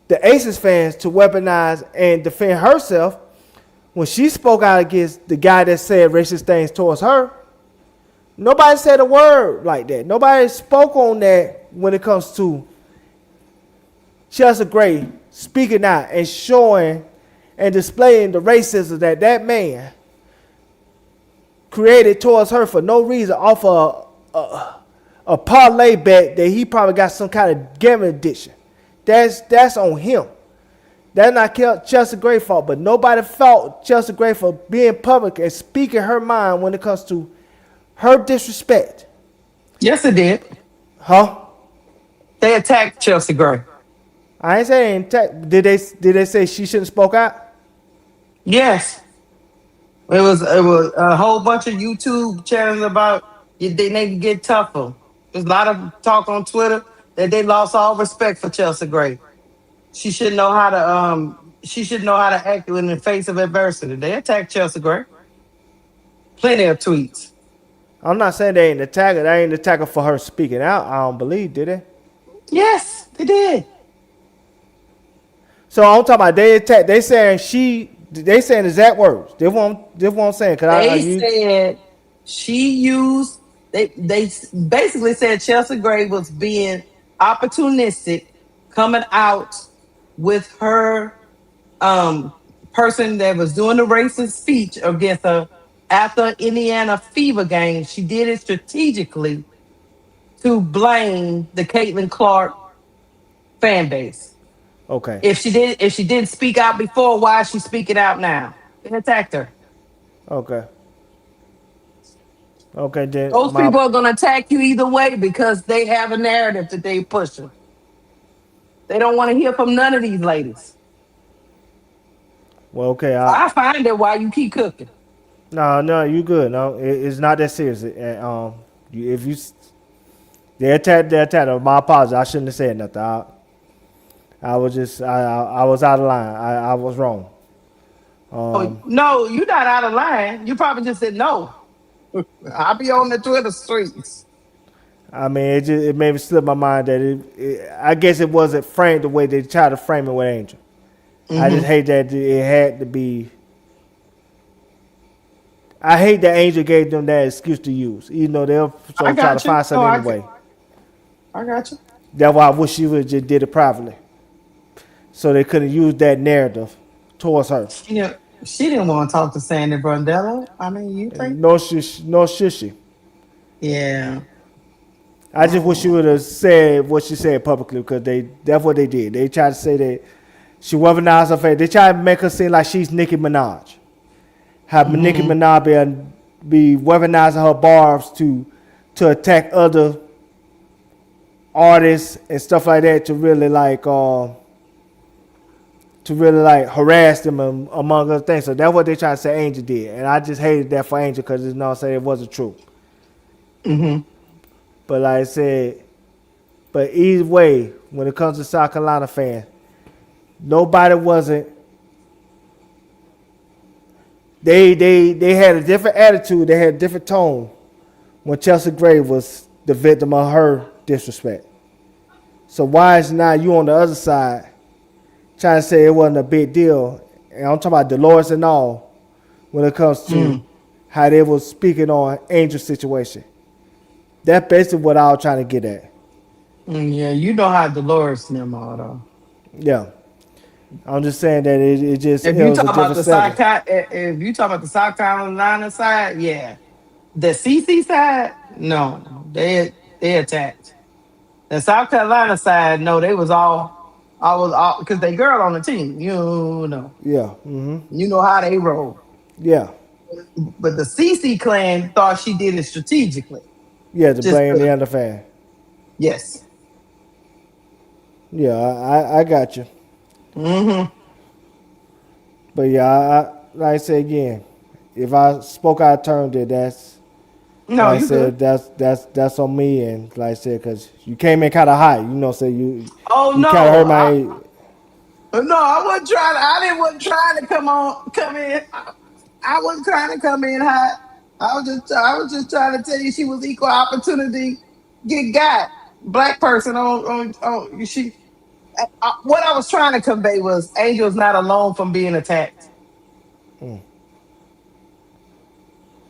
the Aces fans to weaponize and defend herself when she spoke out against the guy that said racist things towards her. Nobody said a word like that. Nobody spoke on that when it comes to Chelsea Gray speaking out and showing and displaying the racism that that man created towards her for no reason off a parlay bet that he probably got some kind of gambling addiction. That's on him. That's not Chelsea Gray fault, but nobody fault Chelsea Gray for being public and speaking her mind when it comes to her disrespect. Yes, it did. Huh? They attacked Chelsea Gray. I ain't saying attack. Did they say she shouldn't spoke out? Yes. It was a whole bunch of YouTube channels about they need to get tougher. There's a lot of talk on Twitter that they lost all respect for Chelsea Gray. She should know how to act in the face of adversity. They attacked Chelsea Gray. Plenty of tweets. I'm not saying they ain't attack her. They ain't attack her for her speaking out. I don't believe, did they? Yes, they did. So I'm talking about they attack. They saying exact words. This what I'm saying. They said she used. They basically said Chelsea Gray was being opportunistic, coming out with her person that was doing the racist speech against her after Indiana Fever game. She did it strategically to blame the Caitlin Clark fan base. Okay. If she didn't speak out before, why is she speaking out now? They attacked her. Okay. Okay, then. Those people are going to attack you either way because they have a narrative that they pushing. They don't want to hear from none of these ladies. Well, okay. I find it while you keep cooking. No, you good. No, it's not that serious. If you they attacked her. My apologies. I shouldn't have said nothing. I was just I was out of line. I was wrong. Oh Um, no, you're not out of line. You probably just said no. I'll be on the Twitter streets. I mean, it made me slip my mind that I guess it wasn't framed the way they tried to frame it with Angel. I just Mm-hmm. hate that it had to be. I hate that Angel gave them that excuse to use, even though they'll I so try to got you. find No, something anyway. I got you. That's why I wish she would just did it privately, so they couldn't use that narrative towards her. She didn't want to talk to Sandy Brondello. I mean, you think? No, no, should she? Yeah. I just wish she would have said what she said publicly because that's what they did. They tried to say that she weaponized her face. They tried to make her seem like she's Nicki Minaj. How Nicki Mm-hmm. Minaj be weaponizing her barbs to attack other artists and stuff like that to really like harass them among other things. So that's what they tried to say Angel did, and I just hated that for Angel because you know what I'm saying it wasn't true. Mm-hmm. But like I said, but either way, when it comes to South Carolina fans, nobody wasn't. They had a different attitude. They had a different tone when Chelsea Gray was the victim of her disrespect. So why is now you on the other side trying to say it wasn't a big deal? And I'm talking about Dolores and all when it comes to Mm. how they was speaking on Angel's situation. That's basically what I was trying to get at. Yeah, you know how Dolores them are though. Yeah. I'm just saying that If it you was a talk about different the setting. if you talk about the South Carolina side, yeah. The CC side, no, they attacked. The South Carolina side, no, they was all I was all because they girl on the team. Yeah. Mm-hmm. You know how they roll. Yeah. But the CC clan thought she did it strategically. Yeah, to Just blame the to, other fan. yes. Yeah, I got you. Mm-hmm. But yeah, like I said again, if I spoke out of turn, then that's No, like I you good. said, that's on me. And like I said, because you came in kind of hot, so Oh you kind of no, hurt my. no, I wasn't trying. I didn't wasn't trying to come in. I wasn't trying to come in hot. I was just trying to tell you she was equal opportunity. Get got black person on she. What I was trying to convey was Angel's not alone from being attacked.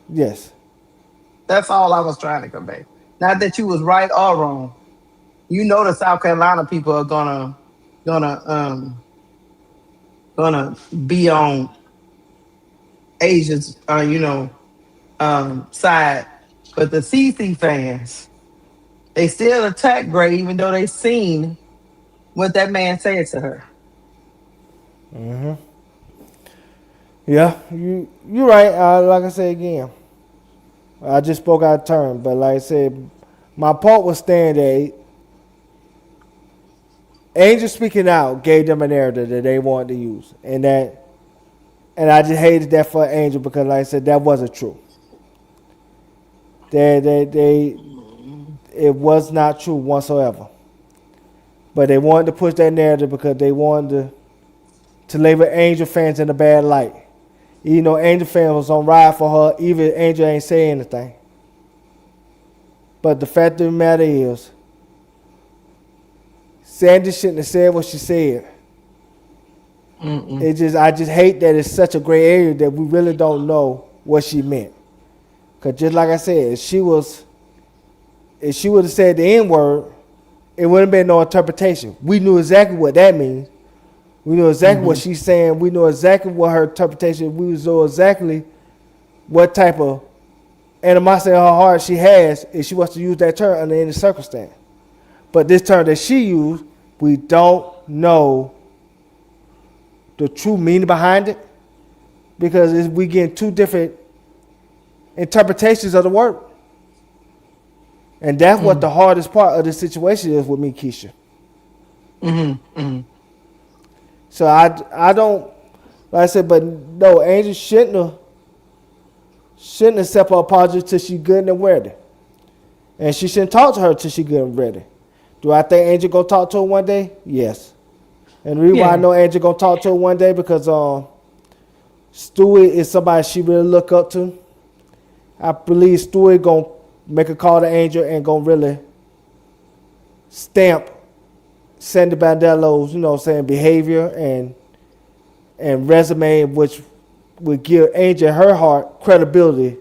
Yes. That's all I was trying to convey. Not that you was right or wrong. You know the South Carolina people are gonna um gonna be on Asia's side, but the CC fans they still attack Gray even though they seen what that man said to her. Yeah, you right. Like I said again, I just spoke out of turn, but like I said, my part was staying there. Angel speaking out gave them a narrative that they wanted to use, and I just hated that for Angel because, like I said, that wasn't true. They it was not true whatsoever. But they wanted to push that narrative because they wanted to label Angel fans in a bad light. Even though Angel fans was on ride for her, even Angel ain't say anything. But the fact of the matter is, Sandy shouldn't have said what she said. I just hate that it's such a gray area that we really don't know what she meant. Cause just like I said, if she would have said the N word, it wouldn't have been no interpretation. We knew exactly what that means. We knew exactly what she's saying. We knew exactly what her interpretation. We knew exactly what type of animosity in her heart she has if she was to use that term under any circumstance. But this term that she used, we don't know the true meaning behind it because we get two different interpretations of the word. And that's what the hardest part of the situation is with me, Keisha. So I don't, like I said, but no, Angel shouldn't accept her apology till she good and aware of it. And she shouldn't talk to her till she getting ready. Do I think Angel gonna talk to her one day? Yes. And the reason why I know Angel gonna talk to her one day because Stewie is somebody she really look up to. I believe Stewie gonna make a call to Angel and gonna really stamp Sandy Brondello's, behavior and resume, which would give Angel her heart credibility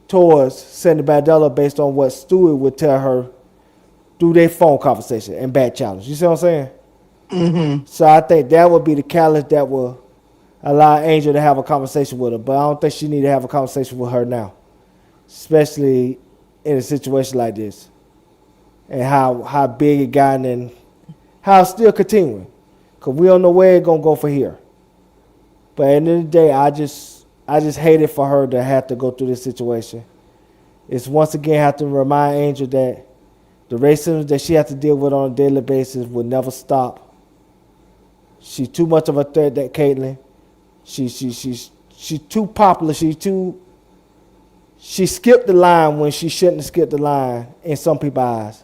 towards Sandy Brondello based on what Stewie would tell her through their phone conversation and back challenge. You see what I'm saying? Mm-hmm. So I think that would be the catalyst that will allow Angel to have a conversation with her. But I don't think she need to have a conversation with her now, especially in a situation like this, and how big it gotten and how it's still continuing, because we don't know where it's gonna go from here. But at the end of the day, I just hate it for her to have to go through this situation. It's once again have to remind Angel that the racism that she has to deal with on a daily basis will never stop. She's too much of a threat, that Caitlyn. She's too popular. She skipped the line when she shouldn't have skipped the line in some people's eyes.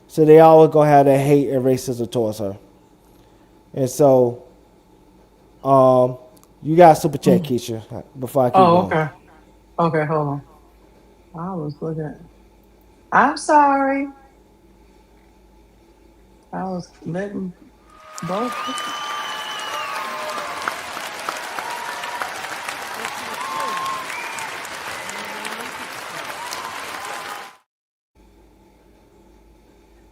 So they always gonna have that hate and racism towards her. And so, you got super chat, Keisha, before I keep going. Okay. Okay, hold on. I was looking. I'm sorry. I was letting both.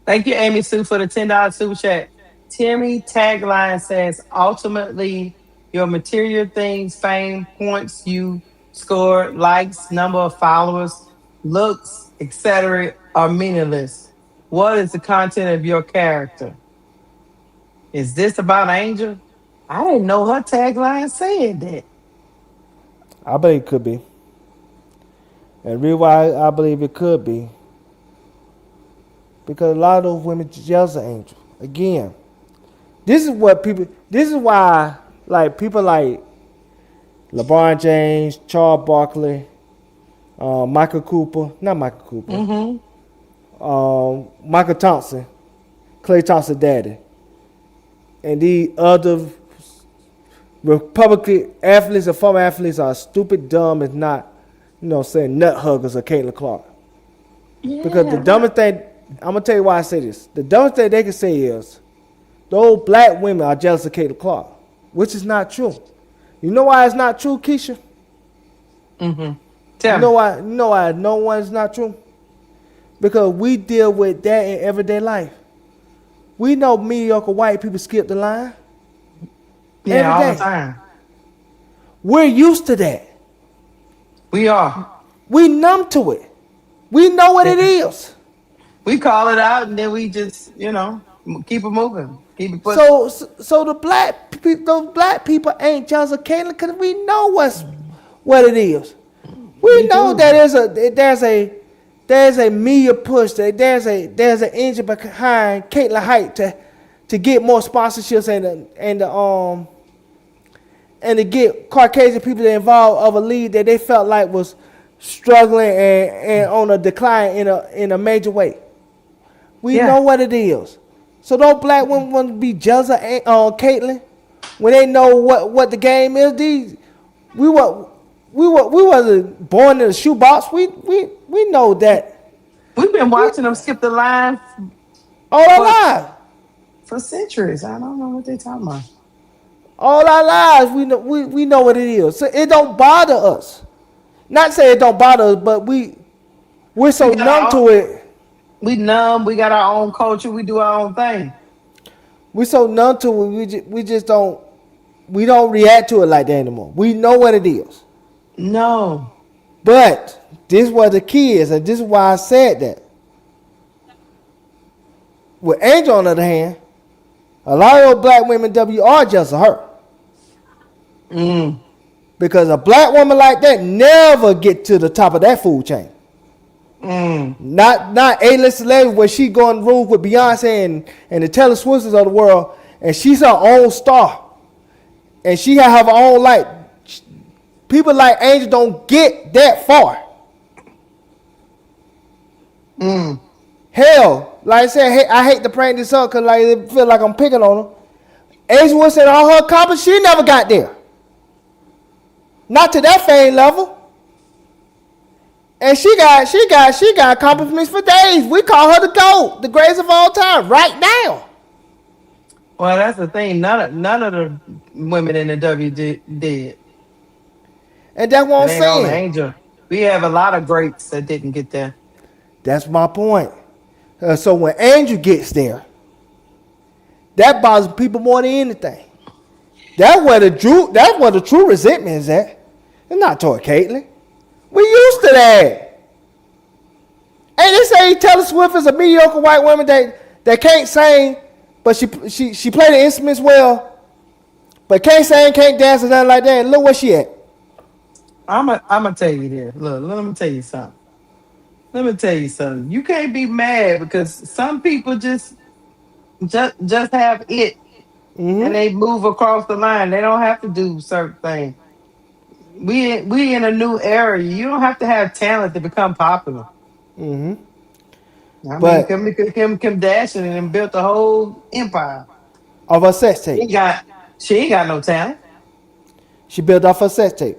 Thank you, Amy Sue, for the $10 super chat. Timmy tagline says, ultimately, your material things, fame, points you score, likes, number of followers, looks, etc., are meaningless. What is the content of your character? Is this about Angel? I didn't know her tagline said that. I believe it could be. And the reason why I believe it could be, because a lot of those women jealous of Angel. Again, this is why people like LeBron James, Charles Barkley, Michael Cooper, Mm-hmm. Michael Thompson, Klay Thompson daddy, and the other Republican athletes and former athletes are stupid, dumb, and not, saying nut huggers or Caitlin Clark. Yeah, Because the dumbest thing, I'm going to tell you why I say this. The dumbest thing they can say is, those black women are jealous of Caitlin Clark, which is not true. You know why it's not true, Keisha? Mm-hmm. You know why no one is not true? Because we deal with that in everyday life. We know mediocre white people skip the line. Yeah, all every the day. time. We're used to that. We are. We numb to it. We know what it is. We call it out and then we just, keep it moving. Keep it pushing. So those black people ain't jealous of Caitlyn because we know what it is. We know that there's a media push, that there's an engine behind Caitlyn Height to get more sponsorships and to get Caucasian people involved of a league that they felt like was struggling and on a decline in a major way. We know what it is. So those black women want to be jealous of Caitlyn when they know what the game is. We wasn't born in a shoebox. We know that. We've been watching them skip the line all our lives. For centuries. I don't know what they're talking about. All our lives, we know what it is. So it don't bother us. Not say it don't bother us, but we're so numb to it. We numb. We got our own culture. We do our own thing. We're so numb to it. We just don't. We don't react to it like that anymore. We know what it is. No. But this is what the key is, and this is why I said that. With Angel, on the other hand, a lot of those black women are jealous of her. Because a black woman like that never get to the top of that food chain. Not A-list celebrity where she go in rooms with Beyonce and the Taylor Swifts of the world, and she's her own star. And she have her own light. People like Angel don't get that far. Mm. Hell, like I said, hey, I hate to bring this up because like it feel like I'm picking on her. Angel Reese and all her accomplishments, she never got there. Not to that fame level. And she got accomplishments for days. We call her the GOAT, the greatest of all time, right now. Well, that's the thing. None of the women in the W did. And that's what It I'm ain't only saying. Angel. We have a lot of greats that didn't get there. That's my point. So when Angel gets there, that bothers people more than anything. That's where the true resentment is at. It's not toward Caitlyn. We used to that. And they say Taylor Swift is a mediocre white woman that can't sing, but she played the instruments well, but can't sing, can't dance, or nothing like that. And look where she at. I'm gonna tell you this. Look, let me tell you something. Let me tell you something. You can't be mad because some people just have it and they move across the line. They don't have to do certain things. We in a new era. You don't have to have talent to become popular. I mean, But Kim Kardashian and built a whole empire. of her sex She tape, ain't got she ain't got no talent. she built off her sex tape.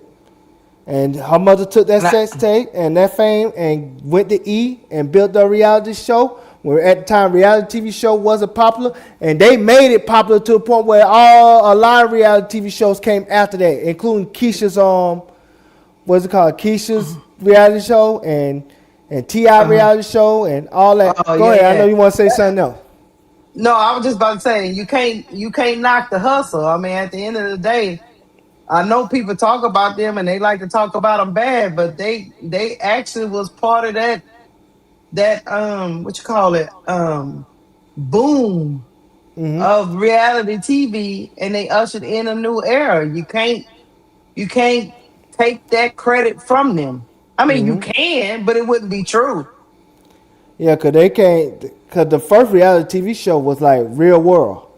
And her mother took that And I, sex tape and that fame and went to E and built a reality show. Where at the time reality TV show wasn't popular, and they made it popular to the point where a lot of reality TV shows came after that, including Keisha's what's it called? Keisha's reality show and T.I. uh-huh. reality show and all that. Oh Go ahead. I know yeah. you want to say something else. No, I was just about to say you can't knock the hustle. I mean, at the end of the day, I know people talk about them and they like to talk about them bad, but they actually was part of that what you call it boom of reality TV, and they ushered in a new era. You can't take that credit from them. I mean, you can, but it wouldn't be true. Yeah, cause they can't. Cause the first reality TV show was like Real World,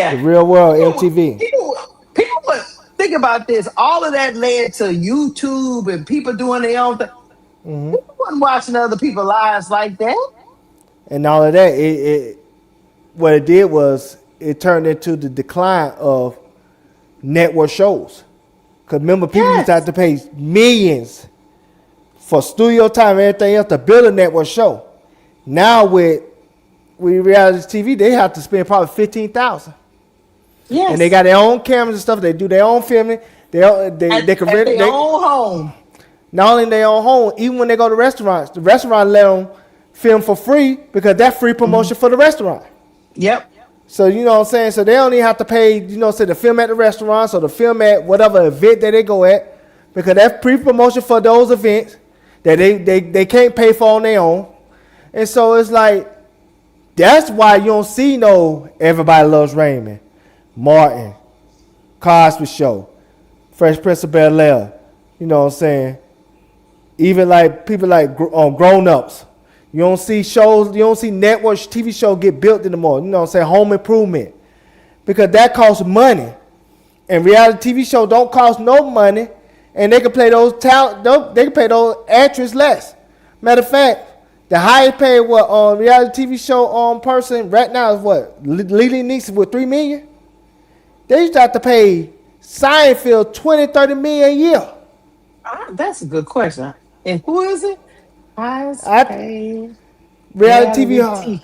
the Yeah, Real World people, MTV. people would think about this. All of that led to YouTube and people doing their own thing. People wasn't watching other people's lives like that. And all of that. What it did was it turned into the decline of network shows. Cause remember, people used to have Yes. to pay millions for studio time and everything else to build a network show. Now with reality TV, they have to spend probably 15,000, and they Yes. got their own cameras and stuff. They do their own filming. They can At their they own home. not only in their own home, even when they go to restaurants, the restaurant let them film for free because that's free promotion for the restaurant. Yep. So you know what I'm saying? So they don't even have to pay, say the film at the restaurants or the film at whatever event that they go at, because that's pre-promotion for those events that they can't pay for on their own. And so it's like, that's why you don't see no Everybody Loves Raymond, Martin, Cosby Show, Fresh Prince of Bel-Air. You know what I'm saying? Even like people like Grown Ups. You don't see shows, you don't see network TV shows get built anymore. You know what I'm saying? Home Improvement. Because that costs money. And reality TV show don't cost no money. And they can play they can pay those actors less. Matter of fact, the highest paid reality TV show person right now is what? Lily Neeson with $3 million? They used to have to pay Seinfeld 20-30 million a year. That's a good question. And who is it? Highest I paid reality reality TV. TV.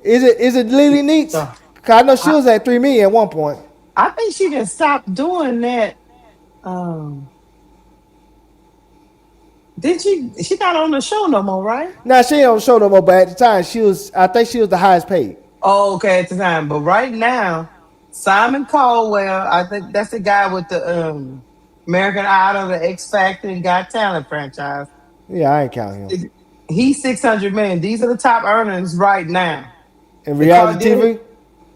Is it Lily Neats? So, Cause I know she I, was at 3 million at one point. I think she can stop doing that. Um, did she? She not on the show no more, right? Now she ain't on the show no more, but at the time she was. I think she was the highest paid. Oh, okay, at the time. But right now, Simon Caldwell, I think that's the guy with the American Idol, the X Factor, and Got Talent franchise. Yeah, I ain't counting him. He's 600 million. These are the top earners right now. In The reality Kardashian TV,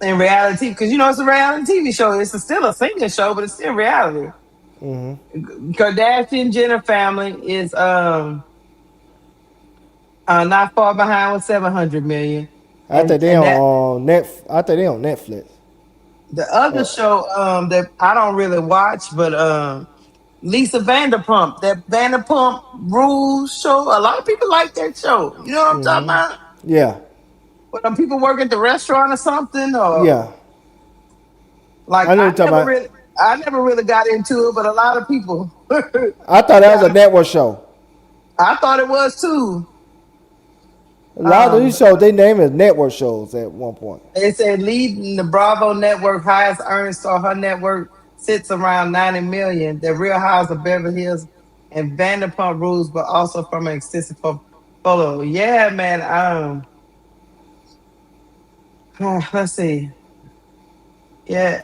in reality, because it's a reality TV show. It's still a singing show, but it's still reality. Kardashian Jenner family is not far behind with 700 million, I think they and that on I think they on Netflix. the other Uh, show that I don't really watch, but Lisa Vanderpump, that Vanderpump Rules show. A lot of people like that show. You know what I'm talking about? Yeah, When them people work at the restaurant or something, or yeah. like I know you're talking about. I never really got into it, but a lot of people I thought that was a got. network show. I thought it was too. A lot of these Um, shows they name as network shows at one point. they said leading the Bravo network highest earnings saw her network sits around 90 million. The Real House of Beverly Hills and Vanderpump Rules, but also from an extensive portfolio. Yeah, man. Let's see. Yeah,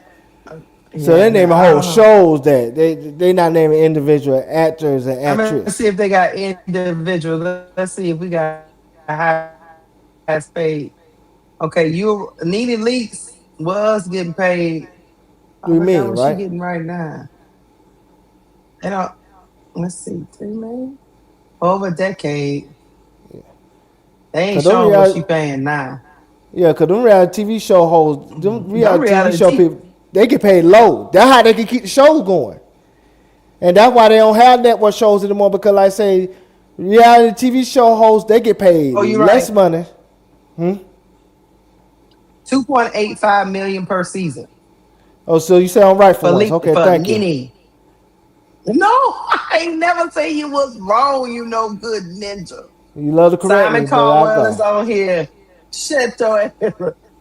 So they yeah, man. name a I whole don't know. shows that they not naming individual actors and I'm gonna see actresses. if they got individual. Let's see if we got highest paid. Okay, you Nene Leaks was getting paid. I forgot what she 3 million, getting right? right now. They don't. Let's see, 3 million over a decade. They ain't Cause them showing what she reality, paying now. yeah, cause them reality TV show hosts, them Them reality TV show reality. people, they get paid low. That's how they can keep the shows going, and that's why they don't have network shows anymore. Because like I say, reality TV show hosts they get paid Oh, you're less right. money. Hmm? 2.85 million per season Oh, so you sound right for once. Okay, for thank you. Nene. No, I ain't never say you was wrong. You know, good ninja. You love to correct Simon me, but I Caldwell is go. on here. Shut your ass.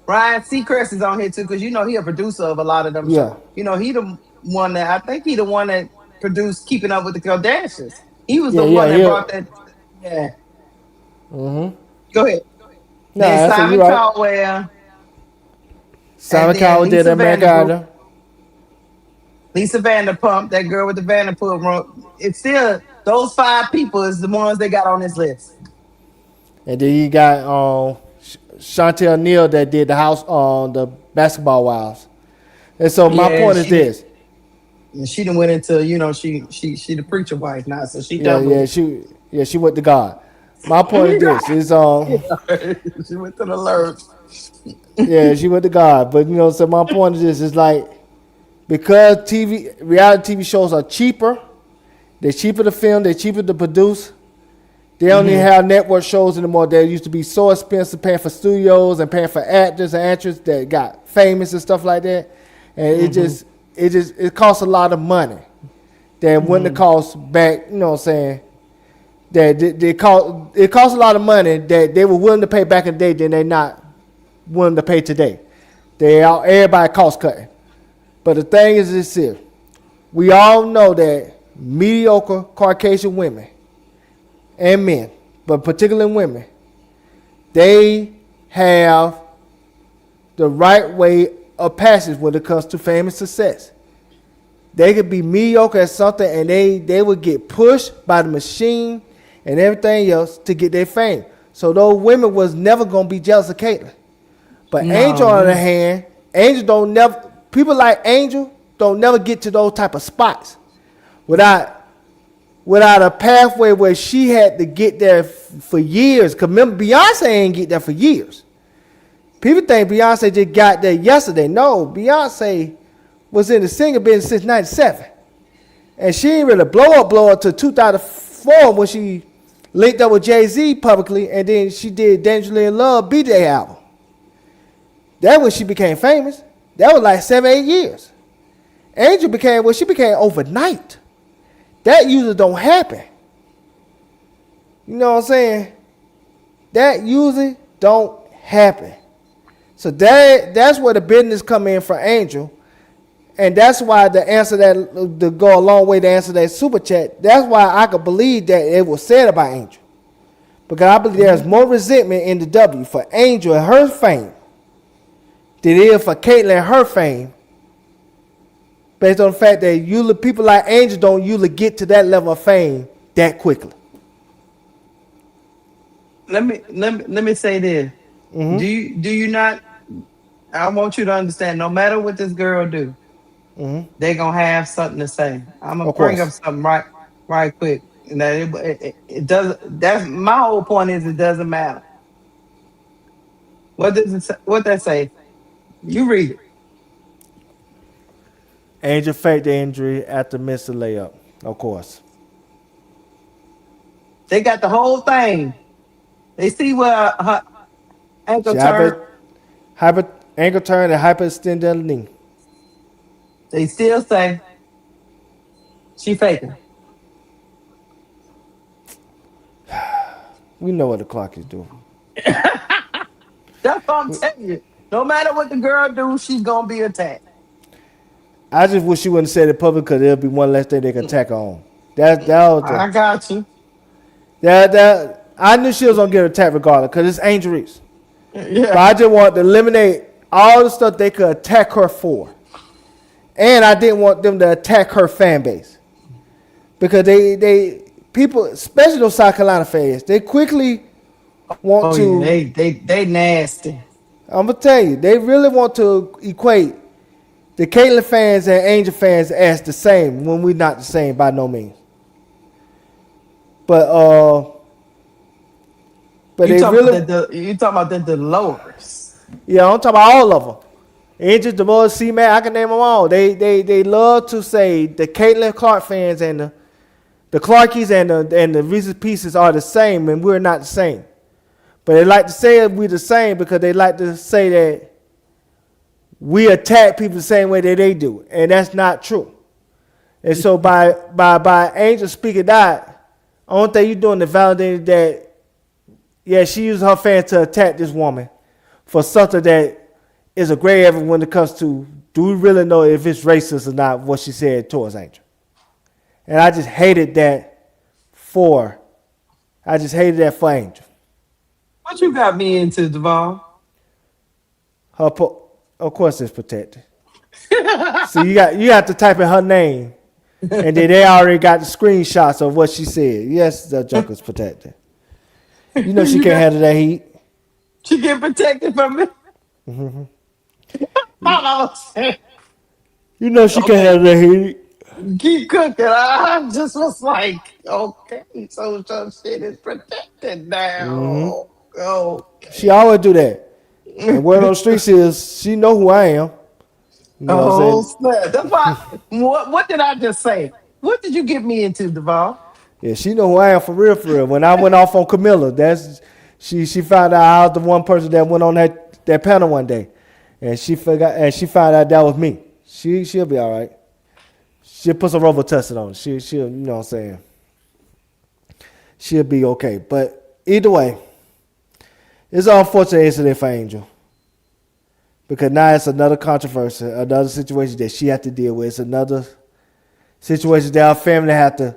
Ryan Seacrest is on here too, because you know he a producer of a lot of them shows. Yeah, You know he the one that I think he the one that produced Keeping Up with the Kardashians. He was yeah, the yeah, one that yeah. brought that. Yeah, Mm-hmm. go ahead. Nah, Then I said you Simon right. Caldwell, and Simon then Cowell did Lisa that American Vanderpump. Idol. Lisa Vanderpump, that girl with the Vanderpump. It's still those five people is the ones they got on this list. And then you got Chantel Neal that did the house on the basketball wives. And so my Yeah, point is she did. this. And she done went into, she the preacher wife now, so she Yeah, done with yeah, it. she went to God. My point is this. Is She went to the Lord. yeah, she went to God. But so my point is this is like because reality TV shows are cheaper, they're cheaper to film, they're cheaper to produce. They don't even Hmm. have network shows anymore. They used to be so expensive paying for studios and paying for actors and actresses that got famous and stuff like that. And Hmm. it costs a lot of money that wouldn't have Hmm. cost back, you know what I'm saying? That it costs a lot of money that they were willing to pay back in the day than they not willing to pay today. Everybody cost cutting. But the thing is this here. We all know that mediocre Caucasian women and men, but particularly women, they have the right way of passage when it comes to fame and success. They could be mediocre at something and they would get pushed by the machine and everything else to get their fame. So those women was never gonna be jealous of Caitlyn. But Angel No, on the other hand, Angel don't never people like Angel don't never get to those type of spots without a pathway where she had to get there for years. Cause remember, Beyonce ain't get there for years. People think Beyonce just got there yesterday. No, Beyonce was in the singer business since '97, and she didn't really blow up till 2004 when she linked up with Jay-Z publicly, and then she did "Dangerously in Love" B-Day album. That when she became famous. That was like 7, 8 years. Angel she became overnight. That usually don't happen. You know what I'm saying? That usually don't happen. So that's where the business come in for Angel. And that's why the answer that to go a long way to answer that super chat, that's why I could believe that it was said about Angel. Because I believe there's more resentment in the W for Angel and her fame than it is for Caitlyn and her fame. Based on the fact that usually people like Angel don't usually get to that level of fame that quickly. let me say this. Mm-hmm. Do you not? I want you to understand. No matter what this girl do, Mm-hmm. they gonna have something to say. I'm gonna Of bring up course. something right quick. And that it does. That's my whole point. Is it doesn't matter. What does it say? What that say? You read it. Angel faked the injury after missed the layup. Of course. They got the whole thing. They see where her ankle She turn. hyper ankle turn and hyperextend the knee. They still say she faking. We know what the clock is doing. That's what I'm telling you. No matter what the girl do, she's gonna be attacked. I just wish she wouldn't have said it public because there'll be one less thing they can attack her on. That was the I got you. that I knew she was gonna get attacked regardless because it's Angel Reese. But Yeah. I just want to eliminate all the stuff they could attack her for. And I didn't want them to attack her fan base. Because they people, especially those South Carolina fans, they quickly want Oh yeah, to they nasty. I'm gonna tell you, they really want to equate the Caitlyn fans and Angel fans as the same when we're not the same by no means. But but they really You talking about the lowers. yeah, I'm talking about all of them. Angel, Demore, C-Mac, I can name them all. They love to say the Caitlyn Clark fans and the Clarkies and the Reese's Pieces are the same, and we're not the same. But they like to say we're the same because they like to say that we attack people the same way that they do, and that's not true. And so by Angel speaking that, only thing you're doing is validating that, yeah, she used her fans to attack this woman for something that is a gray area when it comes to, do we really know if it's racist or not, what she said towards Angel. And I just hated that for Angel. What you got me into, Devon? Of course it's protected. So you have to type in her name, and then they already got the screenshots of what she said. Yes, the Joker's protected. You know she can't handle that heat. She get protected from me. You know she can't handle that heat. Keep cooking. I just was like, okay, so some shit is protected now. She Okay. always do that. And word on the streets is she know who I am. You know what I'm Oh saying? snap! That's why. What did I just say? What did you get me into, Devon? Yeah, she know who I am for real, for real. When I went off on Camilla, that's she found out I was the one person that went on that panel one day, and she found out that was me. She'll be all right. She'll put some Robitussin on. She'll you know what I'm saying. She'll be okay. But either way, it's an unfortunate incident for Angel. Because now it's another controversy, another situation that she had to deal with. It's another situation that our family have to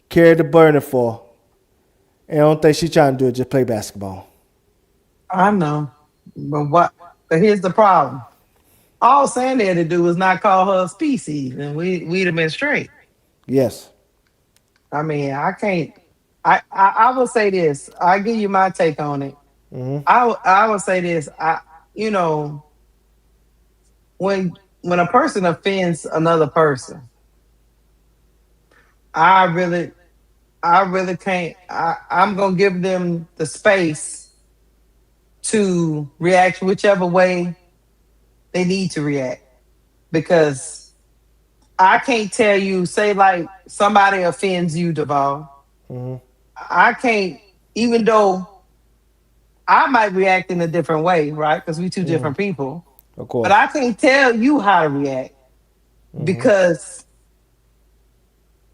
carry the burden for. And I don't think she's trying to do it, just play basketball. I know, but what? But here's the problem. All Sandy had to do was not call her a species, and we'd have been straight. Yes. I mean, I can't. I will say this. I give you my take on it. I will say this. You know when a person offends another person, I really can't. I'm gonna give them the space to react whichever way they need to react because I can't tell you. Say like somebody offends you, Deval. I can't, even though I might react in a different way, right? Because we two different people. Of But course. I can't tell you how to react because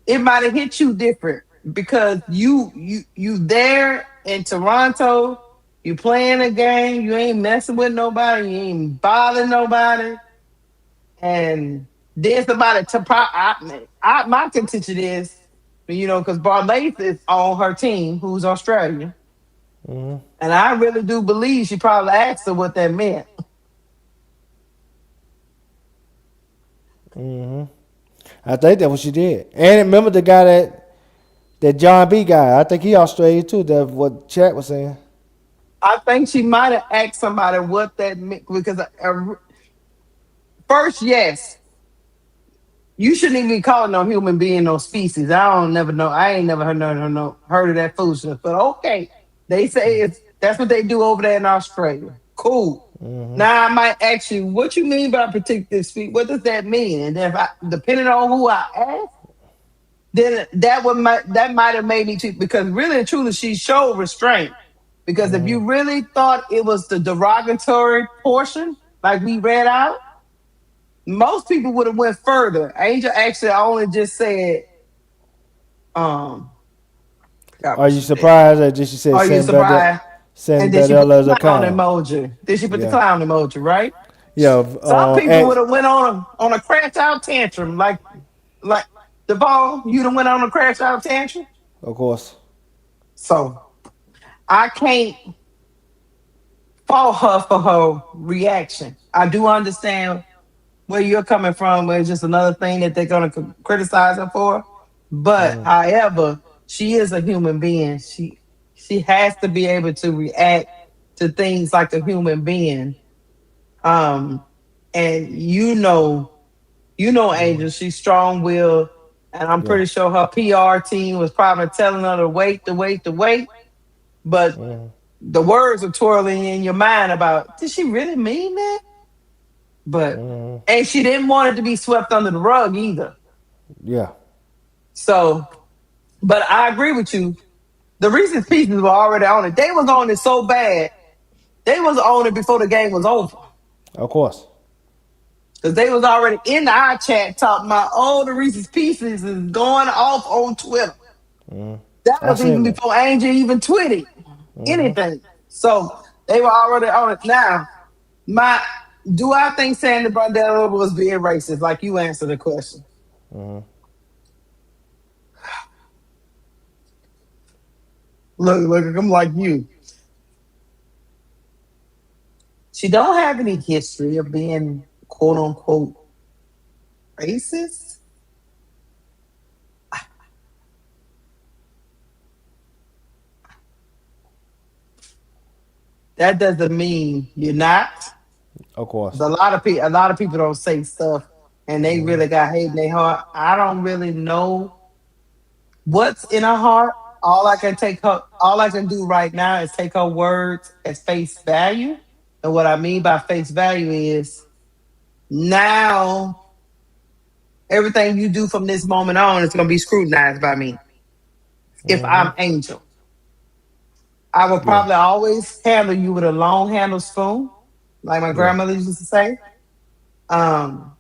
it might have hit you different. Because you there in Toronto, you playing a game, you ain't messing with nobody, you ain't bothering nobody, and then somebody to my contention is, because Barlath is on her team, who's Australian. And I really do believe she probably asked her what that meant. I think that's what she did. And remember the guy that John B guy, I think he Australian too, that what Chat was saying. I think she might have asked somebody what that meant because first, yes, you shouldn't even be calling no human being no species. I don't never know. I ain't never heard of that foolishness. But okay, they say that's what they do over there in Australia. Cool. Now I might ask you, what you mean by protected species? What does that mean? And if depending on who I ask, then that might have made me too, because really and truly she showed restraint. Because if you really thought it was the derogatory portion, like we read out, most people would have went further. Angel actually only just said, um, God, Are what you she said. surprised that she said Are you surprised? And send then she put Brondello as the a clown clown? emoji. Then she put the Yeah. clown emoji, right? Yeah. Some people would And have went on a crash out tantrum, like the ball. You'd have went on a crash out tantrum. of course. So I can't fault her for her reaction. I do understand where you're coming from. It's just another thing that they're going to criticize her for. But however, she is a human being. She has to be able to react to things like a human being. Um, and Angel, she's strong willed, and I'm Yeah. pretty sure her PR team was probably telling her to wait, to wait, to wait. But the words are twirling in your mind about, did she really mean that? But and she didn't want it to be swept under the rug either. Yeah. So, but I agree with you. The Reese's Pieces were already on it. They was on it so bad. They was on it before the game was over. Of course. Because they was already in our chat talking about, oh, the Reese's Pieces is going off on Twitter. That I was even seen that. before Angel even tweeted anything. So they were already on it. Now, do I think Sandy Brondello was being racist? Like you answered the question. Look, I'm like you. She don't have any history of being quote unquote racist. That doesn't mean you're not. Of course. A lot of people don't say stuff and they really got hate in their heart. I don't really know what's in her heart. All I can do right now is take her words as face value. And what I mean by face value is now everything you do from this moment on is going to be scrutinized by me. If I'm Angel, I will Yeah. probably always handle you with a long handle spoon, like my Yeah. grandmother used to say. Um,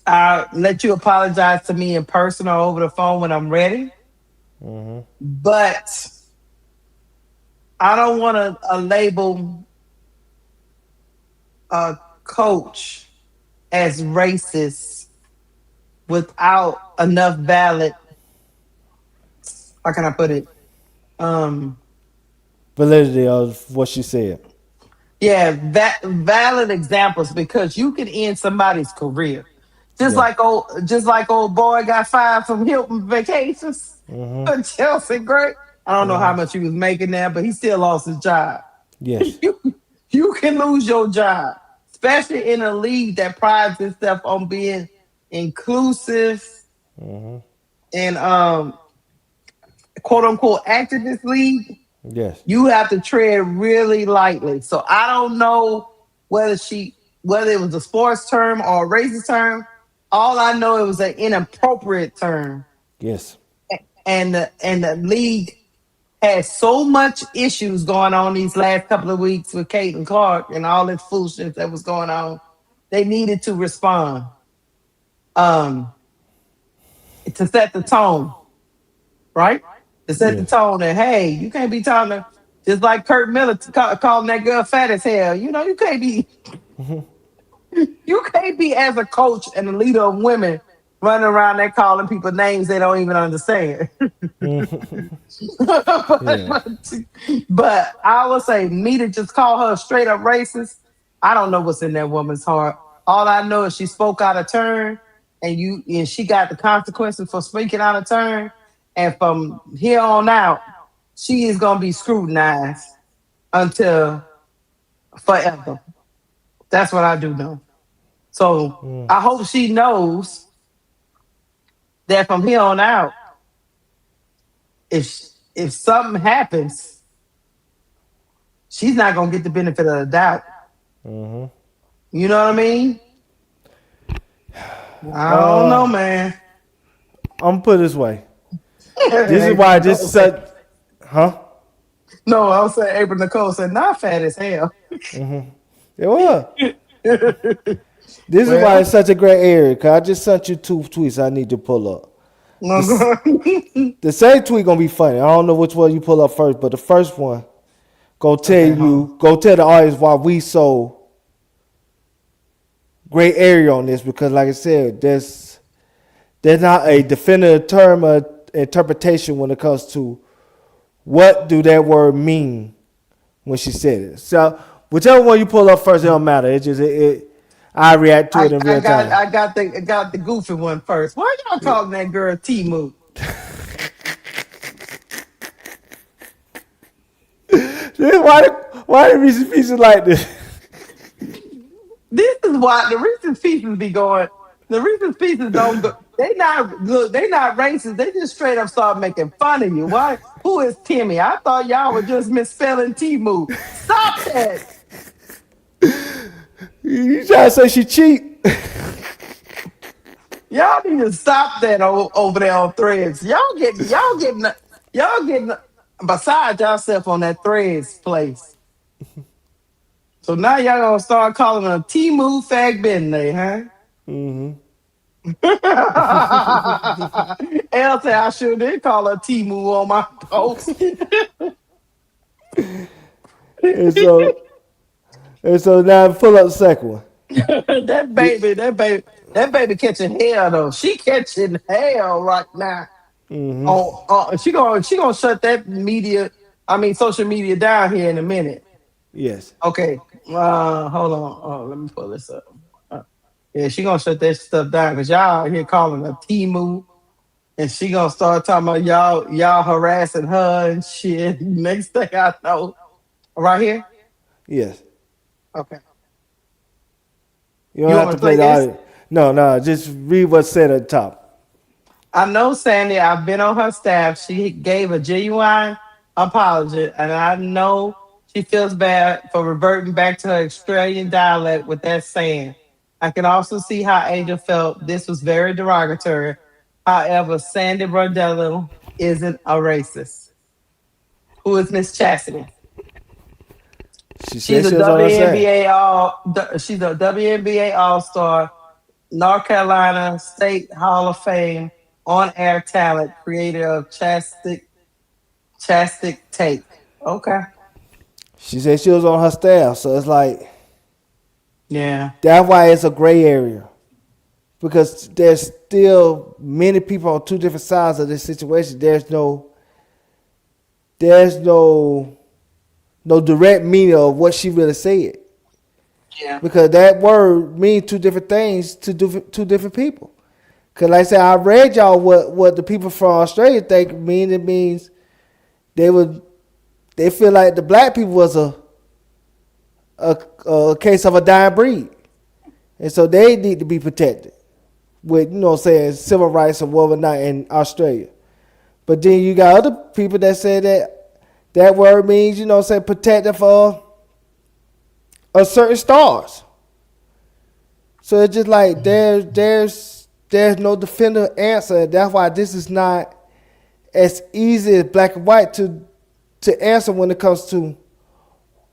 I'll let you apologize to me in person or over the phone when I'm ready. But I don't want to label a coach as racist without enough valid, how can I put it? Um, Validity of what she said. yeah, valid examples, because you can end somebody's career. Yeah. Just like old boy got fired from Hilton Vacations. Chelsea Gray. I don't know how much he was making there, but he still lost his job. Yes. You can lose your job, especially in a league that prides itself on being inclusive and quote unquote activist league. Yes. You have to tread really lightly. So I don't know whether it was a sports term or a racist term. All I know, it was an inappropriate term, Yes. and the league had so much issues going on these last couple of weeks with Kate and Clark and all this foolishness that was going on. They needed to respond, um, to set the tone, right? To set the Yes. tone that, hey, you can't be talking just like Kurt Miller calling that girl fat as hell. You can't be as a coach and a leader of women running around there calling people names they don't even understand. Yeah. But I would say, me to just call her straight up racist, I don't know what's in that woman's heart. All I know is she spoke out of turn, and she got the consequences for speaking out of turn. And from here on out, she is gonna be scrutinized until forever. That's what I do know. So I hope she knows that from here on out, if something happens, she's not gonna get the benefit of the doubt. You know what I mean? I don't know, man. I'm gonna put it this way. This is April why this Nicole is said, such, huh? no, I was saying April Nicole said, not fat as hell. It was. This is why Well, it's such a great area. Cause I just sent you two tweets I need to pull up. The, the same tweet gonna be funny. I don't know which one you pull up first, but the first one okay, hold on. go tell the audience why we so great area on this. Because like I said, there's not a definitive term of interpretation when it comes to what do that word mean when she said it. So whichever one you pull up first, it don't matter. I react to it in real time. I got the goofy one first. Why y'all calling that girl Timu? Why the Reese's Pieces like this? This is why the Reese's Pieces be going. The Reese's Pieces don't go. They not look. They not racist. They just straight up start making fun of you. Why? Who is Timmy? I thought y'all were just misspelling Timu. Stop that. You trying to say she cheat? Y'all need to stop that over there on Threads. Y'all getting beside yourself on that Threads place. So now y'all gonna start calling her Timu Fag Bentley, huh? Mm-hmm. Elle said I sure did call her Timu on my post. And so now pull up the second one. that baby catching hell though. She catching hell right now. Mm-hmm. Oh, she gonna shut that media. I mean social media down here in a minute. Yes. Okay, hold on. Oh, let me pull this up. Uh, yeah, she gonna shut that stuff down because y'all out here calling her Timu, and she gonna start talking about y'all harassing her and shit. Next thing I know, right here. Yes. Okay, You don't you have want me to to play play the this? audio. No, no. Just read what's said at the top. I know Sandy. I've been on her staff. She gave a genuine apology, and I know she feels bad for reverting back to her Australian dialect with that saying. I can also see how Angel felt this was very derogatory. However, Sandy Brondello isn't a racist. Who is Miss Chastity? She She's said a she was on her side. WNBA all. She's a WNBA All Star, North Carolina State Hall of Fame on air talent, creator of Chastic Tape. Okay. She said she was on her staff. So it's like Yeah. that's why it's a gray area. Because there's still many people on two different sides of this situation. There's no direct meaning of what she really said. Yeah. Because that word means two different things to two different people. Cause like I said, I read y'all what the people from Australia think mean. It means they would they feel like the black people was a case of a dying breed, and so they need to be protected with saying civil rights or whatnot in Australia. But then you got other people that say that word means say protected for a certain stars. So it's just like there's no definitive answer. That's why this is not as easy as black and white to answer when it comes to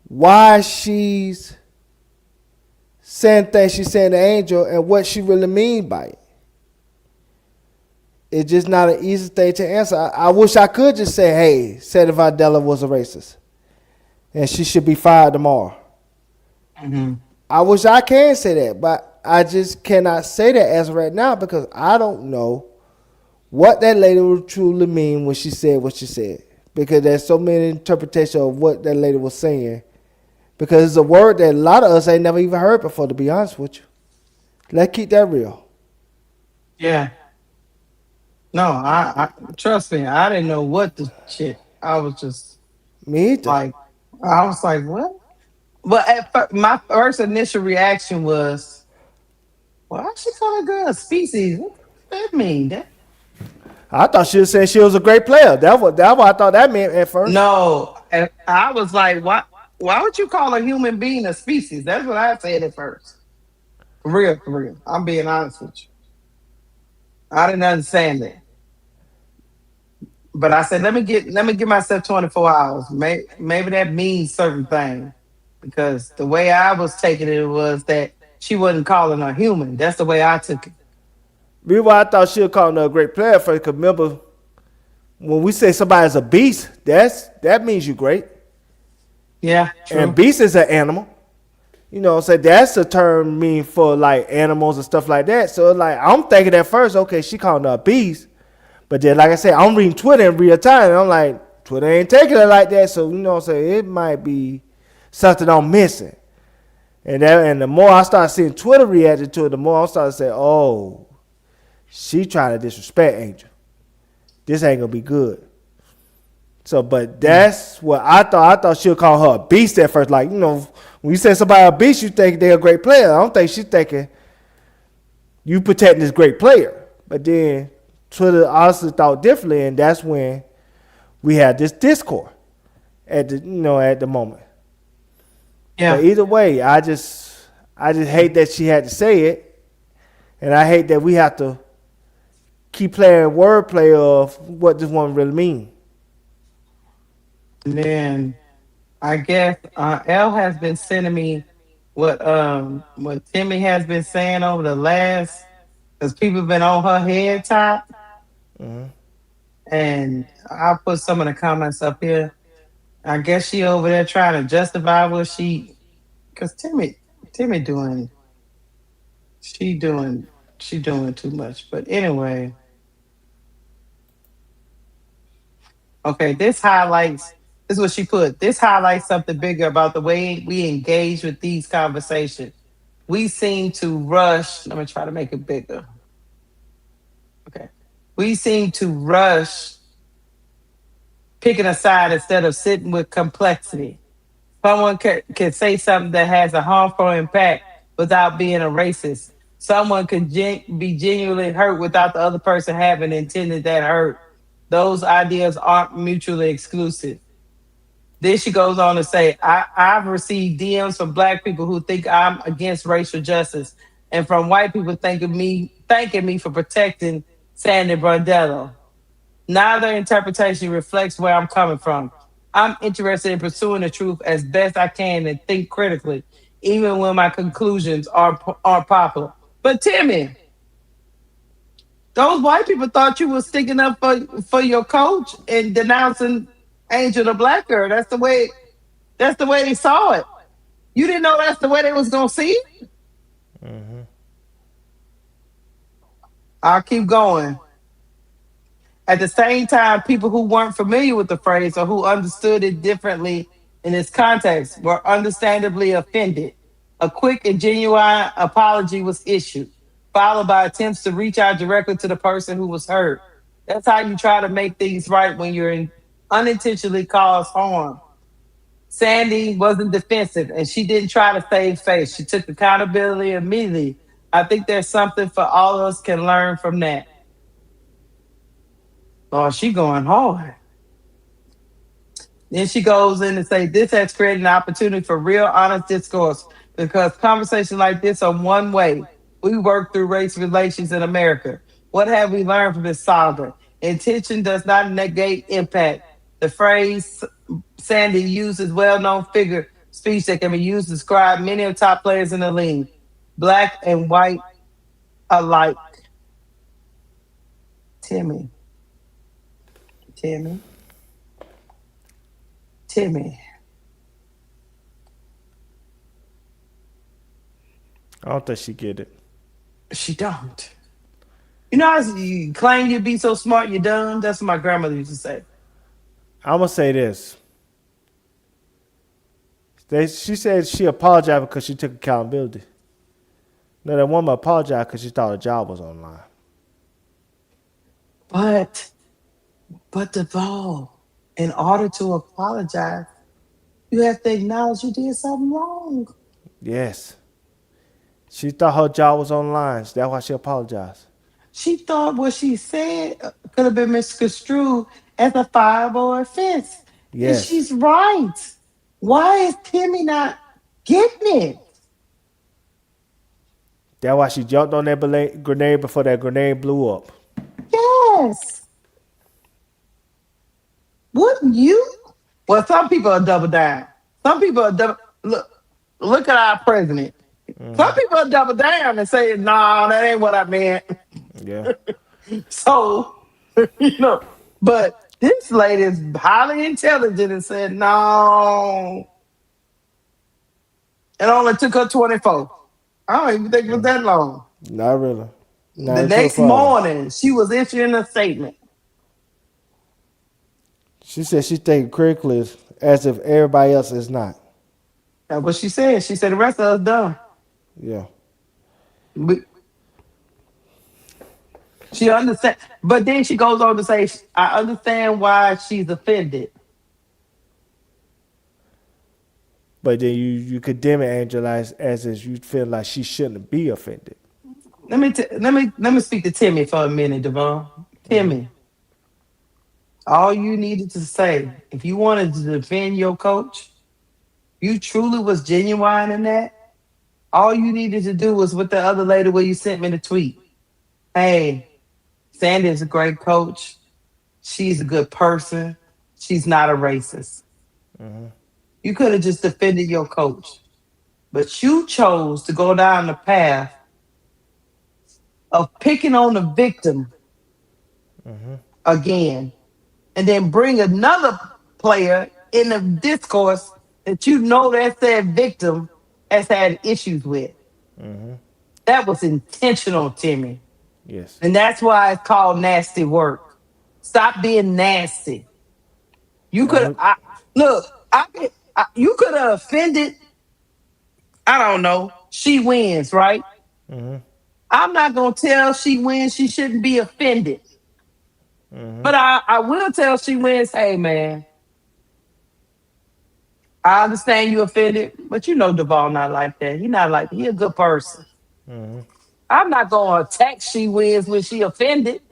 why she's saying things she's saying to Angel and what she really mean by it. It's just not an easy thing to answer. I wish I could just say, hey, Sandy Brondello was a racist and she should be fired tomorrow. Mm-hmm. I wish I can say that, but I just cannot say that as of right now because I don't know what that lady would truly mean when she said what she said. Because there's so many interpretations of what that lady was saying. Because it's a word that a lot of us ain't never even heard before, to be honest with you. Let's keep that real. Yeah. No, I trust me. I didn't know what the shit. I was just Me either. like, I was like, what? But my first initial reaction was, why she call a girl a species? What that mean? I thought she was saying she was a great player. That's what I thought that meant at first. No, and I was like, why? Why would you call a human being a species? That's what I said at first. For real, for real. I'm being honest with you. I didn't understand that. But I said, let me give myself 24 hours. Maybe that means certain things. Because the way I was taking it was that she wasn't calling her human. That's the way I took it. Reason why I thought she would call her a great player first, because remember, when we say somebody's a beast, that means you great. Yeah, And true. beast is an animal. You know, so that's a term mean for like animals and stuff like that. So like I'm thinking at first, okay, she calling her a beast. But then like I said, I'm reading Twitter in real time and I'm like, Twitter ain't taking it like that. So you know what I'm saying, it might be something I'm missing. And the more I start seeing Twitter reacting to it, the more I start to say, oh, she trying to disrespect Angel. This ain't gonna be good. So, but Yeah. that's what I thought. I thought she'll call her a beast at first. Like, you know, when you say somebody a beast, you think they're a great player. I don't think she's thinking you protecting this great player. But then Twitter honestly thought differently, and that's when we had this discord at the moment. But Yeah. either way, I just hate that she had to say it, and I hate that we have to keep playing wordplay of what this one really mean. And then I guess L has been sending me what Timmy has been saying over the last because people been on her head top, and I'll put some of the comments up here. I guess she over there trying to justify what she because Timmy she doing she doing too much. But anyway, okay, this is what she put. This highlights something bigger about the way we engage with these conversations. We seem to rush. Let me try to make it bigger. Okay. We seem to rush picking a side instead of sitting with complexity. Someone can say something that has a harmful impact without being a racist. Someone can be genuinely hurt without the other person having intended that hurt. Those ideas aren't mutually exclusive. Then she goes on to say, I've received DMs from black people who think I'm against racial justice and from white people thanking me for protecting Sandy Brondello. Neither interpretation reflects where I'm coming from. I'm interested in pursuing the truth as best I can and think critically, even when my conclusions are popular. But Timmy, those white people thought you were sticking up for your coach and denouncing Angel the Black Girl. That's the way they saw it. You didn't know that's the way they was gonna see it? I'll keep going. At the same time, people who weren't familiar with the phrase or who understood it differently in its context were understandably offended. A quick and genuine apology was issued, followed by attempts to reach out directly to the person who was hurt. That's how you try to make things right when unintentionally cause harm. Sandy wasn't defensive and she didn't try to save face. She took accountability immediately. I think there's something for all of us can learn from that. Oh, she going hard. Then she goes in and say, this has created an opportunity for real honest discourse because conversations like this are one way we work through race relations in America. What have we learned from this saga? Intention does not negate impact. The phrase Sandy uses well-known figure speech that can be used to describe many of the top players in the league, black and white alike. Timmy, Timmy, Timmy. I don't think she get it. She don't. You know how you claim you be so smart, you're dumb? That's what my grandmother used to say. I'm gonna say this. She said she apologized because she took accountability. No, that woman apologized because she thought her job was online. But, but Duvall, in order to apologize, you have to acknowledge you did something wrong. Yes. She thought her job was online. So that's why she apologized. She thought what she said could have been misconstrued as a fireable offense. And Yes. she's right. Why is Timmy not getting it? That's why she jumped on that grenade before that grenade blew up. Yes. Well, some people are double down. Some people are double. Look at our president. Some people are double down and say, "No, that ain't what I meant." Yeah. So, you know, but this lady is highly intelligent and said, "No," it only took her 24. I don't even think it was that long. Not really. The Not until next Friday. morning, she was issuing a statement. She said she's taking critically as if everybody else is not. That's what she said. She said the rest of us done. Yeah. We, she understand, but then she goes on to say, "I understand why she's offended." But then you condemn Angel as if you feel like she shouldn't be offended. Let me speak to Timmy for a minute, Devon. Timmy, all you needed to say, if you wanted to defend your coach, you truly was genuine in that. All you needed to do was with the other lady where you sent me the tweet. Hey, Sandy is a great coach. She's a good person. She's not a racist. You could have just defended your coach, but you chose to go down the path of picking on the victim again, and then bring another player in the discourse that you know that said victim has had issues with. That was intentional, Timmy. Yes. And that's why it's called nasty work. Stop being nasty. You could look. You could have offended. I don't know. She wins, right? I'm not gonna tell she wins. She shouldn't be offended. But I will tell she wins. Hey, man, I understand you offended, but you know Duvall not like that. He not like that. He a good person. I'm not gonna attack she wins when she offended.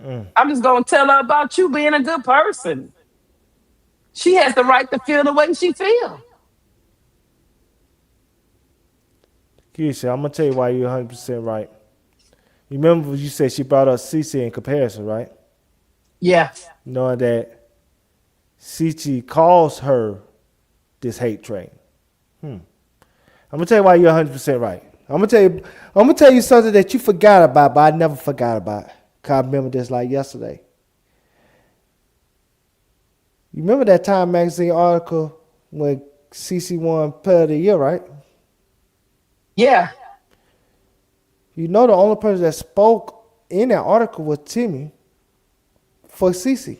I'm just gonna tell her about you being a good person. She has the right to feel the way she feel. Keisha, I'm gonna tell you why you're 100% right. You remember you said she brought up Cece in comparison, right? Yeah. Knowing that Cece calls her this hate train. I'm gonna tell you why you're 100% right. I'm gonna tell you something that you forgot about, but I never forgot about. Cause I remember this like yesterday. You remember that Time Magazine article when Cece won Player of the Year, right? Yeah. You know the only person that spoke in that article was Timmy for Cece.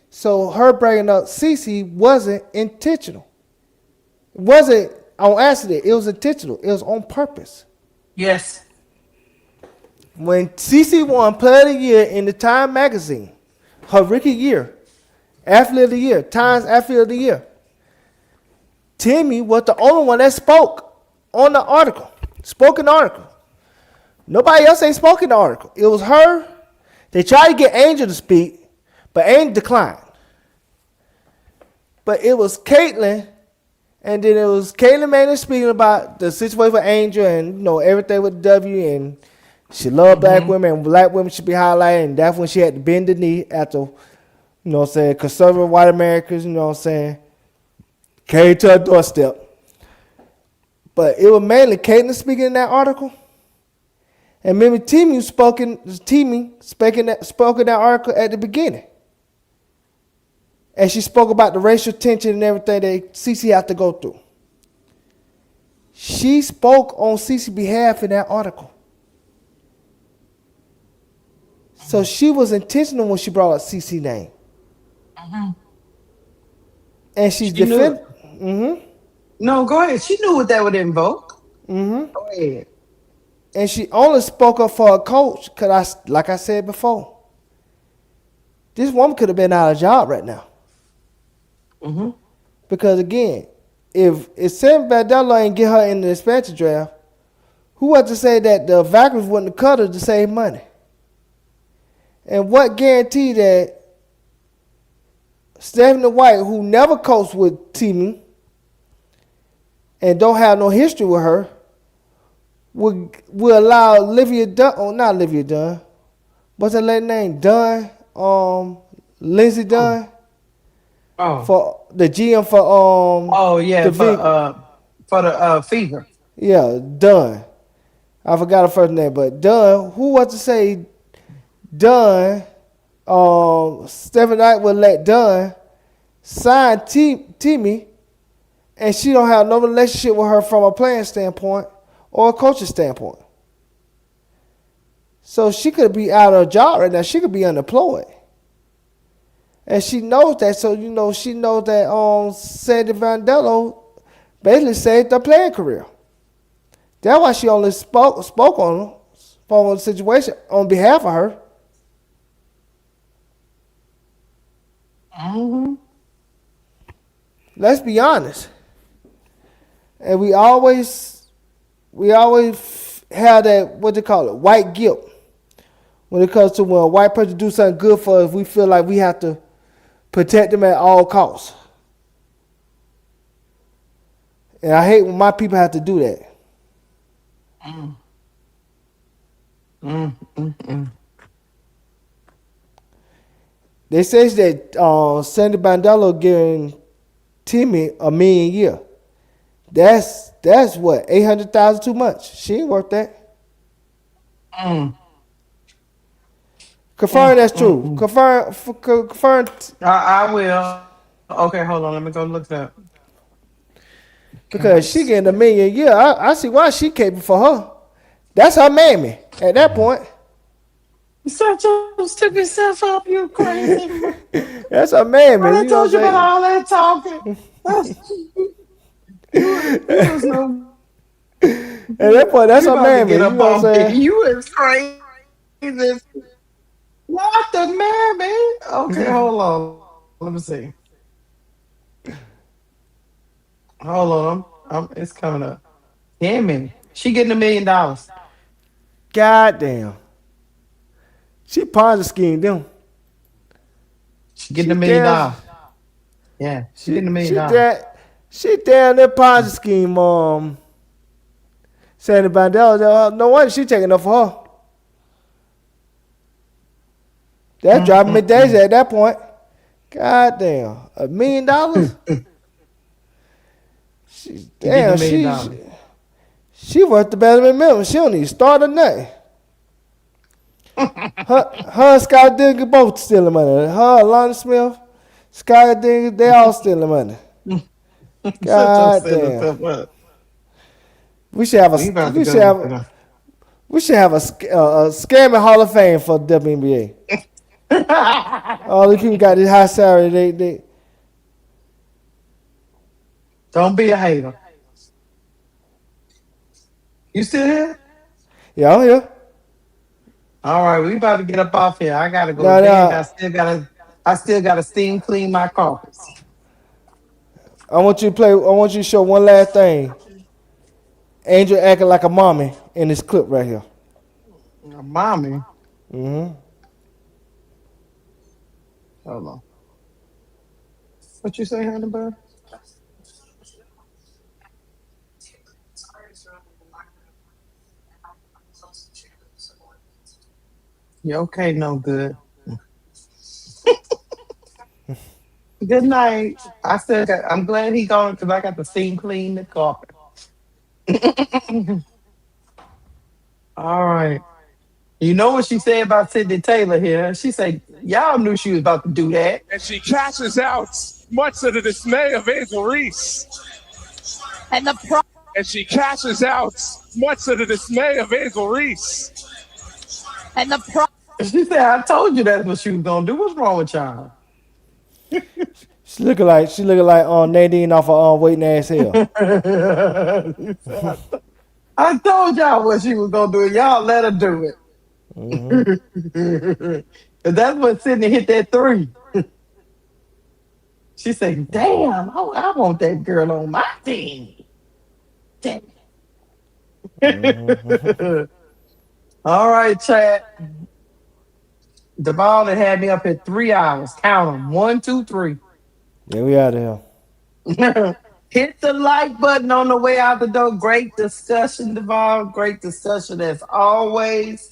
So her bringing up Cece wasn't intentional. It wasn't on accident. It was intentional. It was on purpose. Yes. When Cece won Player of the Year in the Time Magazine, her rookie year, Athlete of the Year, Times Athlete of the Year, Timmy was the only one that spoke on the article, spoken article. Nobody else ain't spoken the article. It was her. They tried to get Angel to speak, but Angel declined. But it was Caitlyn, and then it was Caitlyn Manning speaking about the situation with Angel and everything with W, and she loved black women, and black women should be highlighted, and that's when she had to bend the knee after, conservative white Americans, carried to her doorstep. But it was mainly Caitlyn speaking in that article. And maybe Timmy spoke in that article at the beginning. And she spoke about the racial tension and everything that Cece had to go through. She spoke on Cece's behalf in that article. So she was intentional when she brought up Cece's name. And she's defending. No, go ahead. She knew what that would invoke. Go ahead. And she only spoke up for her coach because, like I said before, this woman could have been out of job right now. Because again, if Sandy Brondello ain't get her in the expansion draft, who was to say that the Vikings wouldn't have cut her to save money? And what guarantee that Stephanie White, who never coached with Timmy and don't have no history with her, will allow what's that lady name? Dunn. Lindsey Oh, Dunn oh, for the GM for oh yeah, the Big. for the fever. Yeah, Dunn. I forgot her first name, but Dunn. Who was to say Dunn? Stephen Knight would let Dunn sign Timmy, and she don't have no relationship with her from a playing standpoint or a coaching standpoint. So she could be out of a job right now. She could be unemployed. And she knows that. So, she knows that Sandy Brondello basically saved her playing career. That's why she only spoke on the situation on behalf of her. Hmm. Let's be honest. And we always have that, what they call it, white guilt. When it comes to when a white person do something good for us, we feel like we have to protect them at all costs. And I hate when my people have to do that. Mm, mm, mm, mm. They say that Sandy Brondello giving Timmy $1 million a year. That's what, 800,000 too much. She ain't worth that. Mm, Confirm mm, that's mm, true. mm. Confirm. I will. Okay, hold on. Let me go look that. Because she getting $1 million a year. I see why she capable for her. That's her mammy at that point. You such a stupid self up, you crazy. That's her I mammy. done You know told what you about I'm all that talking. You was no. saying? At that point, that's You her about to mammy. get You up know what I'm on me. saying? You is crazy. What the man, man? Okay, hold on. Let me see. Hold on. It's coming up. Damn it. She getting $1 million. God damn. She Ponzi schemed them. She getting She a million damn. dollars. Yeah, she She getting a million she dollars. damn. She damn that Ponzi scheme. Sandy Brondello. No wonder she taking up for her. That driving me daisy Mm-mm-mm. at that point. God damn. $1 million? She She getting a damn. million She dollars. she, she worth the better than million. She don't need to start or nothing. Her and Scott Digger both stealing money. Her, Lonnie Smith, Scott Digger, they all stealing money. Such a God silly damn. stuff. What? We should have We a about to we go should look have it up. we should have a scamming Hall of Fame for WNBA. All the people got this high salary. They Don't be a hater. You still here? yeah, I'm here. All right, we about to get up off here. I gotta go to No, bed. no. I still gotta steam clean my carpets. I want you to play. I want you to show one last thing. Angel acting like a mommy in this clip right here. Mommy. Mm-hmm. Hold on. What you say, honey bun? You okay? No good. Good night. I'm glad he gone because I got to steam clean the carpet. All right. You know what she said about Sydney Taylor here? She said, y'all knew she was about to do that. And she cashes out, much to the dismay of Angel Reese. And the pro. And she cashes out, much to the dismay of Angel Reese. And the pro. She said, I told you that's what she was going to do. What's wrong with y'all? She looking like Nadine off of waiting ass hell. I told y'all what she was going to do. Y'all let her do Mm-hmm. it. And that's when Sydney hit that three. She said, damn, I want that girl on my team. Damn. Mm-hmm. All right, chat. The ball that had me up at 3 hours. Count them. 1, 2, 3. Yeah, we out of here. Hit the like button on the way out the door. Great discussion, Devon. Great discussion as always.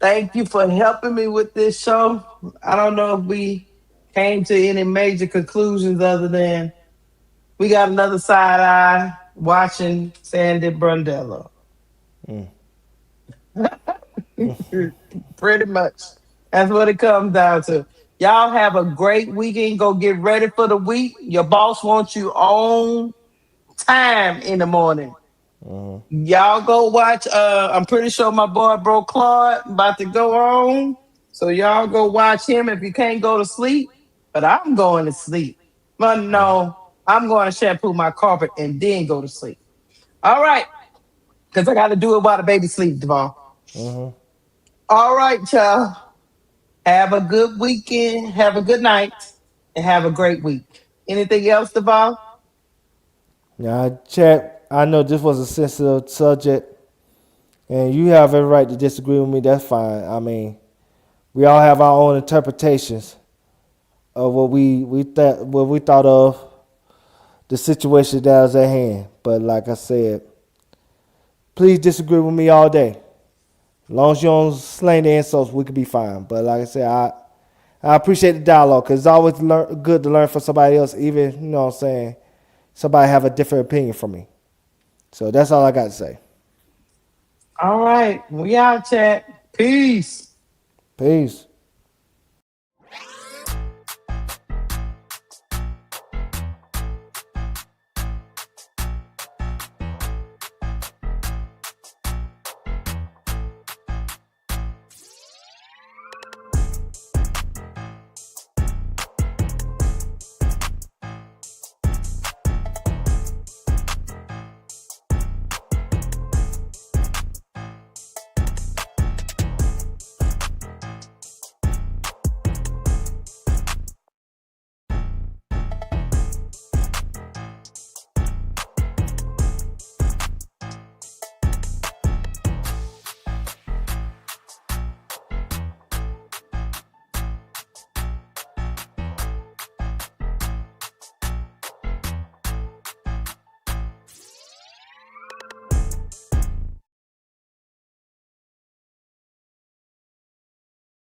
Thank you for helping me with this show. I don't know if we came to any major conclusions other than we got another side eye watching Sandy Brondello. Pretty much. That's what it comes down to. Y'all have a great weekend. Go get ready for the week. Your boss wants you on time in the morning. Y'all go watch. I'm pretty sure my boy Bro Claude about to go on. So y'all go watch him if you can't go to sleep. But I'm going to sleep. But no, I'm going to shampoo my carpet and then go to sleep. All right. Because I got to do it while the baby sleeps, Devon. All right, y'all. Have a good weekend. Have a good night. And have a great week. Anything else, Devon? Now, Chat, I know this was a sensitive subject, and you have every right to disagree with me. That's fine. I mean, we all have our own interpretations of what we thought of the situation that was at hand. But like I said, please disagree with me all day. As long as you don't slang the insults, we could be fine. But like I said, I appreciate the dialogue because it's always good to learn from somebody else, even, you know what I'm saying, somebody have a different opinion from me. So that's all I got to say. All right. We out, chat. Peace. Peace.